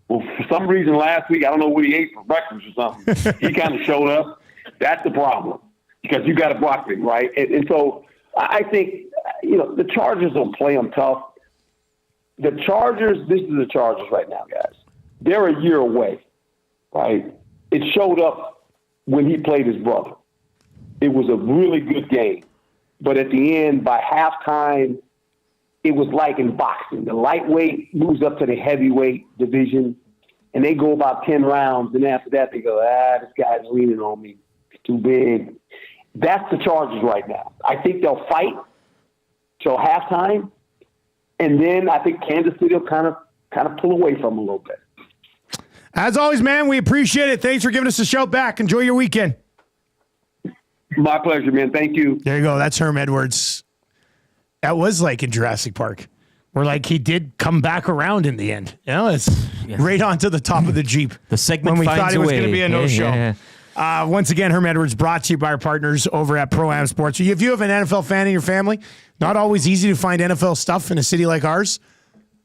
Well, for some reason last week, I don't know what he ate for breakfast or something, he kind of showed up. That's the problem because you got to block him, right? And so I think, the Chargers don't play them tough. The Chargers, this is the Chargers right now, guys. They're a year away, right? It showed up when he played his brother. It was a really good game. But at the end, by halftime, it was like in boxing. The lightweight moves up to the heavyweight division, and they go about 10 rounds. And after that, they go, this guy's leaning on me. It's too big. That's the Chargers right now. I think they'll fight till halftime, and then I think Kansas City will kind of pull away from them a little bit. As always, man, we appreciate it. Thanks for giving us a shout back. Enjoy your weekend. My pleasure, man. Thank you. There you go. That's Herm Edwards. That was like in Jurassic Park, where he did come back around in the end. It's right onto the top of the Jeep. The segment when we finds thought it was going to be a no-show. Yeah. Once again, Herm Edwards brought to you by our partners over at Pro-Am Sports. If you have an NFL fan in your family, not always easy to find NFL stuff in a city like ours.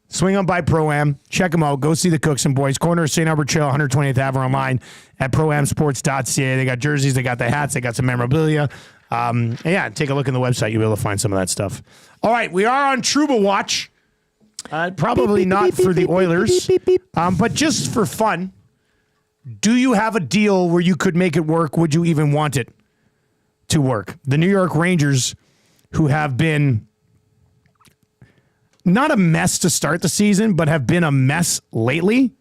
Swing on by Pro-Am. Check them out. Go see the Cooks and Boys. Corner of St. Albert Trail, 120th Ave, online at proamsports.ca. They got jerseys. They got the hats. They got some memorabilia. Take a look on the website. You'll be able to find some of that stuff. All right, we are on Trouba Watch. Probably not for the Oilers, but just for fun. Do you have a deal where you could make it work? Would you even want it? to work. The New York Rangers, who have been not a mess to start the season, but have been a mess lately.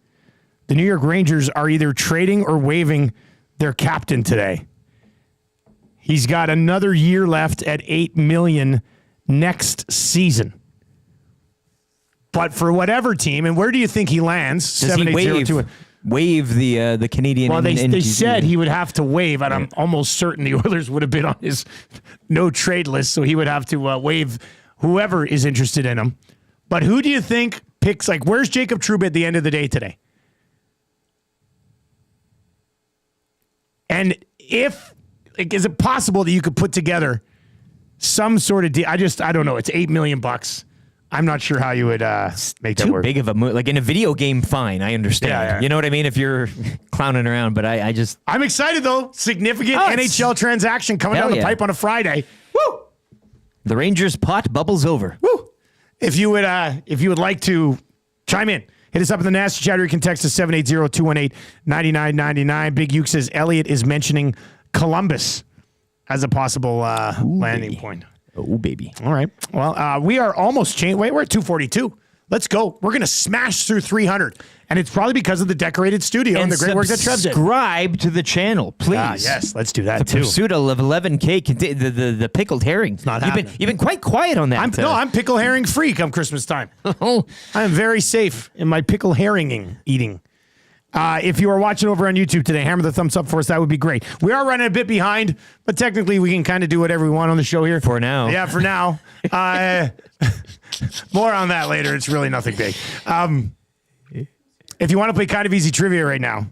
The New York Rangers are either trading or waiving their captain today. He's got another year left at $8 million next season. But for whatever team, and where do you think he lands? Does he waive the Canadian? Well, they said he would have to waive, and I'm almost certain the Oilers would have been on his no trade list, so he would have to waive whoever is interested in him. But who do you think picks? Like, where's Jacob Trouba at the end of the day today? And if, like, is it possible that you could put together some sort of deal? I don't know. It's $8 million. I'm not sure how you would make that work. Too big of a move. Like in a video game, fine. I understand. Yeah. You know what I mean? If you're clowning around, but I'm excited though. Significant NHL transaction coming down the pipe on a Friday. Woo! The Rangers pot bubbles over. Woo! If you would like to chime in, hit us up in the nasty chat, or you can text us 780-218-9999. Big Uke says Elliott is mentioning Columbus as a possible landing point. Oh, baby. All right. Well, we are almost changed. Wait, we're at 242. Let's go. We're going to smash through 300. And it's probably because of the decorated studio and the great work that Trev did. Subscribe to the channel, please. Yes, let's do that the too. Pursuit of 11K, the pickled herring. It's not happening. You've been quite quiet on that. I'm pickle herring free come Christmas time. I am very safe in my pickle herring eating. If you are watching over on YouTube today, hammer the thumbs up for us. That would be great. We are running a bit behind, but technically we can kind of do whatever we want on the show here. For now. Yeah, for now. More on that later. It's really nothing big. If you want to play kind of easy trivia right now,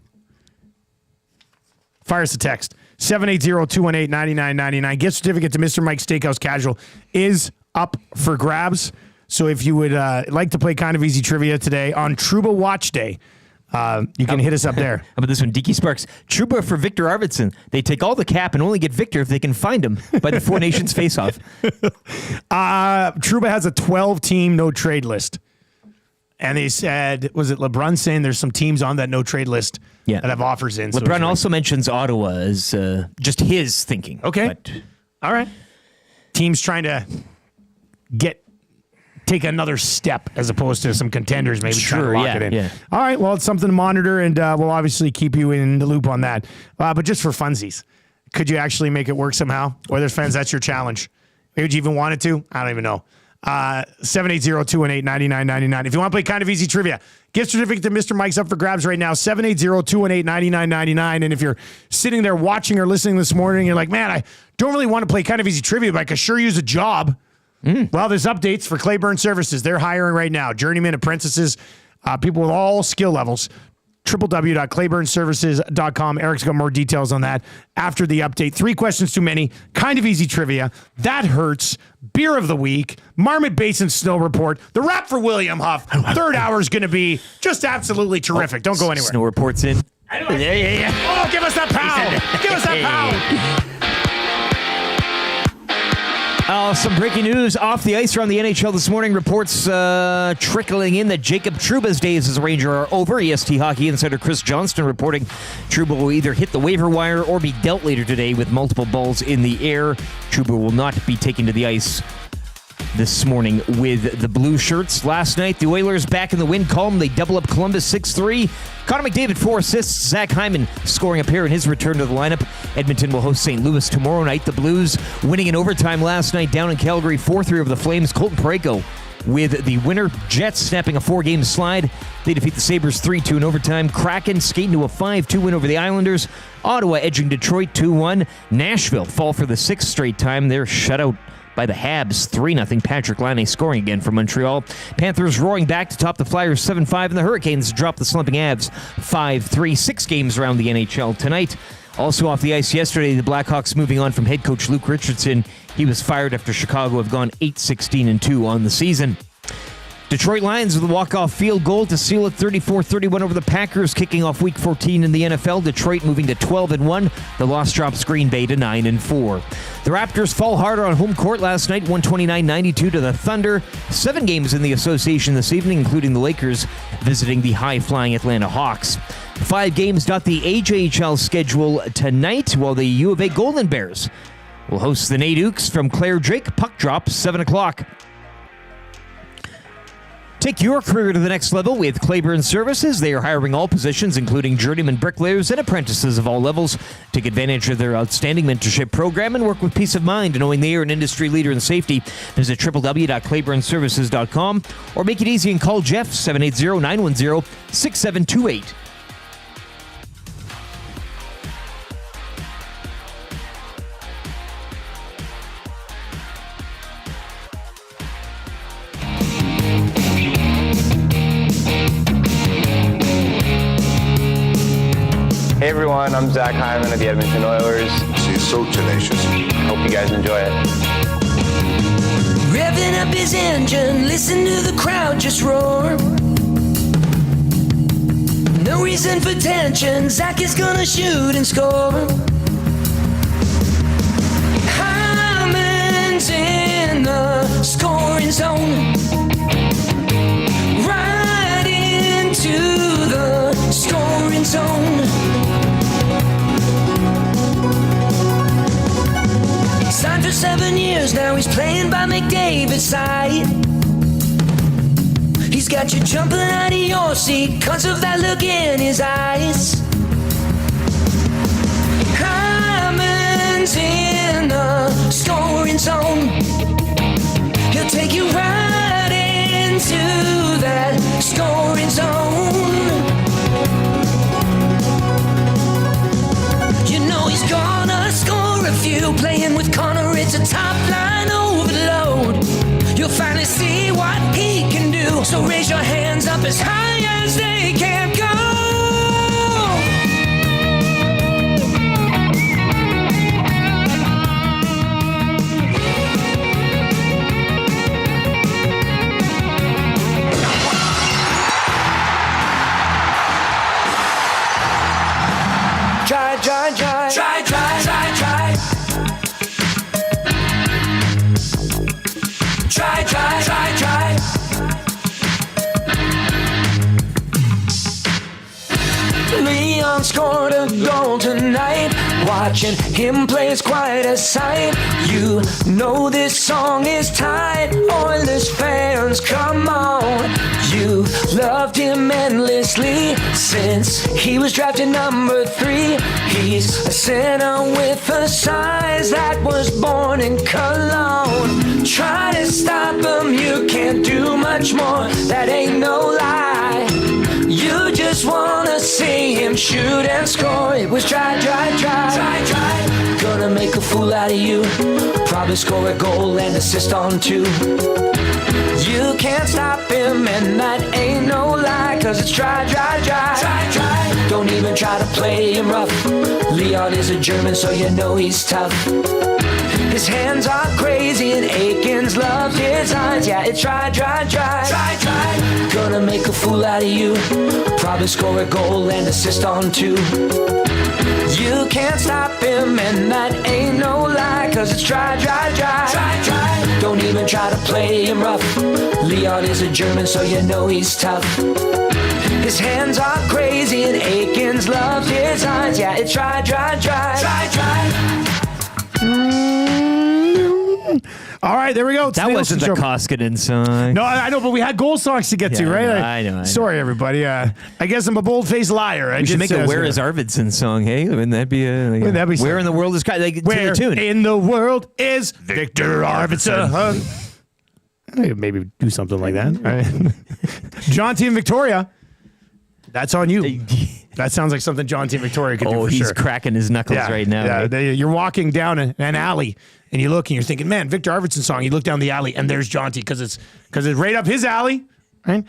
fire us a text. 780-218-9999. Gift certificate to Mr. Mike's Steakhouse Casual is up for grabs. So if you would like to play kind of easy trivia today on Trouba Watch Day, you can hit us up there. How about this one? Deaky Sparks. Trouba for Victor Arvidsson. They take all the cap and only get Victor if they can find him by the Four Nations face-off. Trouba has a 12-team no-trade list. And they said, was it LeBrun saying there's some teams on that no-trade list that have offers in? LeBrun also mentions Ottawa as just his thinking. Okay. All right. Teams trying to take another step as opposed to some contenders maybe trying to lock it in. Yeah. All right, well, it's something to monitor, and we'll obviously keep you in the loop on that. But just for funsies, could you actually make it work somehow? Oilers fans, that's your challenge. Maybe would you even want it to? I don't even know. 780-218-9999. If you want to play kind of easy trivia, gift certificate to Mr. Mike's up for grabs right now. 780-218-9999. And if you're sitting there watching or listening this morning, you're like, man, I don't really want to play kind of easy trivia, but I could sure use a job. Well, there's updates for Clayburn Services. They're hiring right now. Journeyman apprentices, people with all skill levels. www.clayburnservices.com. Eric's got more details on that after the update. 3 questions too many. Kind of easy trivia. That hurts. Beer of the week. Marmot Basin Snow Report. The wrap for William Huff. Third hour is going to be just absolutely terrific. Don't go anywhere. Snow Report's in. Yeah. Oh, give us that pound. Give us that pound. Some breaking news off the ice around the NHL this morning. Reports trickling in that Jacob Trouba's days as a Ranger are over. EST Hockey insider Chris Johnston reporting Trouba will either hit the waiver wire or be dealt later today with multiple balls in the air. Trouba will not be taken to the ice this morning with the blue shirts. Last night, the Oilers back in the win column. They double up Columbus 6-3. Connor McDavid 4 assists. Zach Hyman scoring a pair in his return to the lineup. Edmonton will host St. Louis tomorrow night. The Blues winning in overtime last night down in Calgary 4-3 over the Flames. Colton Parayko with the winner. Jets snapping a 4-game slide. They defeat the Sabres 3-2 in overtime. Kraken skating to a 5-2 win over the Islanders. Ottawa edging Detroit 2-1. Nashville fall for the 6th straight time. They're shut out by the Habs, 3-0. Patrick Laine scoring again for Montreal. Panthers roaring back to top the Flyers 7-5, and the Hurricanes drop the slumping Avs 5-3. 6 games around the NHL tonight. Also off the ice yesterday, the Blackhawks moving on from head coach Luke Richardson. He was fired after Chicago have gone 8-16-2 on the season. Detroit Lions with a walk-off field goal to seal it 34-31 over the Packers, kicking off Week 14 in the NFL. Detroit moving to 12-1. The loss drops Green Bay to 9-4. The Raptors fall harder on home court last night, 129-92 to the Thunder. 7 games in the association this evening, including the Lakers visiting the high-flying Atlanta Hawks. 5 games dot the AJHL schedule tonight, while the U of A Golden Bears will host the Nate Ukes from Claire Drake. Puck drop, 7 o'clock. Take your career to the next level with Claiborne Services. They are hiring all positions, including journeyman bricklayers and apprentices of all levels. Take advantage of their outstanding mentorship program and work with peace of mind, knowing they are an industry leader in safety. Visit www.claiborneservices.com or make it easy and call Jeff 780-910-6728. Hey everyone, I'm Zach Hyman of the Edmonton Oilers. She's so tenacious. Hope you guys enjoy it. Revving up his engine, listen to the crowd just roar. No reason for tension, Zach is gonna shoot and score. Hyman's in the scoring zone. Right into the scoring zone. Signed for 7 years, now he's playing by McDavid's side. He's got you jumping out of your seat 'cause of that look in his eyes. Hyman's in the scoring zone. He'll take you right into that scoring zone. You know he's gonna score a few. Playing with Connor, it's a top line overload. You'll finally see what he can do. So raise your hands up as high as they can go. Try, try, try. Try, try, try, try. Try, try, try, try. Leon scored a goal tonight. Watching him play is quite a sight. You know this song is tight. Oilers fans, come on. You loved him endlessly since he was drafted number 3. He's a center with a size that was born in Cologne. Try to stop him, you can't do much more. That ain't no lie. You just wanna see him shoot and score. It was try, try, try, try, try. Gonna make a fool out of you. Probably score a goal and assist on 2. You can't stop him, and that ain't no lie. 'Cause it's try, try, try, try, try. Don't even try to play him rough. Leon is a German, so you know he's tough. His hands are crazy and Aikens loves his eyes. Yeah, it's try, try, try, try, try. Gonna make a fool out of you. Probably score a goal and assist on 2. You can't stop him, and that ain't no lie. 'Cause it's try, try, try, try, try. Don't even try to play him rough. Leon is a German, so you know he's tough. His hands are crazy and Aikens loves his eyes. Yeah, it's try, try, try, try, try. All right, there we go. It's That the wasn't the Nielson Show. Koskinen song. No, I know, but we had goal songs to get to, right? I know. Sorry, everybody. I guess I'm a bold-faced liar. We should make a Where is Arvidsson song, hey? Wouldn't that be a... Wouldn't that be Where in the world is... Like, Where to the tune. in the world is Victor Arvidsson? Maybe do something like that. All right. Johnston and Victoria. That's on you. That sounds like something Johnston and Victoria could do for he's sure. cracking his knuckles right now. Yeah, right? you're walking down an alley and you look and you're thinking, man, Victor Arvidsson song. You look down the alley and there's Johnston because it's right up his alley. Right?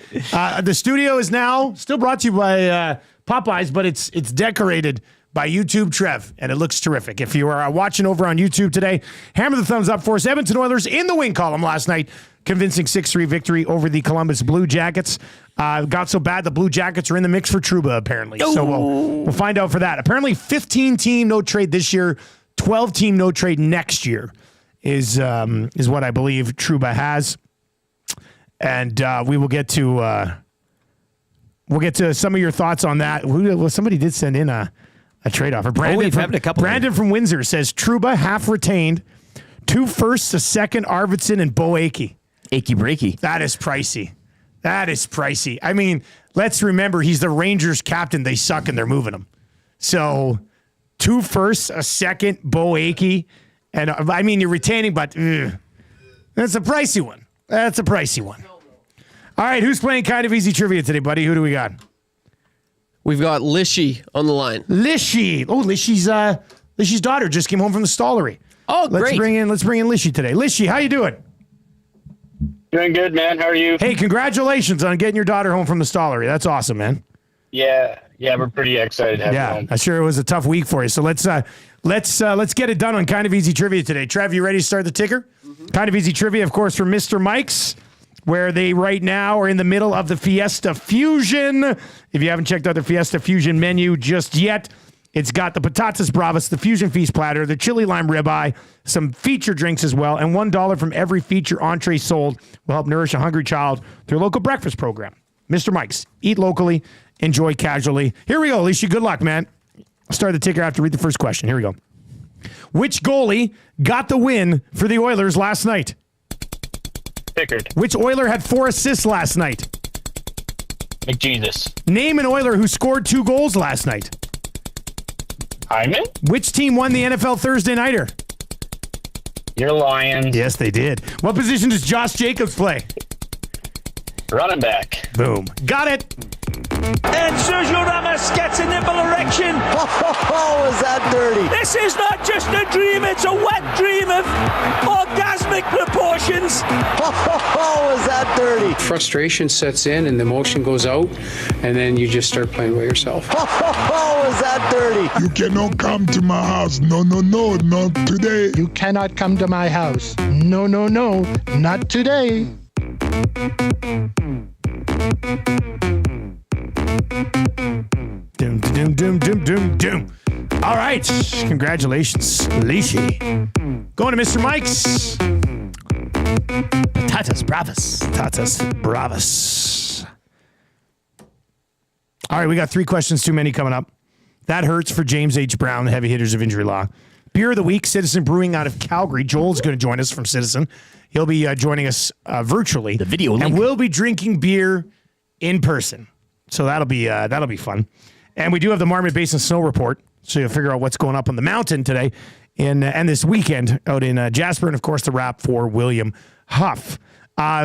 The studio is now still brought to you by Popeyes, but it's decorated by YouTube Trev, and it looks terrific. If you are watching over on YouTube today, hammer the thumbs up for us. Edmonton Oilers in the win column last night, convincing 6-3 victory over the Columbus Blue Jackets. Got so bad the Blue Jackets are in the mix for Trouba, apparently. So we'll find out for that. Apparently 15-team no trade this year, 12-team no trade next year is what I believe Trouba has. And we will get to some of your thoughts on that. Somebody did send in a A trade offer. we've had a couple. Brandon from Windsor says Trouba half retained, 2 firsts, a second, Arvidsson, and Bo Akey. Achy breaky. That is pricey. That is pricey. I mean, let's remember he's the Rangers captain. They suck and they're moving him. So 2 firsts, a second, Bo Akey, and I mean you're retaining, but that's a pricey one. That's a pricey one. All right, who's playing kind of easy trivia today, buddy? Who do we got? We've got Lishy on the line. Lishy. Oh, Lishy's daughter just came home from the Stollery. Oh, great. Let's bring in Lishy today. Lishy, how you doing? Doing good, man. How are you? Hey, congratulations on getting your daughter home from the Stollery. That's awesome, man. Yeah, we're pretty excited to have you home. I'm sure it was a tough week for you. So let's get it done on Kind of Easy Trivia today. Trev, you ready to start the ticker? Mm-hmm. Kind of Easy Trivia, of course, from Mr. Mike's, where they right now are in the middle of the Fiesta Fusion. If you haven't checked out the Fiesta Fusion menu just yet, it's got the patatas bravas, the fusion feast platter, the chili lime ribeye, some feature drinks as well, and $1 from every feature entree sold will help nourish a hungry child through a local breakfast program. Mr. Mike's. Eat locally, enjoy casually. Here we go, Alicia. Good luck, man. I'll start the ticker after read the first question. Here we go. Which goalie got the win for the Oilers last night? Pickard. Which Oiler had 4 assists last night? McJesus. Name an Oiler who scored 2 goals last night. Hyman? Which team won the NFL Thursday Nighter? Your Lions. Yes, they did. What position does Josh Jacobs play? Running back. Boom. Got it. And Sergio Ramos gets a nipple erection. Oh, is that dirty? This is not just a dream, it's a wet dream of orgasmic proportions. Oh, is that dirty? Frustration sets in and the emotion goes out, and then you just start playing by yourself. Oh, is that dirty? You cannot come to my house. No, not today. You cannot come to my house. No, not today. Doom. All right. Congratulations, Lishi. Going to Mr. Mike's. Patatas bravas. Patatas bravas. All right, we got 3 questions too many coming up. That hurts for James H. Brown, the heavy hitters of injury law. Beer of the week, Citizen Brewing out of Calgary. Joel's going to join us from Citizen. He'll be joining us virtually. The video link. And we'll be drinking beer in person. So that'll be fun. And we do have the Marmot Basin Snow Report, so you'll figure out what's going up on the mountain today and this weekend out in Jasper, and of course the wrap for William Huff.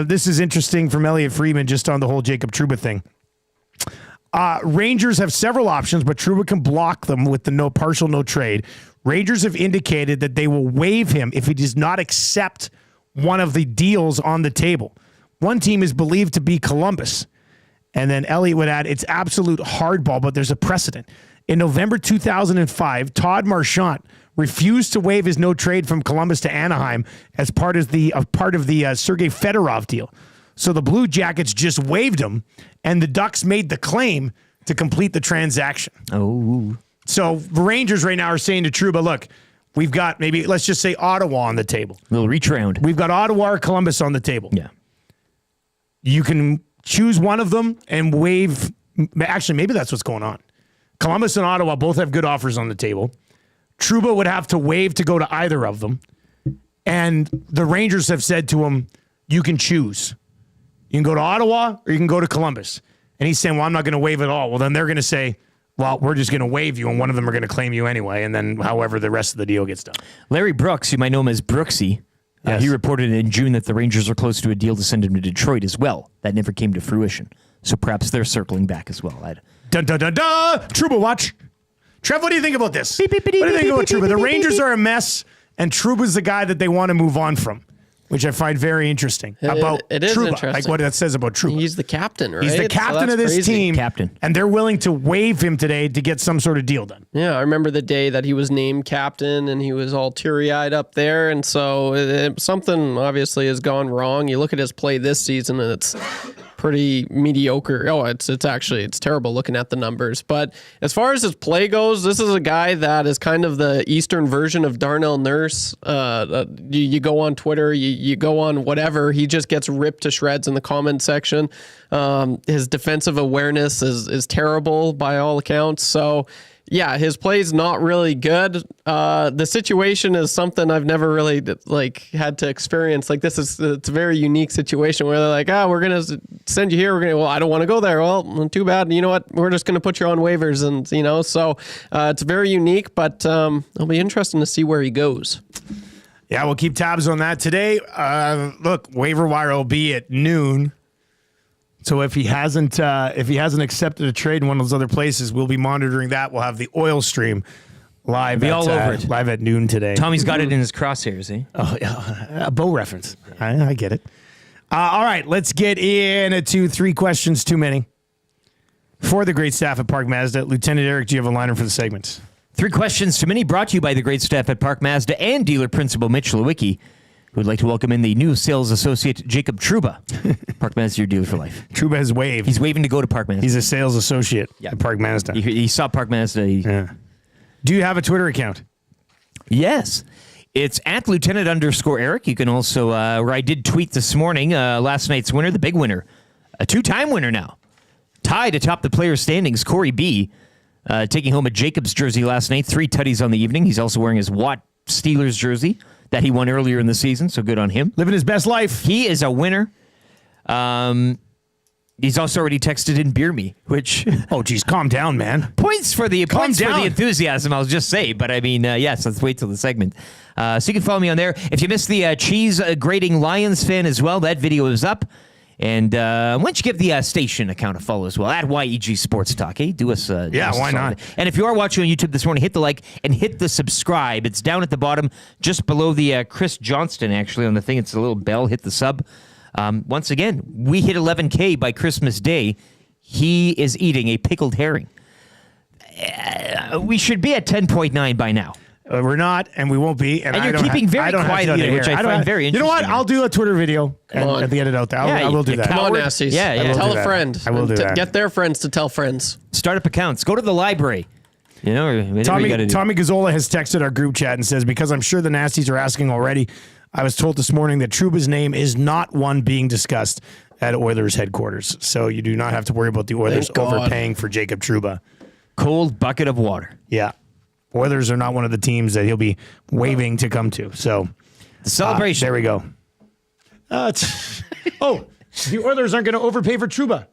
This is interesting from Elliot Friedman just on the whole Jacob Trouba thing. Rangers have several options, but Trouba can block them with the partial no trade. Rangers have indicated that they will waive him if he does not accept one of the deals on the table. One team is believed to be Columbus. And then Elliot would add, it's absolute hardball, but there's a precedent. In November 2005, Todd Marchant refused to waive his no trade from Columbus to Anaheim as part of the Sergei Fedorov deal. So the Blue Jackets just waived him, and the Ducks made the claim to complete the transaction. Oh. So the Rangers right now are saying to Trouba, look, we've got maybe, let's just say Ottawa on the table. We'll reach around. We've got Ottawa or Columbus on the table. Yeah. You can choose one of them and waive. Actually, maybe that's what's going on. Columbus and Ottawa both have good offers on the table. Trouba would have to waive to go to either of them. And the Rangers have said to him, you can choose. You can go to Ottawa or you can go to Columbus. And he's saying, well, I'm not going to waive at all. Well, then they're going to say, well, we're just going to waive you, and one of them are going to claim you anyway. And then however the rest of the deal gets done. Larry Brooks, you might know him as Brooksy. Yes. He reported in June that the Rangers are close to a deal to send him to Detroit as well. That never came to fruition. So perhaps they're circling back as well. Dun, dun, dun, dun. Trouba watch. Trev, what do you think about this? What do you think about Trouba? The Rangers are a mess, and Trouba's the guy that they want to move on from, which I find very interesting. It is Trouba, interesting. like what that says about Trouba. He's the captain, right? He's the captain of this team. And they're willing to waive him today to get some sort of deal done. Yeah, I remember the day that he was named captain and he was all teary-eyed up there. And so something obviously has gone wrong. You look at his play this season and it's pretty mediocre. Oh, it's terrible looking at the numbers. But as far as his play goes, this is a guy that is kind of the Eastern version of Darnell Nurse. You go on Twitter, you go on whatever, he just gets ripped to shreds in the comment section. His defensive awareness is terrible by all accounts. So Yeah, his play's not really good. The situation is something I've never really had to experience. Like it's a very unique situation where they're like, we're gonna send you here. Well, I don't want to go there. Well, too bad. You know what? We're just gonna put you on waivers, and so it's very unique. But it'll be interesting to see where he goes. Yeah, we'll keep tabs on that today. Look, waiver wire will be at noon. So if he hasn't accepted a trade in one of those other places, we'll be monitoring that. We'll have the oil stream live all over it. Live at noon today. Tommy's got it in his crosshairs, eh? Oh, yeah. A bow reference. I get it. All right, let's get into 3 questions too many. For the great staff at Park Mazda, Lieutenant Eric, do you have a liner for the segment? 3 questions too many, brought to you by the great staff at Park Mazda and dealer principal Mitch Lewicki, who would like to welcome in the new sales associate, Jacob Truba. Park Mazda, your dealer for life. Truba has waved. He's waving to go to Park Mazda. He's a sales associate at Park Mazda. He saw Park Mazda. Yeah. Do you have a Twitter account? Yes. It's at Lieutenant_Eric. You can also, where I did tweet this morning, last night's winner, the big winner, a 2-time winner now, tied atop the player standings, Corey B., taking home a Jacobs jersey last night, 3 tutties on the evening. He's also wearing his Watt Steelers jersey that he won earlier in the season, so good on him. Living his best life. He is a winner. He's also already texted in Beer Me, which... Oh, geez, calm down, man. Points for the enthusiasm, I'll just say. But, I mean, yes, let's wait till the segment. So you can follow me on there. If you missed the cheese grating Lions fan as well, that video is up. And why don't you give the station account a follow as well, at YEG Sports Talk. Hey, do us why not? And if you are watching on YouTube this morning, hit the like and hit the subscribe. It's down at the bottom, just below the Chris Johnston, actually, on the thing. It's a little bell. Hit the sub. Once again, we hit 11K by Christmas Day. He is eating a pickled herring. We should be at 10.9 by now. We're not, and we won't be. And you're keeping very quiet on it, which I find very interesting. You know what? I'll do a Twitter video at the edit out there. I will do that. Come on, Nasties. Yeah. Tell a friend. I will do that. Get their friends to tell friends. Start up accounts. Go to the library. You know, Tommy Gazzola has texted our group chat and says, because I'm sure the Nasties are asking already, I was told this morning that Truba's name is not one being discussed at Oilers headquarters. So you do not have to worry about the Oilers overpaying for Jacob Truba. Cold bucket of water. Yeah. Oilers are not one of the teams that he'll be waving to come to. So the celebration. There we go. The Oilers aren't going to overpay for Truba.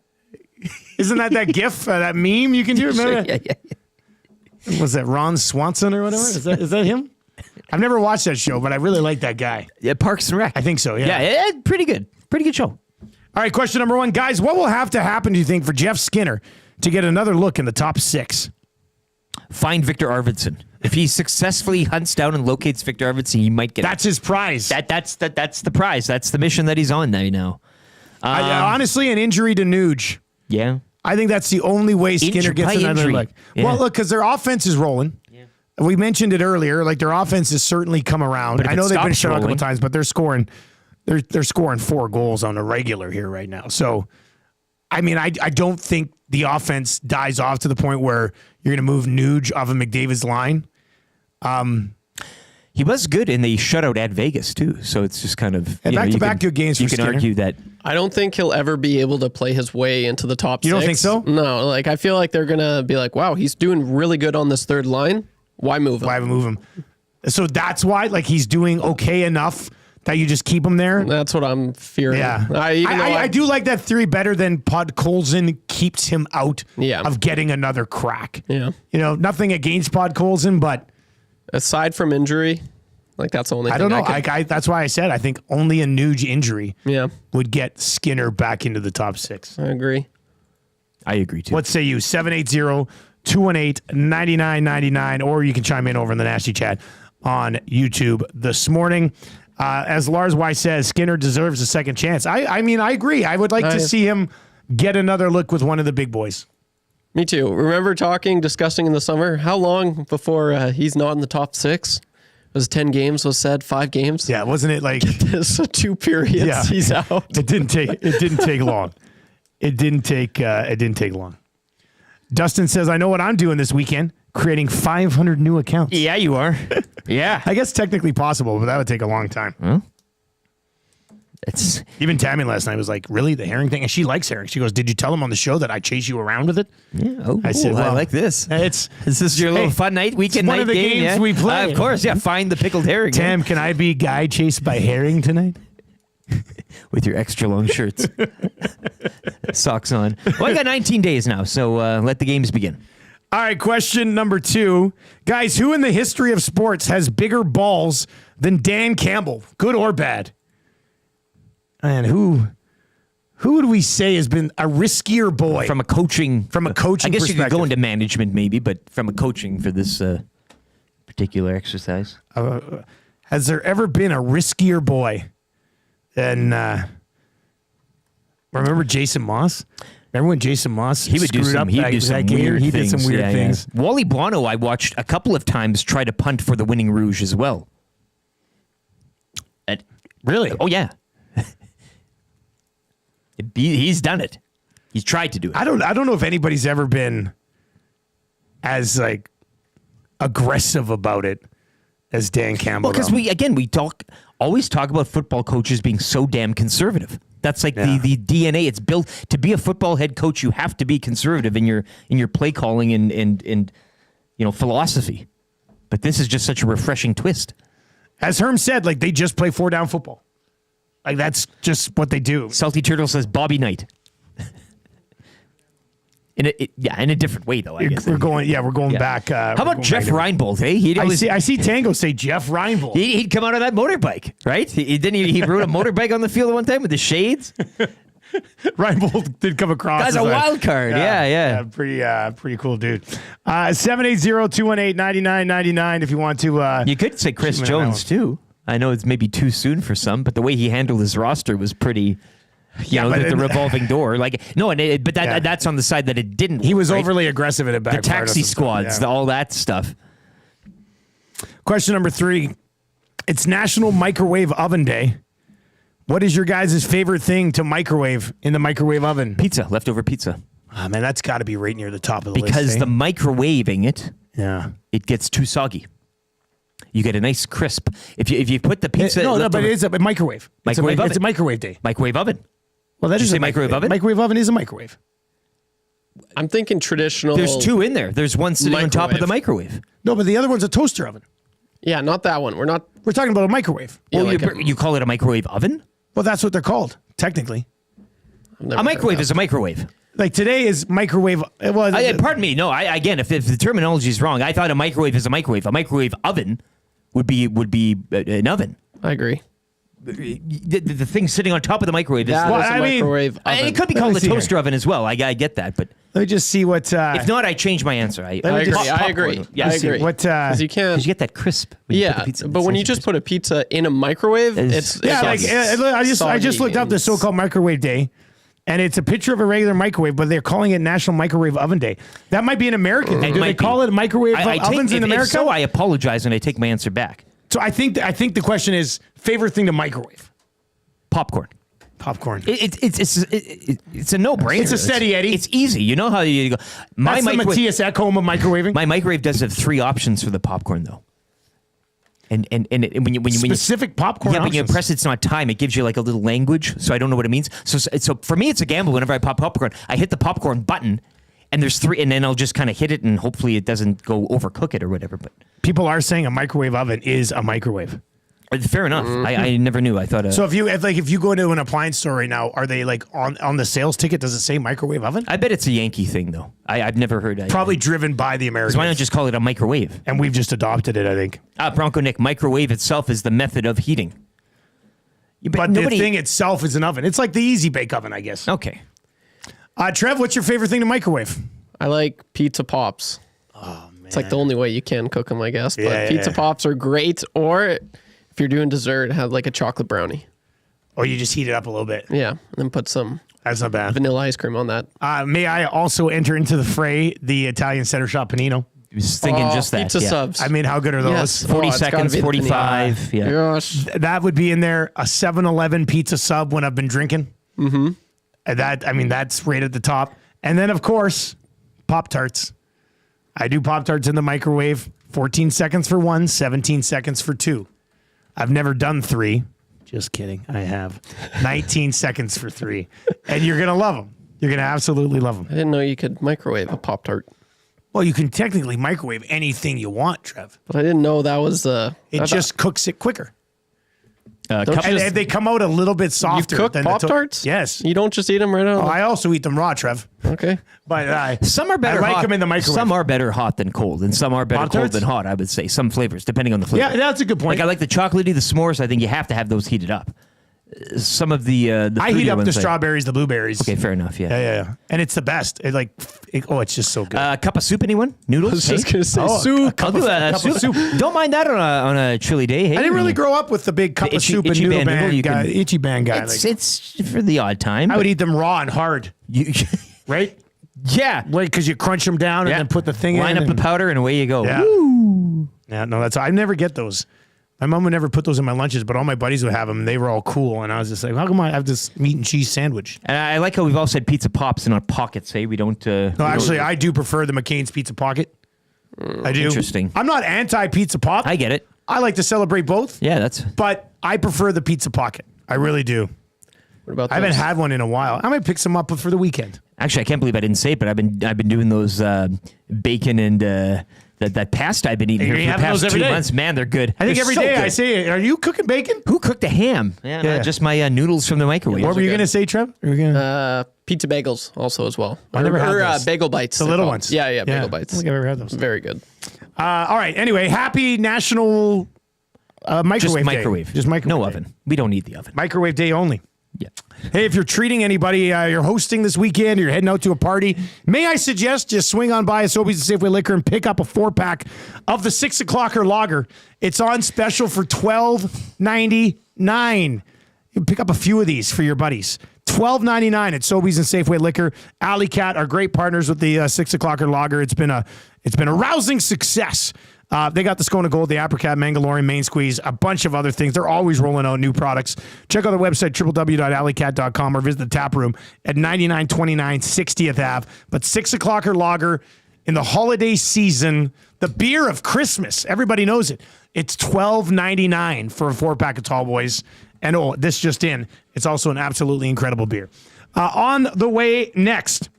Isn't that GIF, that meme you can do? Remember? Yeah. Was that Ron Swanson or whatever? Is that him? I've never watched that show, but I really like that guy. Yeah, Parks and Rec. I think so, yeah. Yeah, pretty good. Pretty good show. All right, question number 1. Guys, what will have to happen, do you think, for Jeff Skinner to get another look in the top 6? Find Victor Arvidsson. If he successfully hunts down and locates Victor Arvidsson, he might get That's his prize. That's the prize. That's the mission that he's on now. Honestly, an injury to Nuge. Yeah. I think that's the only way Skinner gets another look. Yeah. Well, look, because their offense is rolling. Yeah. We mentioned it earlier. Like, their offense has certainly come around. I know they've been shut out a couple times, but they're scoring 4 goals on a regular here right now. So, I mean, I don't think the offense dies off to the point where you're going to move Nuge off of McDavid's line. He was good in the shutout at Vegas, too. So it's just kind of... back-to-back good games for Skinner. You can argue that... I don't think he'll ever be able to play his way into the top 6. You don't think so? No. Like, I feel like they're going to be like, wow, he's doing really good on this third line. Why move him? So that's why, like, he's doing okay enough that you just keep him there? That's what I'm fearing. Yeah. I do like that theory better than Podkolzin keeps him out of getting another crack. Yeah. You know, nothing against Podkolzin, but... Aside from injury, like, that's the only thing I don't know. That's why I said I think only a Nuge injury would get Skinner back into the top 6. I agree. I agree, too. What say you? 780-218-9999, or you can chime in over in the Nasty Chat on YouTube this morning. As Lars Weiss says, Skinner deserves a second chance. I mean, I agree. I would like to see him get another look with one of the big boys. Me too. Remember discussing in the summer, how long before he's not in the top 6? It was 10 games, was said, 5 games. Yeah, wasn't it like... So 2 periods, he's out. It didn't take long. It didn't take long. Dustin says, I know what I'm doing this weekend, creating 500 new accounts. Yeah, you are. Yeah. I guess technically possible, but that would take a long time. Even Tammy last night was like, really, the herring thing? And she likes herring. She goes, did you tell him on the show that I chase you around with it? Yeah. I said, I well, like this. Is this your little fun night, weekend one night of the game? games we play. Of course, yeah. Find the pickled herring. Tam, can I be guy chased by herring tonight? With your extra long shirts. Socks on. Well, I got 19 days now, so let the games begin. All right, question number 2. Guys, who in the history of sports has bigger balls than Dan Campbell? Good or bad? And who would we say has been a riskier boy? From a coaching I guess you could go perspective. into management maybe, but from a coaching for this particular exercise. Has there ever been a riskier boy than remember Jason Moss? Remember when Jason Moss He would do some weird He did things. some weird things. Yeah. Wally Buono, I watched a couple of times try to punt for the winning Rouge as well. Really? Oh, yeah. He's done it. He's tried to do it. I don't know if anybody's ever been as like aggressive about it as Dan Campbell. Well, because we always talk about football coaches being so damn conservative. That's like the DNA. It's built to be a football head coach. You have to be conservative in your play calling and philosophy. But this is just such a refreshing twist. As Herm said, like they just play 4-down football. Like that's just what they do. Salty Turtle says Bobby Knight. In a different way though. I guess we're going back. How about Jeff Reinbold? Hey, I see Tango say Jeff Reinbold. He'd come out on that motorbike, right? He rode a motorbike on the field at one time with the shades. Reinbold did come across. Guy's a wild card. Yeah. Pretty cool dude. 780-218-9999 if you want to. You could say Chris Jones too. I know it's maybe too soon for some, but the way he handled his roster was pretty. The revolving door, that's on the side that it didn't. He was right? overly aggressive at it. The taxi squads, all that stuff. Question number 3. It's National Microwave Oven Day. What is your guys' favorite thing to microwave in the microwave oven? Pizza, leftover pizza. Oh, man, that's got to be right near the top of the list. Because the microwaving it, it gets too soggy. You get a nice crisp. If you put the pizza, but it is a microwave. It's a microwave day. Microwave oven. Well, that Did is you say a microwave oven. Microwave oven is a microwave. I'm thinking traditional. There's 2 in there. There's one sitting on top of the microwave. No, but the other one's a toaster oven. Yeah, not that one. We're talking about a microwave. Well, you call it a microwave oven? Well, that's what they're called, technically. A microwave is a microwave. Like today is microwave. Pardon me. No, again, if the terminology is wrong, I thought a microwave is a microwave. A microwave oven would be an oven. I agree. The thing sitting on top of the microwave is microwave oven. It could be called a toaster oven as well. I get that, but let me just see what. If not, I change my answer. I agree. Yes. I agree. What? Because you can. You get that crisp. But when you just put a pizza in a microwave, it's I just looked up the so-called microwave day. And it's a picture of a regular microwave, but they're calling it National Microwave Oven Day. That might be an American thing. Do they call it microwave ovens in America? If so, I apologize and I take my answer back. So I think the question is favorite thing to microwave. Popcorn. It's a no-brainer. It's a steady Eddie. It's easy. You know how you go. That's the Matthias Ekholm of microwaving. My microwave does have 3 options for the popcorn though. And when you specific popcorn. Yeah, when you press it's not time. It gives you like a little language, so I don't know what it means. So for me, it's a gamble. Whenever I pop popcorn, I hit the popcorn button, and there's 3, and then I'll just kind of hit it, and hopefully it doesn't go overcook it or whatever. But people are saying a microwave oven is a microwave. Fair enough. I never knew. I thought. So if you go to an appliance store right now, are they like on the sales ticket? Does it say microwave oven? I bet it's a Yankee thing though. I've never heard. Probably driven by the Americans. Why not just call it a microwave? And we've just adopted it, I think. Bronco Nick, microwave itself is the method of heating. But the thing itself is an oven. It's like the Easy Bake Oven, I guess. Okay. Trev, what's your favorite thing to microwave? I like pizza pops. Oh man, it's like the only way you can cook them, I guess. But Yeah, pizza pops are great. Or if you're doing dessert, have like a chocolate brownie. Or you just heat it up a little bit. Yeah, and then put some. That's not bad. Vanilla ice cream on that. May I also enter into the fray the Italian center shop panino? I was thinking just that. Pizza subs. I mean, how good are those? Yes. 40 seconds, 45. Yeah. Gosh. That would be in there. A 7-Eleven pizza sub when I've been drinking. Mm-hmm. That's right at the top. And then, of course, Pop-Tarts. I do Pop-Tarts in the microwave. 14 seconds for 1, 17 seconds for 2. I've never done 3, Just kidding. I have 19 seconds for 3. And you're going to love them. You're going to absolutely love them. I didn't know you could microwave a Pop-Tart. Well, you can technically microwave anything you want, Trev. But I didn't know that was... It just cooks it quicker. Don't And you just- they come out a little bit softer. You cook than the Pop-Tarts? Yes. You don't just eat them right out? Oh, I also eat them raw, Trev. Okay. But some are better I like hot. them in the microwave. Some are better hot than cold, and some are better cold Pop-Tarts? than hot, I would say. Some flavors, depending on the flavor. Yeah, that's a good point. Like I like the chocolatey, the s'mores. I think you have to have those heated up. Some of the I heat fruitier up the ones, strawberries, the blueberries. Okay, fair enough. Yeah. Yeah. And it's the best. It's just so good. Cup of soup, anyone? Noodles? I was just going to say Oh, soup. a cup I'll do of- a cup of soup. soup. Don't mind that on a chilly day. Hey, I didn't really grow up with the big cup The of itchy- soup and itchy noodle band noodle, band you guy, can- itchy band guy. It's for the odd time. I would eat them raw and hard, right? Yeah. Wait, because you crunch them down and then put the thing Line in. up the powder and away you go. Yeah. Woo. Yeah, no, I never get those. My mom would never put those in my lunches, but all my buddies would have them. And they were all cool, and I was just like, "How come I have this meat and cheese sandwich?" And I like how we've all said pizza pops and not pockets. Hey, we don't. No, actually, I do prefer the McCain's Pizza Pocket. I do. Interesting. I'm not anti Pizza Pop. I get it. I like to celebrate both. Yeah, that's. But I prefer the Pizza Pocket. I really do. What about I haven't those? had one in a while. I might pick some up for the weekend. Actually, I can't believe I didn't say it, but I've been doing those bacon and that pasta I've been eating You're here for the having past those every 2 day? months. Man, they're good. I think They're every so day I good. say, "Are you cooking bacon?" Who cooked the ham? Yeah. Just my noodles from the microwave. What were you going to say, Trev? Were you gonna... Pizza bagels also as well. I never had those. Bagel bites. The they're little called. ones. Yeah, bagel I bites. don't think I've ever had those. Very good. All right. Anyway, happy National Microwave Just Day. microwave. Just microwave. No day. oven. We don't need the oven. Microwave day only. Yeah. Hey, if you're treating anybody, you're hosting this weekend, or you're heading out to a party, may I suggest just swing on by a Sobeys Safeway Liquor and pick up a 4-pack of the 6 o'clocker lager. It's on special for $12.99. You can pick up a few of these for your buddies. $12.99 at Sobeys and Safeway Liquor. Alley Cat are great partners with the 6 o'clocker lager. It's been a rousing success. They got the Scone of Gold, the Apricot, Mangalorean, Main Squeeze, a bunch of other things. They're always rolling out new products. Check out their website, www.alleycat.com, or visit the tap room at 9929 60th Ave. But 6 o'clocker lager in the holiday season, the beer of Christmas. Everybody knows it. It's $12.99 for a 4-pack of Tall Boys. And this just in, it's also an absolutely incredible beer. On the way next,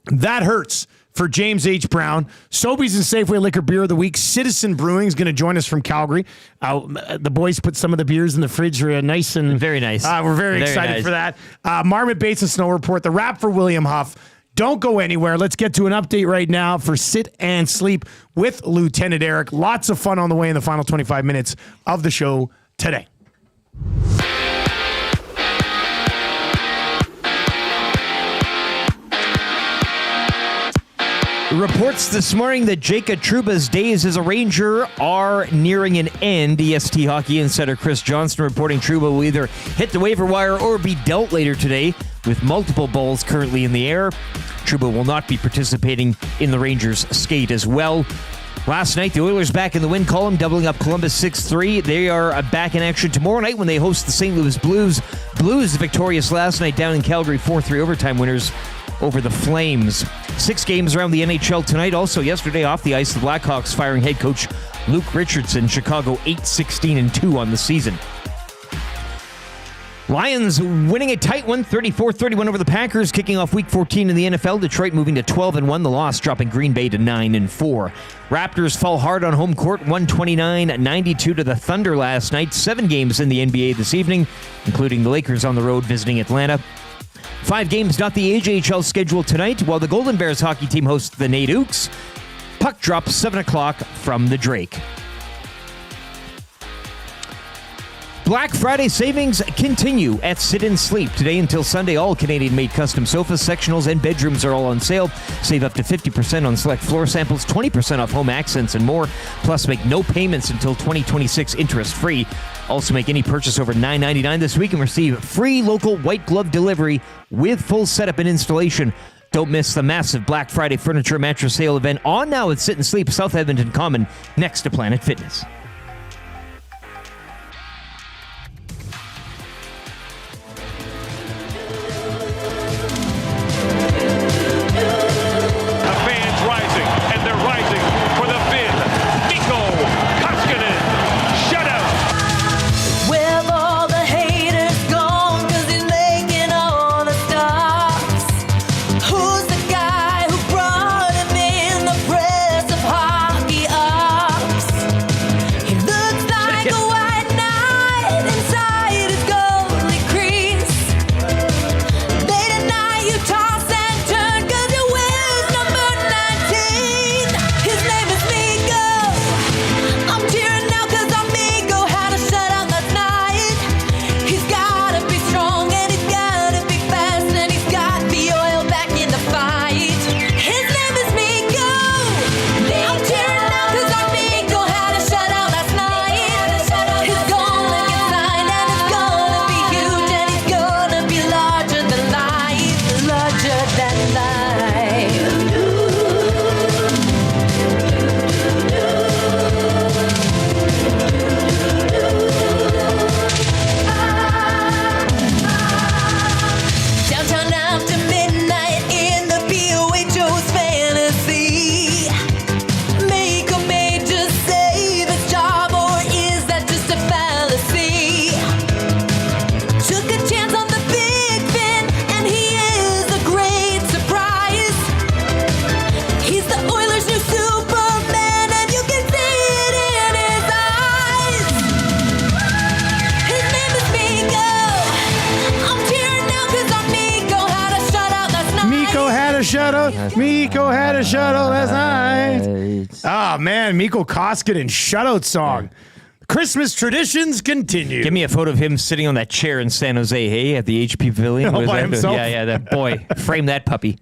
That Hurts for James H. Brown. Sobeys and Safeway Liquor Beer of the Week. Citizen Brewing is going to join us from Calgary. The boys put some of the beers in the fridge for nice and... Very nice. We're very excited nice. for that. Marmot Bates and Snow Report. The wrap for William Huff. Don't go anywhere. Let's get to an update right now for Sit and Sleep with Lieutenant Eric. Lots of fun on the way in the final 25 minutes of the show today. Reports this morning that Jacob Trouba's days as a Ranger are nearing an end. EST Hockey insider Chris Johnston reporting Trouba will either hit the waiver wire or be dealt later today, with multiple balls currently in the air. Trouba will not be participating in the Rangers' skate as well. Last night, the Oilers back in the win column, doubling up Columbus 6-3. They are back in action tomorrow night when they host the St. Louis Blues. Blues victorious last night down in Calgary, 4-3 overtime winners over the Flames. 6 games around the NHL tonight. Also yesterday off the ice, the Blackhawks firing head coach Luke Richardson. Chicago 8-16-2 on the season. Lions winning a tight one, 34-31 over the Packers, kicking off Week 14 in the NFL. Detroit moving to 12-1, the loss dropping Green Bay to 9-4. Raptors fall hard on home court, 129-92 to the Thunder last night. 7 games in the NBA this evening, including the Lakers on the road visiting Atlanta. 5 games not the AJHL schedule tonight, while the Golden Bears hockey team hosts the Nate Ooks. Puck drop 7 o'clock from the Drake. Black Friday savings continue at Sit and Sleep. Today until Sunday, all Canadian-made custom sofas, sectionals, and bedrooms are all on sale. Save up to 50% on select floor samples, 20% off home accents, and more. Plus, make no payments until 2026 interest-free. Also, make any purchase over $9.99 this week and receive free local white glove delivery with full setup and installation. Don't miss the massive Black Friday furniture mattress sale event on now at Sit and Sleep, South Edmonton Common, next to Planet Fitness. With all the hate shutout. Miko had a shutout last night. Oh, man. Miko Koskinen shutout song. Christmas traditions continue. Give me a photo of him sitting on that chair in San Jose, hey, at the HP Pavilion. All by himself? Yeah, that boy. Frame that puppy.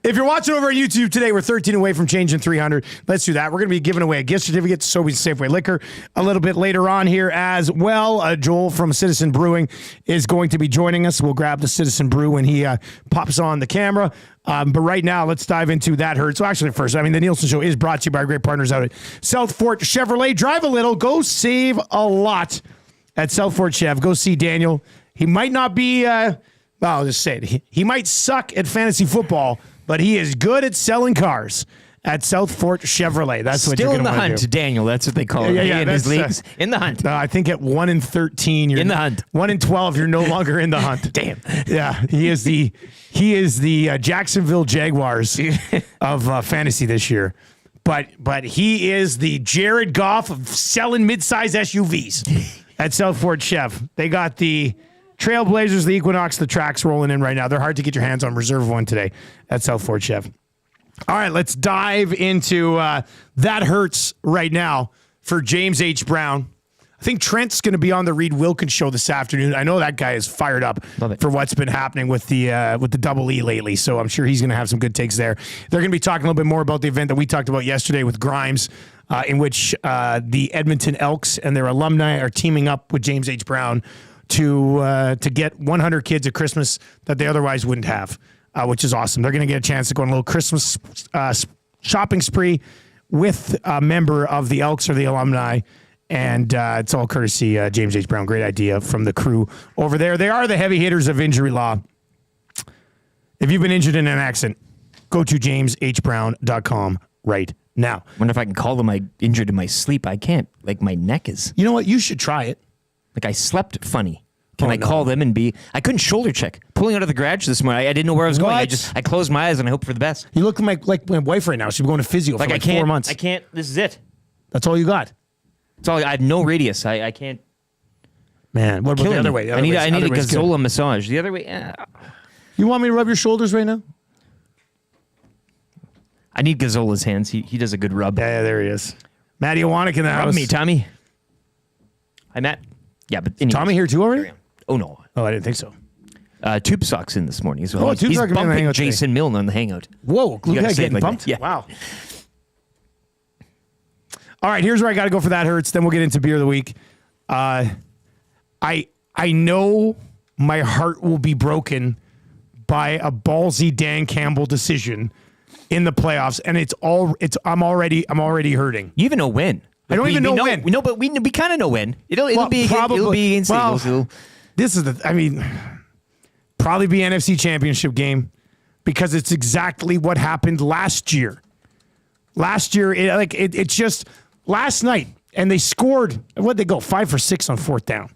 If you're watching over on YouTube today, we're 13 away from changing 300. Let's do that. We're going to be giving away a gift certificate to Sobeys Safeway Liquor a little bit later on here as well. Joel from Citizen Brewing is going to be joining us. We'll grab the Citizen Brew when he pops on the camera. But right now, let's dive into That Hurts. So actually, first, the Nielson Show is brought to you by our great partners out at South Fort Chevrolet. Drive a little, go save a lot at South Fort Chev. Go see Daniel. He might not be, I'll just say it. He might suck at fantasy football, but he is good at selling cars at South Fort Chevrolet. That's what Still you're in going the to hunt, do. Daniel. That's what they call it. Yeah, in his leagues. In the hunt. I think at 1-13, you're in the hunt. 1-12, you're no longer in the hunt. Damn. Yeah, he is the Jacksonville Jaguars of fantasy this year. But he is the Jared Goff of selling mid-size SUVs at South Fort Chev. They got the Trailblazers, the Equinox, the Tracks rolling in right now. They're hard to get your hands on. Reserve one today at South Fort Chev. All right, let's dive into That Hurts right now for James H. Brown. I think Trent's going to be on the Reed Wilkins show this afternoon. I know that guy is fired up for what's been happening with the double E lately, so I'm sure he's going to have some good takes there. They're going to be talking a little bit more about the event that we talked about yesterday with Grimes, in which the Edmonton Elks and their alumni are teaming up with James H. Brown to get 100 kids a Christmas that they otherwise wouldn't have. Which is awesome. They're going to get a chance to go on a little Christmas shopping spree with a member of the Elks or the alumni. And it's all courtesy James H. Brown. Great idea from the crew over there. They are the heavy hitters of injury law. If you've been injured in an accident, go to jameshbrown.com right now. Wonder if I can call them injured in my sleep. I can't. Like my neck is. You know what? You should try it. Like I slept funny. Can I call them and be? I couldn't shoulder check. Pulling out of the garage this morning, I didn't know where I was going. I closed my eyes and I hoped for the best. You look like my wife right now. She's going to physio for 4 months. I can't. This is it. That's all you got. That's all. I have no radius. I can't. Man, what about the other way? I need a Gazzola massage. The other way. You want me to rub your shoulders right now? I need Gazzola's hands. He does a good rub. Yeah, there he is. Matty Iwanek in the house. Rub me, Tommy. Hi, Matt. Yeah, but anyways, Tommy here too already? Oh no. Oh, I didn't think so. Tube Sock's in this morning as well. Oh, Tube He's Sock bumping Jason Milne on the hangout. Whoa, Luke gotta say it getting like bumped? that. Yeah. Wow. All right, here's where I got to go for That Hurts. Then we'll get into Beer of the Week. I know my heart will be broken by a ballsy Dan Campbell decision in the playoffs, and I'm already hurting. You even know when. I don't even know when. No, but we kind of know when. It'll be against Eagles. This is probably be NFC Championship game because it's exactly what happened last year. Last year, it's just last night, and they scored. What'd they go? 5 for 6 on fourth down.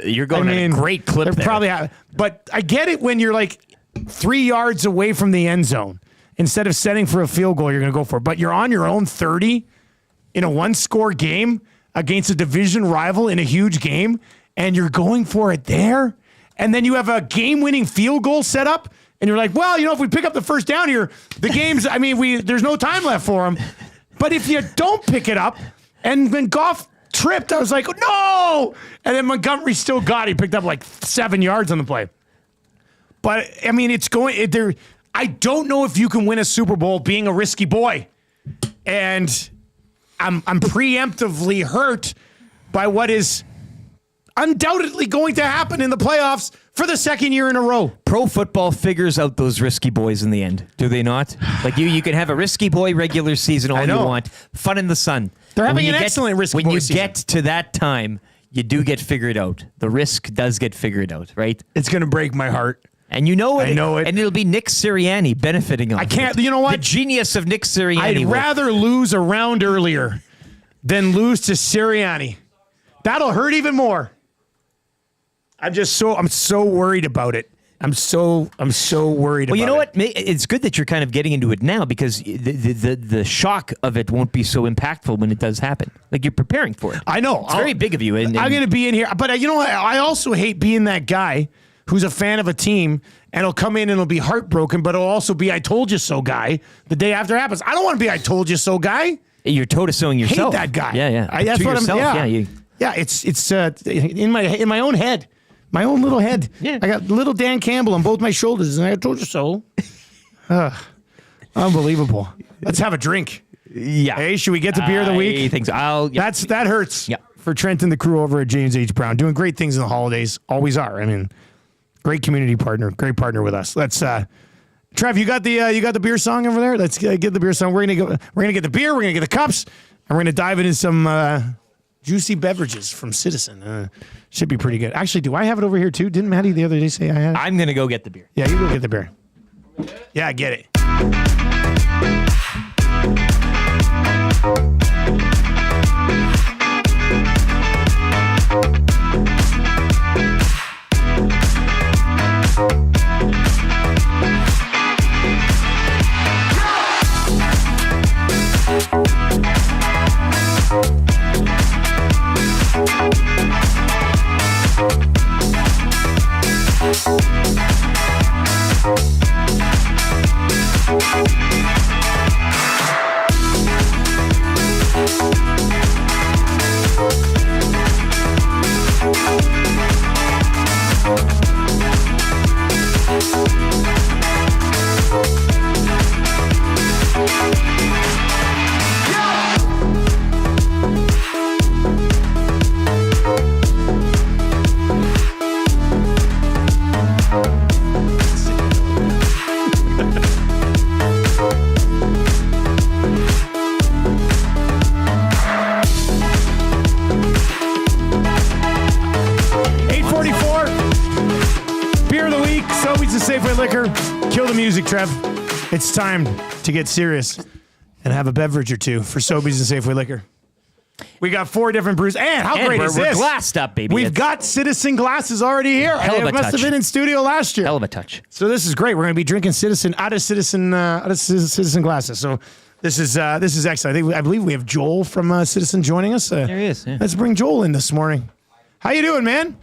You're going at a great clip there. Probably, but I get it when you're like 3 yards away from the end zone. Instead of setting for a field goal, you're going to go for it. But you're on your own 30 in a one-score game against a division rival in a huge game, and you're going for it there. And then you have a game-winning field goal set up, and you're like, well, if we pick up the first down here, the game's, there's no time left for them. But if you don't pick it up, and when Goff tripped, I was like, no! And then Montgomery still got it. He picked up like 7 yards on the play. But, it's going there. I don't know if you can win a Super Bowl being a risky boy. And I'm preemptively hurt by what is undoubtedly going to happen in the playoffs for the second year in a row. Pro football figures out those risky boys in the end, do they not? Like you can have a risky boy regular season all you want, fun in the sun. They're having an excellent risky boy When you season. get to that time, you do get figured out. The risk does get figured out, right? It's going to break my heart. And you know it. I know it. And it'll be Nick Sirianni benefiting on it. I can't, you know what? The genius of Nick Sirianni. I'd rather lose a round earlier than lose to Sirianni. That'll hurt even more. I'm so worried about it. I'm so worried about it. Well, you know what? It's good that you're kind of getting into it now because the shock of it won't be so impactful when it does happen. Like you're preparing for it. I know. It's very big of you. And I'm going to be in here. But you know what? I also hate being that guy who's a fan of a team and he'll come in and he'll be heartbroken, but it'll also be I told you so guy the day after it happens. I don't want to be I told you so guy. You're toe-to-soing yourself. Hate that guy. Yeah. That's To what yourself, I'm. Yeah, it's in my own head, my own little head. Yeah. I got little Dan Campbell on both my shoulders, and I told you so. Unbelievable. Let's have a drink. Yeah. Hey, should we get the beer of the week? I think so. That hurts. Yeah. For Trent and the crew over at James H. Brown, doing great things in the holidays. Always are. I mean, great community partner, great partner with us. Let's. Trev, you got the beer song over there. Let's get the beer song. We're gonna get the beer. We're gonna get the cups, and we're gonna dive into some juicy beverages from Citizen. Should be pretty good. Actually, do I have it over here too? Didn't Maddie the other day say I had it? I'm gonna go get the beer. Yeah, you go get the beer. Yeah, get it. Sobeys Safeway Liquor. Kill the music, Trev. It's time to get serious and have a beverage or two for Sobeys and Safeway Liquor. We got 4 different brews. And how great is this? We're glassed up, baby. We've got Citizen glasses already here. Hell of a It must touch. have been in studio last year. Hell of a touch. So this is great. We're going to be drinking Citizen out of Citizen glasses. So this is excellent. I believe we have Joel from Citizen joining us. There he is. Yeah. Let's bring Joel in this morning. How you doing, man?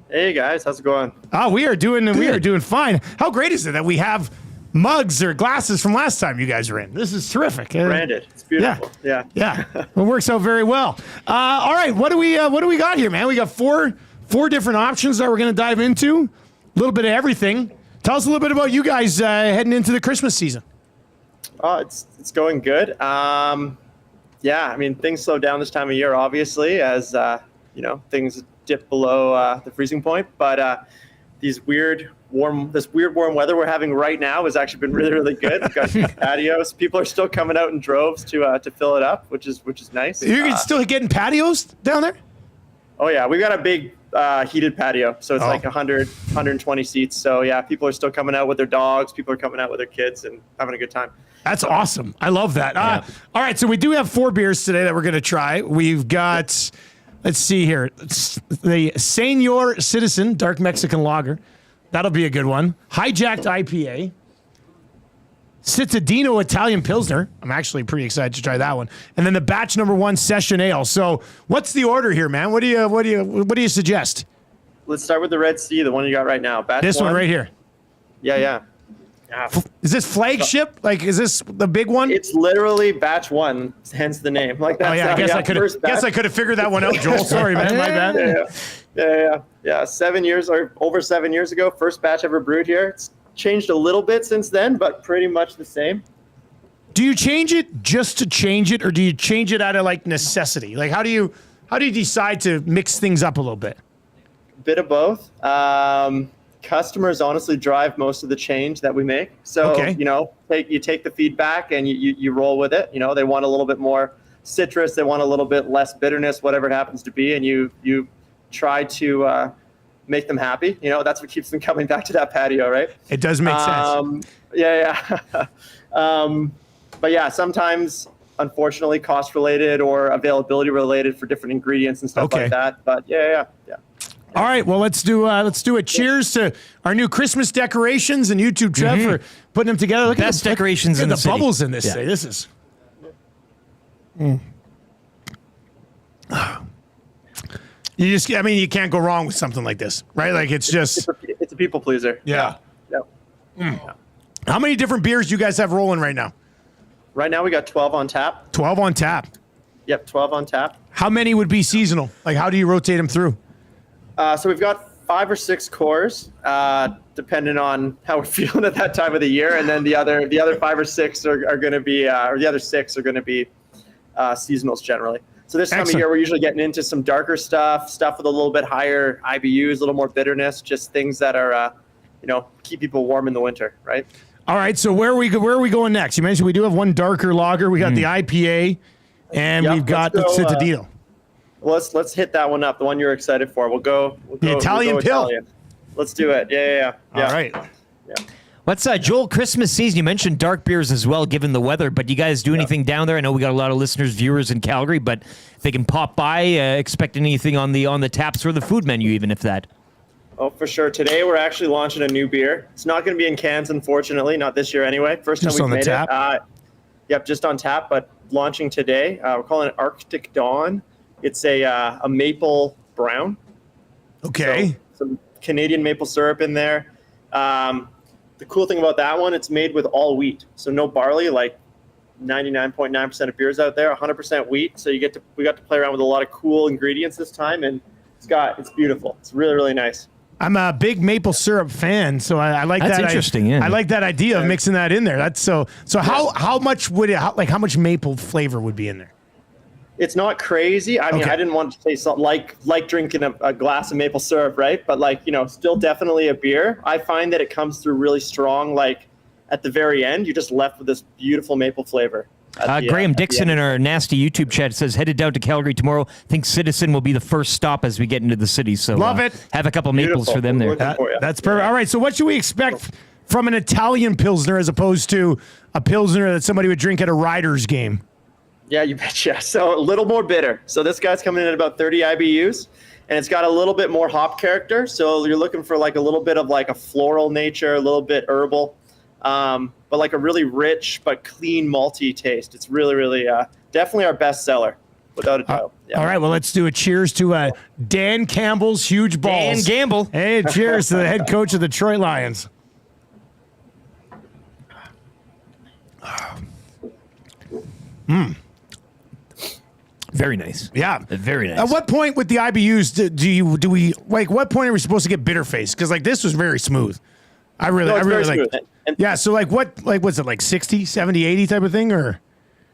Hey guys, how's it going? Oh, we are doing fine. How great is it that we have mugs or glasses from last time you guys were in? This is terrific. Branded. It's beautiful. Yeah. It works out very well. All right, what do we got here, man? We got four different options that we're going to dive into. A little bit of everything. Tell us a little bit about you guys heading into the Christmas season. Oh, it's going good. Yeah, I mean things slow down this time of year, obviously, as things dip below the freezing point. But this weird warm weather we're having right now has actually been really, really good. We've got patios. People are still coming out in droves to fill it up, which is nice. You're still getting patios down there? Oh yeah, we got a big heated patio, so it's like 120 seats. So yeah, people are still coming out with their dogs. People are coming out with their kids and having a good time. That's awesome. I love that. All right, so we do have 4 beers today that we're going to try. We've got, let's see here, the Senor Citizen Dark Mexican Lager. That'll be a good one. Hijacked IPA. Cittadino Italian Pilsner. I'm actually pretty excited to try that one. And then the batch number 1 Session Ale. So what's the order here, man? What do you suggest? Let's start with the Red Sea, the one you got right now. Batch This one right here. Yeah. Is this flagship? Like, is this the big one? It's literally batch 1, hence the name. Like that's I guess I could have figured that one out, Joel. Sorry, man. My bad. Yeah. 7 years or over 7 years ago, first batch ever brewed here. It's changed a little bit since then, but pretty much the same. Do you change it just to change it, or do you change it out of like necessity? Like, how do you decide to mix things up a little bit? Bit of both. Customers honestly drive most of the change that we make. So, you take the feedback and you roll with it. They want a little bit more citrus. They want a little bit less bitterness, whatever it happens to be. And you try to make them happy. That's what keeps them coming back to that patio, right? It does make sense. Yeah. But yeah, sometimes, unfortunately, cost related or availability related for different ingredients and stuff like that. But yeah. All right, well, let's do a cheers to our new Christmas decorations and YouTube Trev for putting them together. Look Best at the decorations in the city. bubbles in this thing. This is. You can't go wrong with something like this, right? Like it's a people pleaser. Yeah. Yeah. How many different beers do you guys have rolling right now? Right now we got 12 on tap. 12 on tap. Yep, 12 on tap. How many would be seasonal? Like, how do you rotate them through? So we've got 5 or 6 cores, depending on how we're feeling at that time of the year, and then the other 5 or 6 are going to be, or the other 6 are going to be seasonals generally. So this time of year, we're usually getting into some darker stuff with a little bit higher IBUs, a little more bitterness, just things that are, keep people warm in the winter, right? All right, so where are we going next? You mentioned we do have one darker lager. We got the IPA, and we've got the Citadino. Let's hit that one up. The one you're excited for. We'll go Italian pill. Italian. Let's do it. Yeah. All right. Yeah. What's Joel, Christmas season? You mentioned dark beers as well, given the weather, but you guys do anything down there? I know we got a lot of listeners, viewers in Calgary, but if they can pop by, expect anything on the taps or the food menu, even if that. Oh, for sure. Today we're actually launching a new beer. It's not going to be in cans, unfortunately, not this year anyway. First time we've made it. Yep, just on tap, but launching today. We're calling it Arctic Dawn. It's a maple brown. Okay. So, some Canadian maple syrup in there. The cool thing about that one, it's made with all wheat. So no barley, like 99.9% of beers out there, 100% wheat. So we got to play around with a lot of cool ingredients this time, and it's beautiful. It's really, really nice. I'm a big maple syrup fan, so I like that. That's interesting. Yeah. I like that idea of mixing that in there. That's so. How much would it? How much maple flavor would be in there? It's not crazy. I mean, I didn't want to taste something like drinking a glass of maple syrup, right? But still definitely a beer. I find that it comes through really strong. Like at the very end, you're just left with this beautiful maple flavor. Graham Dixon in our nasty YouTube chat says, headed down to Calgary tomorrow. Think Citizen will be the first stop as we get into the city. So love it. Have a couple maples for them there. That's perfect. All right. So what should we expect from an Italian Pilsner as opposed to a Pilsner that somebody would drink at a Riders game? Yeah, you betcha. So a little more bitter. So this guy's coming in at about 30 IBUs, and it's got a little bit more hop character. So you're looking for like a little bit of like a floral nature, a little bit herbal. But like a really rich but clean malty taste. It's really, really definitely our best seller, without a doubt. Yeah. All right, well, let's do a cheers to Dan Campbell's huge balls. Dan Gamble. Hey, cheers to the head coach of the Detroit Lions. Very nice. Yeah, very nice. At what point with the IBUs do we what point are we supposed to get bitter face? Because this was very smooth. I really like. Yeah, so what's it like 60, 70, 80 type of thing, or?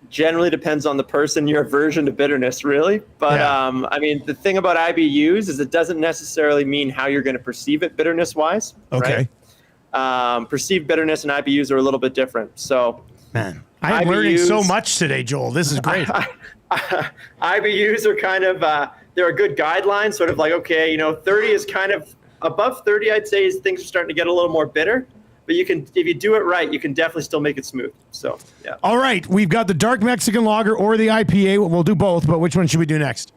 Generally depends on the person, your aversion to bitterness, really. But I mean, the thing about IBUs is it doesn't necessarily mean how you're going to perceive it bitterness wise. Okay. Right? Perceived bitterness and IBUs are a little bit different. So, man, I'm learning so much today, Joel. This is great. IBUs are kind of they're a good guideline. Sort of like 30 is kind of above 30. I'd say things are starting to get a little more bitter. But you can, if you do it right, you can definitely still make it smooth. So, yeah. All right, we've got the dark Mexican lager or the IPA. We'll do both, but which one should we do next?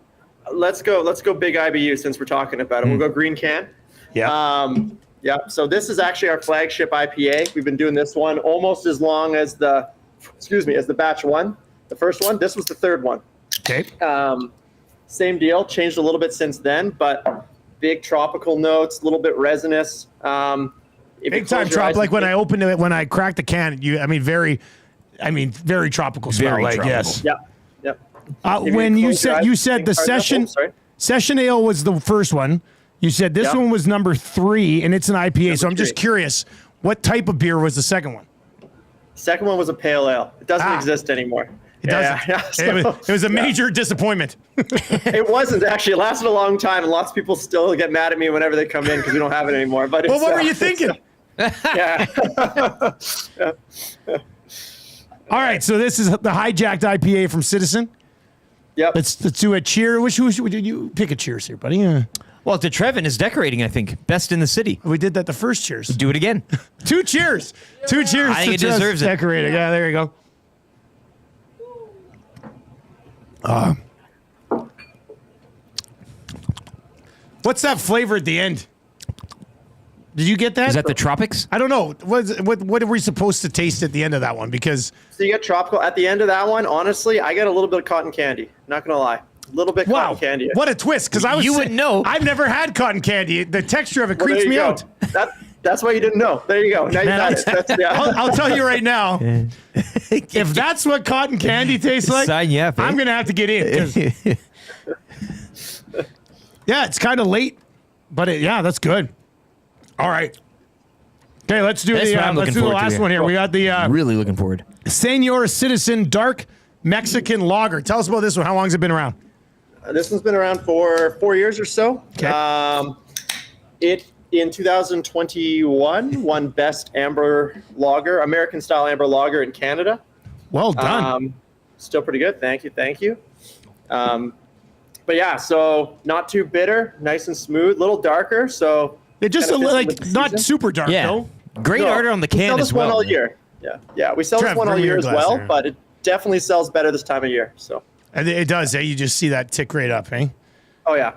Let's go big IBU since we're talking about it. We'll go green can. Yeah. Yeah. So this is actually our flagship IPA. We've been doing this one almost as long as the batch one, the first one. This was the third one. Okay. Same deal. Changed a little bit since then, but big tropical notes, a little bit resinous. Big time trop. Like when I opened it, when I cracked the can, very tropical smell. Very tropical. Yes. Yep. When you said the session ale was the first one. You said this one was number 3, and it's an IPA. So I'm just curious, what type of beer was the second one? Second one was a pale ale. It doesn't exist anymore. It doesn't. Yeah. It was a major disappointment. It wasn't actually. It lasted a long time, and lots of people still get mad at me whenever they come in because we don't have it anymore. But well, what were you thinking? Yeah. All right, so this is the hijacked IPA from Citizen. Yep. Let's do a cheer. Would you pick a cheers here, buddy? Well, DeTrevin is decorating, I think. Best in the city. We did that the first cheers. Do it again. 2 cheers. 2 cheers. I think it deserves it. Decorating. Yeah, there you go. What's that flavor at the end? Did you get that? Is that the tropics? I don't know. What are we supposed to taste at the end of that one? Because so you get tropical at the end of that one. Honestly, I get a little bit of cotton candy. Not gonna lie, a little bit cotton candy. What a twist! Because you wouldn't know. I've never had cotton candy. The texture of it creeps me out. That's why you didn't know. There you go. Now you got it. I'll tell you right now, if that's what cotton candy tastes like, Sign you up, eh? I'm going to have to get in. 'cause- yeah, it's kind of late, but that's good. All right. Okay, let's do That's what I'm looking the forward to last here. one here. We got the Really looking forward. Senior Citizen Dark Mexican Lager. Tell us about this one. How long has it been around? This one's been around for 4 years or so. Okay. It in 2021 won Best Amber Lager, American Style Amber Lager in Canada. Well done. Still pretty good. Thank you. But yeah, so not too bitter, nice and smooth, little darker. So It just kinda fits in like with the not season. super dark though. Great art on the We can sell as this one well. all year. Yeah. We sell Trev, this one all bring me year your as glass well, there. but it definitely sells better this time of year. So. And it does. You just see that tick right up, eh? Oh yeah.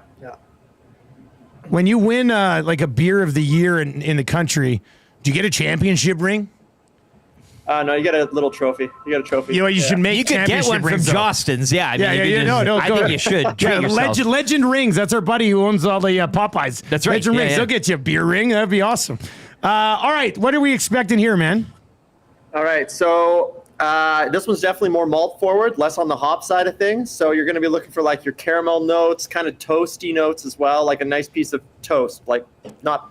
When you win like a beer of the year in the country, do you get a championship ring? No, you got a little trophy. You got a trophy. You know, you should make You could get championship one from rings, though. Johnston's. Yeah, I mean, No, I think you should. Treat yourself. Legend Rings. That's our buddy who owns all the Popeyes. That's right. Legend Yeah, Rings. yeah. They'll get you a beer ring. That'd be awesome. All right. What are we expecting here, man? All right, so this one's definitely more malt forward, less on the hop side of things. So you're going to be looking for like your caramel notes, kind of toasty notes as well, like a nice piece of toast, like not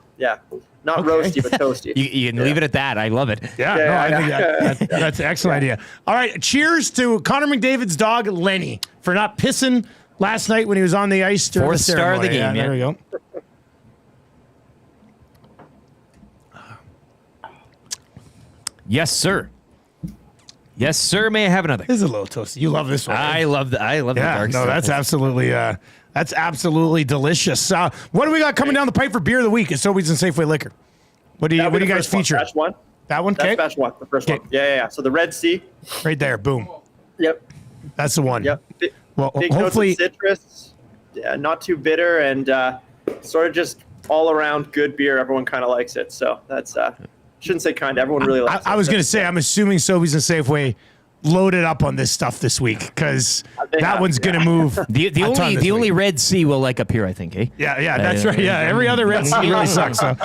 roasty but toasty. You can leave it at that. I love it. I think that's an excellent idea. All right. Cheers to Connor McDavid's dog, Lenny, for not pissing last night when he was on the ice. during Fourth star of the ceremony. game, There we go. Yes, sir. Yes, sir. May I have another? This is a little toasty. You love this one. I love the dark no, stuff. that's absolutely delicious. What do we got coming down the pipe for beer of the week? It's Sobeys and Safeway Liquor. What do you guys feature? Batch one. That one? That's Okay. batch one, the first one. Yeah. So the Red Sea. Right there. Boom. Yep. That's the one. Yep. Well, Big hopefully. notes of citrus. Yeah, not too bitter and sort of just all around good beer. Everyone kind of likes it. So that's shouldn't say kind. Everyone really likes it. I was going to say, I'm assuming Sobeys and Safeway loaded up on this stuff this week because that one's going to move. The only Red Sea we'll like up here, I think, eh? Yeah, that's right. Yeah, every other Red Sea really sucks. So,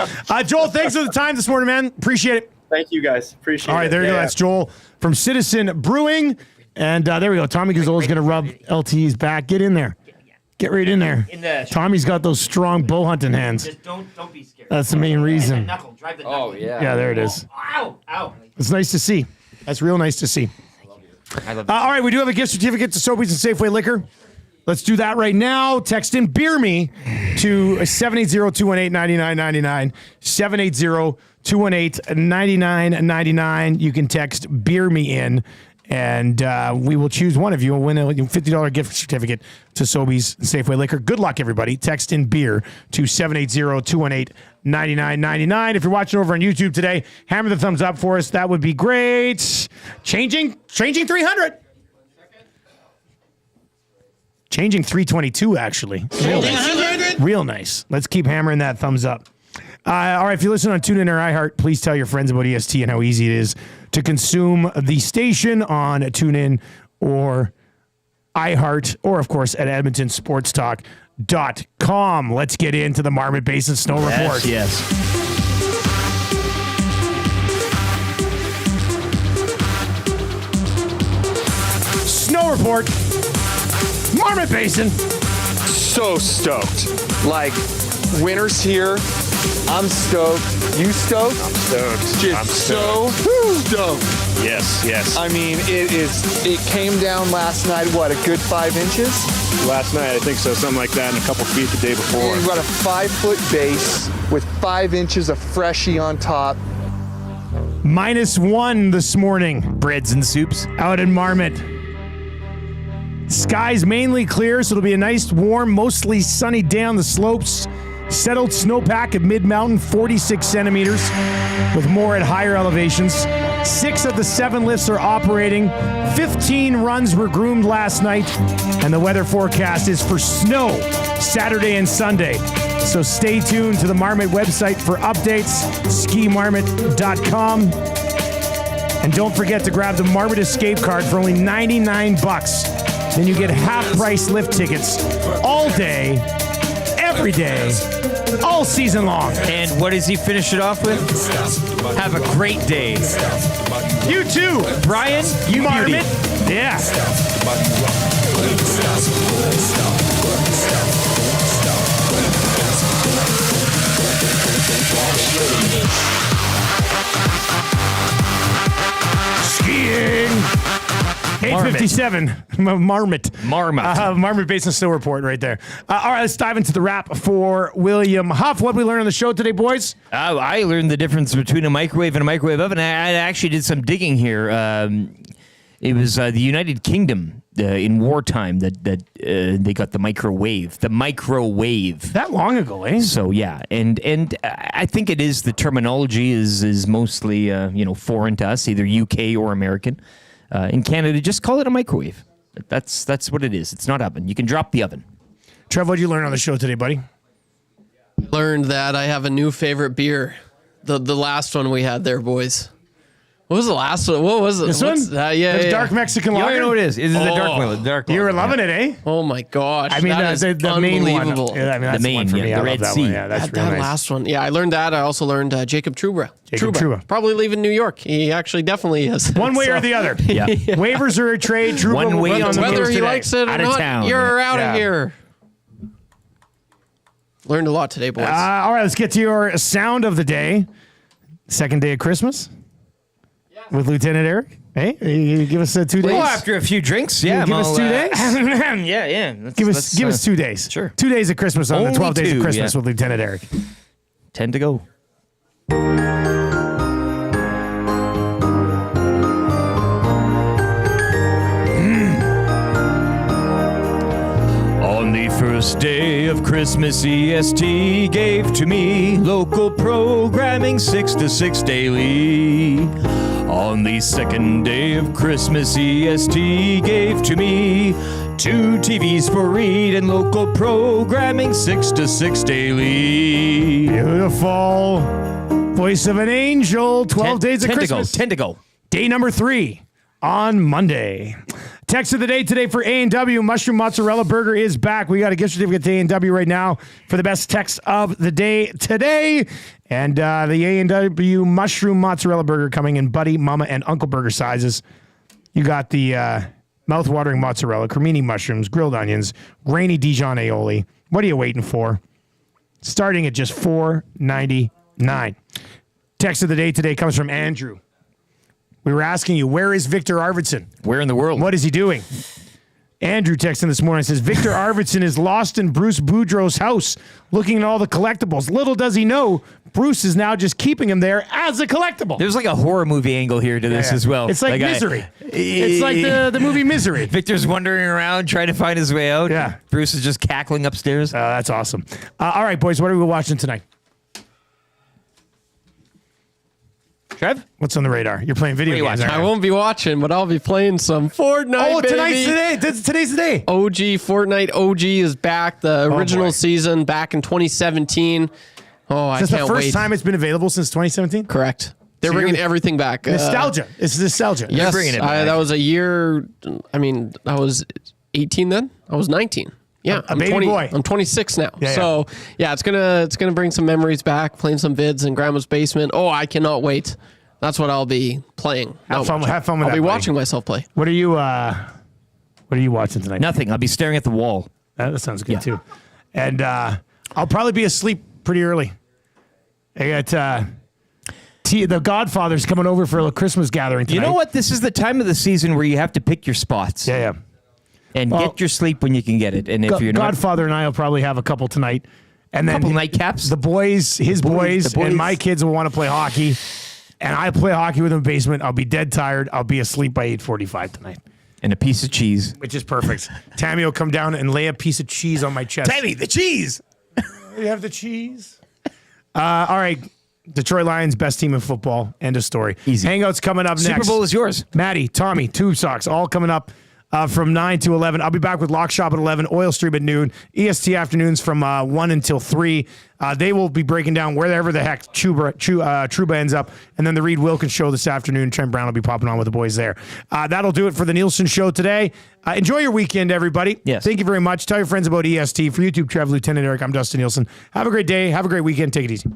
Joel, thanks for the time this morning, man. Appreciate it. Thank you, guys. Appreciate it. All right, there you go. That's Joel from Citizen Brewing. And there we go. Tommy Gazzola is going to rub LTE's back. Get in there. Get right in there. Tommy's got those strong bow hunting hands. Just don't be scared. That's the main reason. Drive the knuckle. Yeah, there it is. Ow. It's nice to see. That's real nice to see. I love All right, we do have a gift certificate to Sobeys and Safeway Liquor. Let's do that right now. Text in Beer Me to 780-218-9999. 780-218-9999. You can text Beer Me in, and we will choose one of you and win a $50 gift certificate to Sobeys and Safeway Liquor. Good luck, everybody. Text in beer to 780-218-9999. If you're watching over on YouTube today, hammer the thumbs up for us. That would be great. Changing 300. Changing 322, actually. Real nice. Let's keep hammering that thumbs up. All right, if you listen on TuneIn or iHeart, please tell your friends about EST and how easy it is to consume the station on TuneIn or iHeart, or, of course, at EdmontonSportsTalk.com. Let's get into the Marmot Basin Snow Report. Yes. Snow Report. Marmot Basin. So stoked. Like, winter's here. I'm stoked. You stoked? I'm stoked. Just so stoked. Yes. I mean, it came down last night, what, a good 5 inches? Last night, I think so. Something like that, and a couple feet the day before. We've got a 5-foot base with 5 inches of freshie on top. -1 this morning. Breads and soups. Out in Marmot. Skies mainly clear, so it'll be a nice, warm, mostly sunny day on the slopes. Settled snowpack at mid-mountain, 46 centimeters, with more at higher elevations. 6 of the 7 lifts are operating. 15 runs were groomed last night, and the weather forecast is for snow Saturday and Sunday. So stay tuned to the Marmot website for updates, skimarmot.com. And don't forget to grab the Marmot Escape card for only $99. Then you get half-price lift tickets all day, every day, all season long. And what does he finish it off with? Have a great day. You too, Brian. You Marmot. Yeah. Skiing. 8:57. Marmot. Marmot Basin Snow Report right there. All right, let's dive into the wrap for William Huff. What we learned on the show today, boys? I learned the difference between a microwave and a microwave oven. I actually did some digging here. It was the United Kingdom in wartime that they got the microwave. The microwave. That long ago, eh? So yeah, and I think it is, the terminology is mostly foreign to us, either UK or American. In Canada, just call it a microwave. That's what it is. It's not oven. You can drop the oven. Trev, what did you learn on the show today, buddy? Learned that I have a new favorite beer. The last one we had there, boys. What was the last one? What was it? This one? Yeah. Dark Mexican lager. You know what it is. It's the dark. You were loving it, eh? Oh my gosh. I mean, that the main one. unbelievable. Yeah, I mean, that's The main, one for yeah, me. the I love Red that Sea. one. Yeah, that's that really nice. last one. Yeah, I learned that. I also learned Jacob Trouba. Trouba. Probably leaving New York. He actually definitely is. One way or the other. Yeah. Waivers are a trade. Trouba One will way be on the Whether news he today. likes it or Out of not, town. you're out Yeah. of here. Learned a lot today, boys. All right, let's get to your sound of the day. Second day of Christmas with Lieutenant Eric. Hey, you give us 2 days. Well, after a few drinks, yeah. Give us 2 days. yeah. Give us 2 days. Sure. 2 days of Christmas on the Only 12 days of 2, Christmas yeah. with Lieutenant Eric. 10 to go. On the first day of Christmas, EST gave to me local programming 6 to 6 daily. On the second day of Christmas, EST gave to me 2 TVs for read and local programming 6 to 6 daily. Beautiful. Voice of an angel. 12 days of 10 Christmas. 10 to go. Day number 3 on Monday. Text of the day today for A&W. Mushroom Mozzarella Burger is back. We got a gift certificate to A&W right now for the best text of the day today. And the A&W Mushroom Mozzarella Burger coming in Buddy, Mama, and Uncle Burger sizes. You got the mouth-watering mozzarella, cremini mushrooms, grilled onions, grainy Dijon aioli. What are you waiting for? Starting at just $4.99. Text of the day today comes from Andrew. We were asking you, where is Victor Arvidsson? Where in the world? What is he doing? Andrew texted this morning and says, Victor Arvidsson is lost in Bruce Boudreau's house looking at all the collectibles. Little does he know, Bruce is now just keeping him there as a collectible. There's like a horror movie angle here to this as well. It's like Misery. It's like the movie Misery. Victor's wandering around trying to find his way out. Yeah. Bruce is just cackling upstairs. That's awesome. All right, boys, what are we watching tonight? Trev? What's on the radar? You're playing video games. I won't be watching, but I'll be playing some Fortnite. Oh, baby. tonight's today. Today's the day. OG Fortnite OG is back. The original boy. season back in 2017. Oh, I Is this can't the first wait. time it's been available since 2017? Correct. They're So bringing you're- everything back. Nostalgia. It's nostalgia. Yes, bringing it back. that was a year. I mean, I was 18 then. I was 19. Yeah, A baby boy. I'm 26 now. Yeah, so yeah, it's gonna bring some memories back. Playing some vids in Grandma's basement. Oh, I cannot wait. That's what I'll be playing. Have fun with I'll that, be buddy. watching myself play. What are you watching tonight? Nothing. I'll be staring at the wall. That sounds good too. And I'll probably be asleep pretty early. I got the Godfather's coming over for a Christmas gathering tonight. You know what? This is the time of the season where you have to pick your spots. Yeah. And Well, get your sleep when you can get it. And if you're not, Godfather and I will probably have a couple tonight. And then couple nightcaps. The boys, his boys, and my kids will want to play hockey. And I play hockey with them in the basement. I'll be dead tired. I'll be asleep by 8:45 tonight. And a piece of cheese. Which is perfect. Tammy will come down and lay a piece of cheese on my chest. Tammy, the cheese. You have the cheese. All right. Detroit Lions, best team in football. End of story. Easy. Hangouts coming up next. Super Bowl is yours. Maddie, Tommy, Tube Socks, all coming up from 9 to 11. I'll be back with Lock Shop at 11, Oil Stream at noon, EST afternoons from 1 until 3. They will be breaking down wherever the heck Trouba ends up. And then the Reed Wilkins Show this afternoon. Trent Brown will be popping on with the boys there. That'll do it for the Nielsen Show today. Enjoy your weekend, everybody. Yes. Thank you very much. Tell your friends about EST. For YouTube, Trev, Lieutenant Eric, I'm Dustin Nielsen. Have a great day. Have a great weekend. Take it easy.